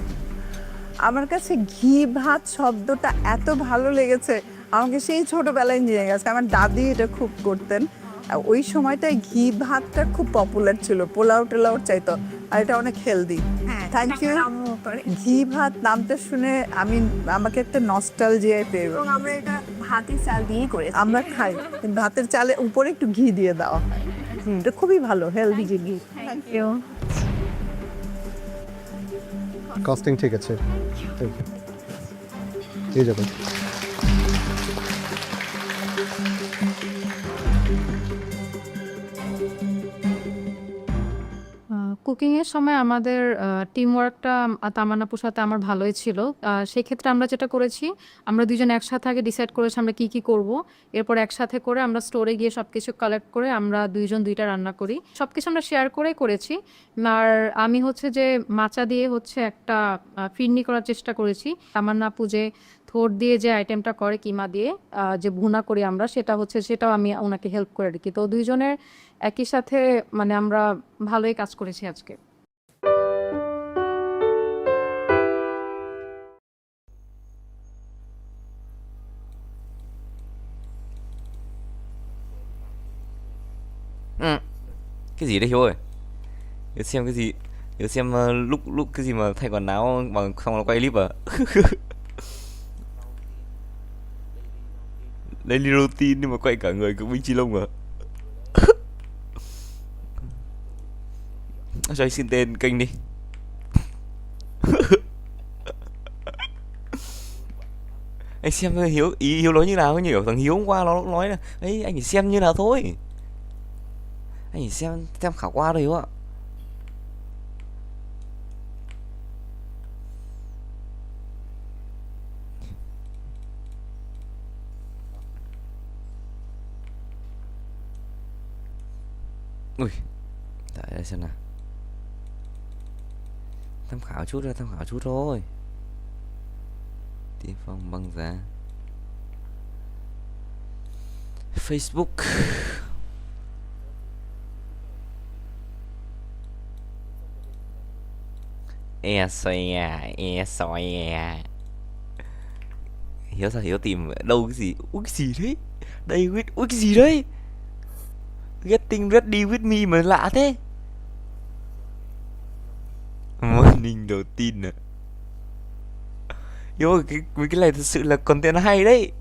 আমার কাছে ঘি ভাত শব্দটা এত ভালো লেগেছে, আমাকে সেই ছোটবেলায় নিয়ে গেছে। আমার দাদি এটা খুব করতেন, ওই সময়টায় ঘি ভাতটা খুব পপুলার ছিল, পোলাও টোলাওর চাইতো, আর এটা অনেক হেলদি। Thank you. ঘি ভাত নামটা শুনে আমাকে একটা নস্টালজিয়ায় পেয়ে গেল। আমরা এটা ভাতের চাল দিয়েই করেছি। আমরা খাই ভাতের চালে উপরে একটু ঘি দিয়ে দেওয়া হয়, এটা খুবই ভালো হেলদি জিনিস। Thank you. কস্টিং ঠিক আছে, থ্যাংক ইউ। এই যাবেন। কুকিংয়ের সময় আমাদের টিম ওয়ার্কটা তামান্নাপুর সাথে আমার ভালোই ছিল। সেক্ষেত্রে আমরা যেটা করেছি, আমরা দুজন একসাথে আগে ডিসাইড করেছি আমরা কি কি করব। এরপর একসাথে করে আমরা স্টোরে গিয়ে সব কিছু কালেক্ট করে আমরা দুইজন দুইটা রান্না করি, সব কিছু আমরা শেয়ার করেই করেছি। আর আমি হচ্ছে যে মাচা দিয়ে হচ্ছে একটা ফিরনি করার চেষ্টা করেছি। তামান্নাপু যে থোড় দিয়ে যে আইটেমটা করে কিমা দিয়ে যে ভুনা করি আমরা, সেটাও আমি ওনাকে হেল্প করে রাখি। তো দুইজনের একই সাথে মানে আমরা ভালোই কাজ করেছি আজকে। Cái gì đấy Hiếu ơi? Hiếu xem cái gì? Hiếu xem lúc lúc cái gì mà thay quần áo mà xong nó quay clip à? Daily routine nhưng mà quay cả người của Minh Chi Long à? Cho anh xin tên kênh đi. Anh xem Hiếu nói như nào ấy nhỉ? Thằng Hiếu hôm qua nó nói là ấy anh chỉ xem như nào thôi. Anh chỉ xem khảo qua thôi Hiếu ạ. Ui, tại đây xem nào. Tham khảo chút thôi. Tiên phong băng giá Facebook. E xoay à. Hiếu sao Hiếu tìm ở đâu cái gì? Ui cái gì đấy? Đây ui cái gì đấy? Getting ready with me mà lạ thế. Morning đầu tin à? Hiếu cái này thật sự là content hay đấy.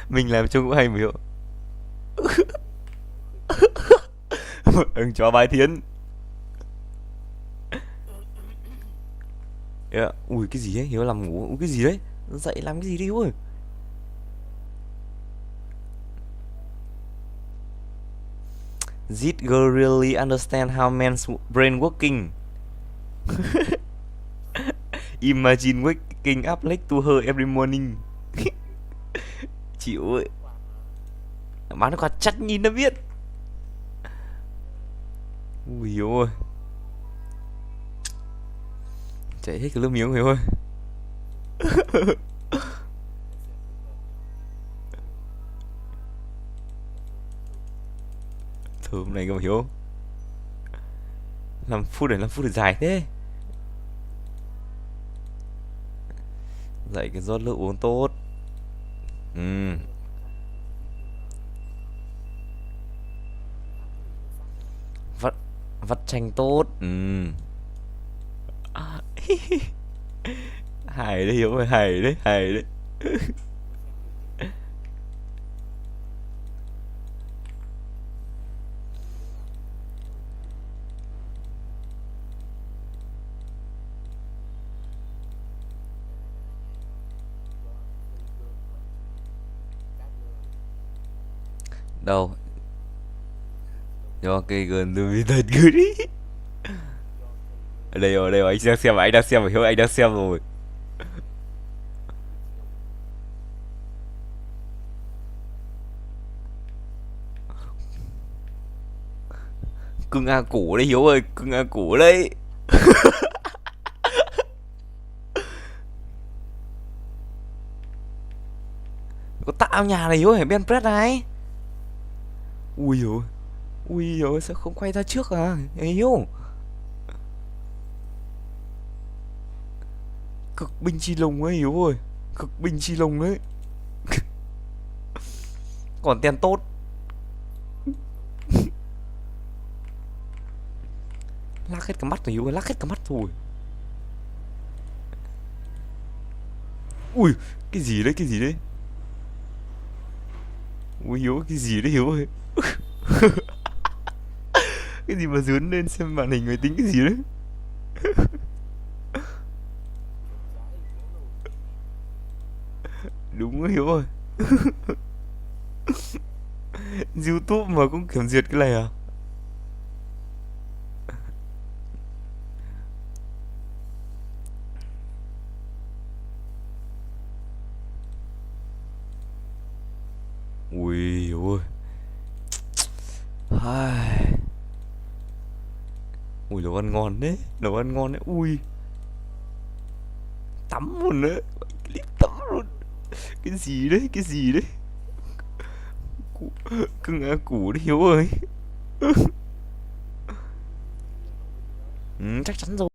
Mình làm trông cũng hay mà Hiếu. Cho bài thiến. Yeah. Ui cái gì ấy, Hiếu làm ngủ. Ui cái gì đấy? Dậy làm cái gì đi Hiếu ơi? This girl really understand how men's brain working. Imagine waking up next to her every morning. Chịu ơi. Má nó còn chắc nhìn nó biết. Ui Hiếu ơi. Chạy hết cái lớp miếng Hiếu ơi. Thơm này cơ mà Hiếu. 5 phút để dài thế. Dậy cái rót nước uống tốt. Vắt chanh tốt. Hài đấy Hiếu ơi, hài đấy. Đâu? Do cái gần tôi thật cứ đi. Ở đây rồi, anh đang xem, Hiếu anh đang xem rồi. Cưng A củ đấy Hiếu ơi, cưng A củ đấy. Có tạo nhà này Hiếu hả Ben Press này. Ui dồi sao không quay ra trước à Hiếu. Cực binh chi lùng ấy Hiếu ơi, cực binh chi lùng đấy. Còn tiền tốt. Lắc hết cả mắt rồi Hiếu ơi, lắc hết cả mắt rồi. Ui, cái gì đấy, cái gì đấy. Ui Hiếu, cái gì đấy Hiếu ơi. Cái gì mà dướn lên xem màn hình máy tính cái gì đấy. Đúng rồi Hiếu ơi. YouTube mà cũng kiểm duyệt cái này à? Ui Hiếu ơi. Ui đồ ăn ngon đấy, đồ ăn ngon đấy. Ui tắm luôn đấy, clip tắm luôn. Cái gì đấy, cái gì đấy. Cưng A củ đấy Hiếu ơi. Chắc chắn rồi.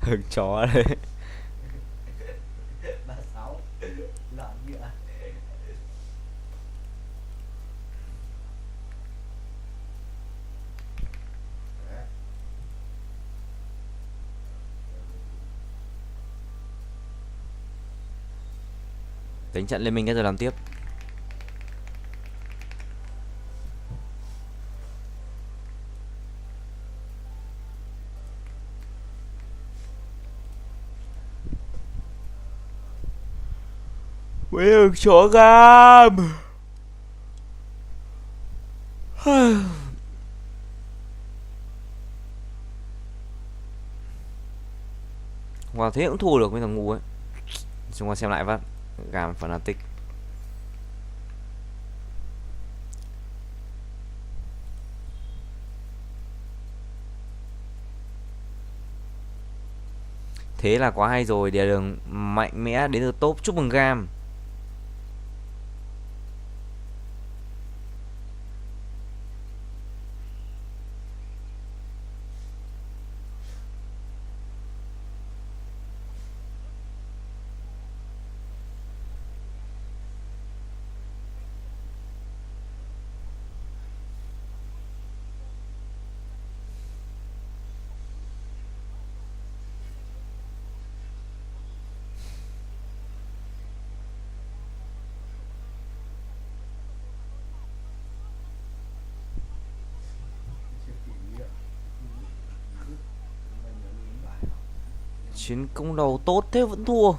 Hừng chó đấy. Đánh trận liên minh cái rồi làm tiếp. Mấy thằng chó gam. Wow, thế cũng thua được mấy thằng ngu ấy. Chúng ta xem lại phát. Gam fanatic. Thế là quá hay rồi, địa đường mạnh mẽ đến từ top. Chúc mừng Gam. Chiến công đầu tốt thế vẫn thua.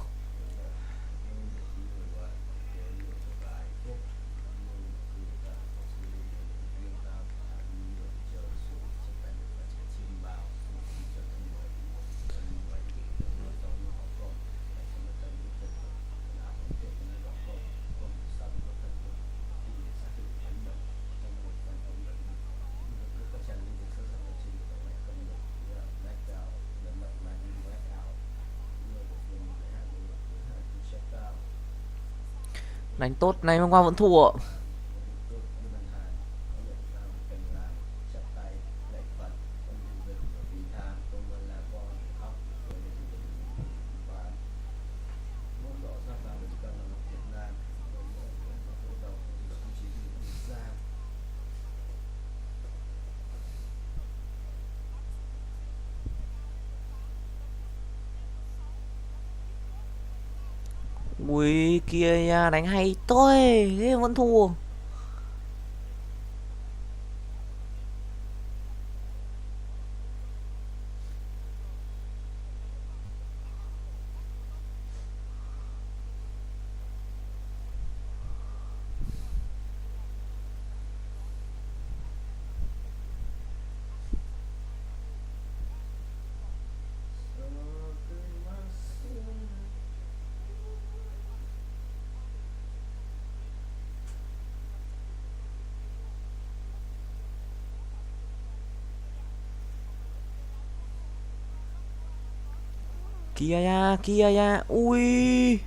Đánh tốt này hôm qua vẫn thua. Ui kia nha, đánh hay tôi, thế mà vẫn thua. Kia nha, ui.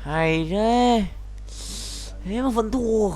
Hay thế, thế mà vẫn thua.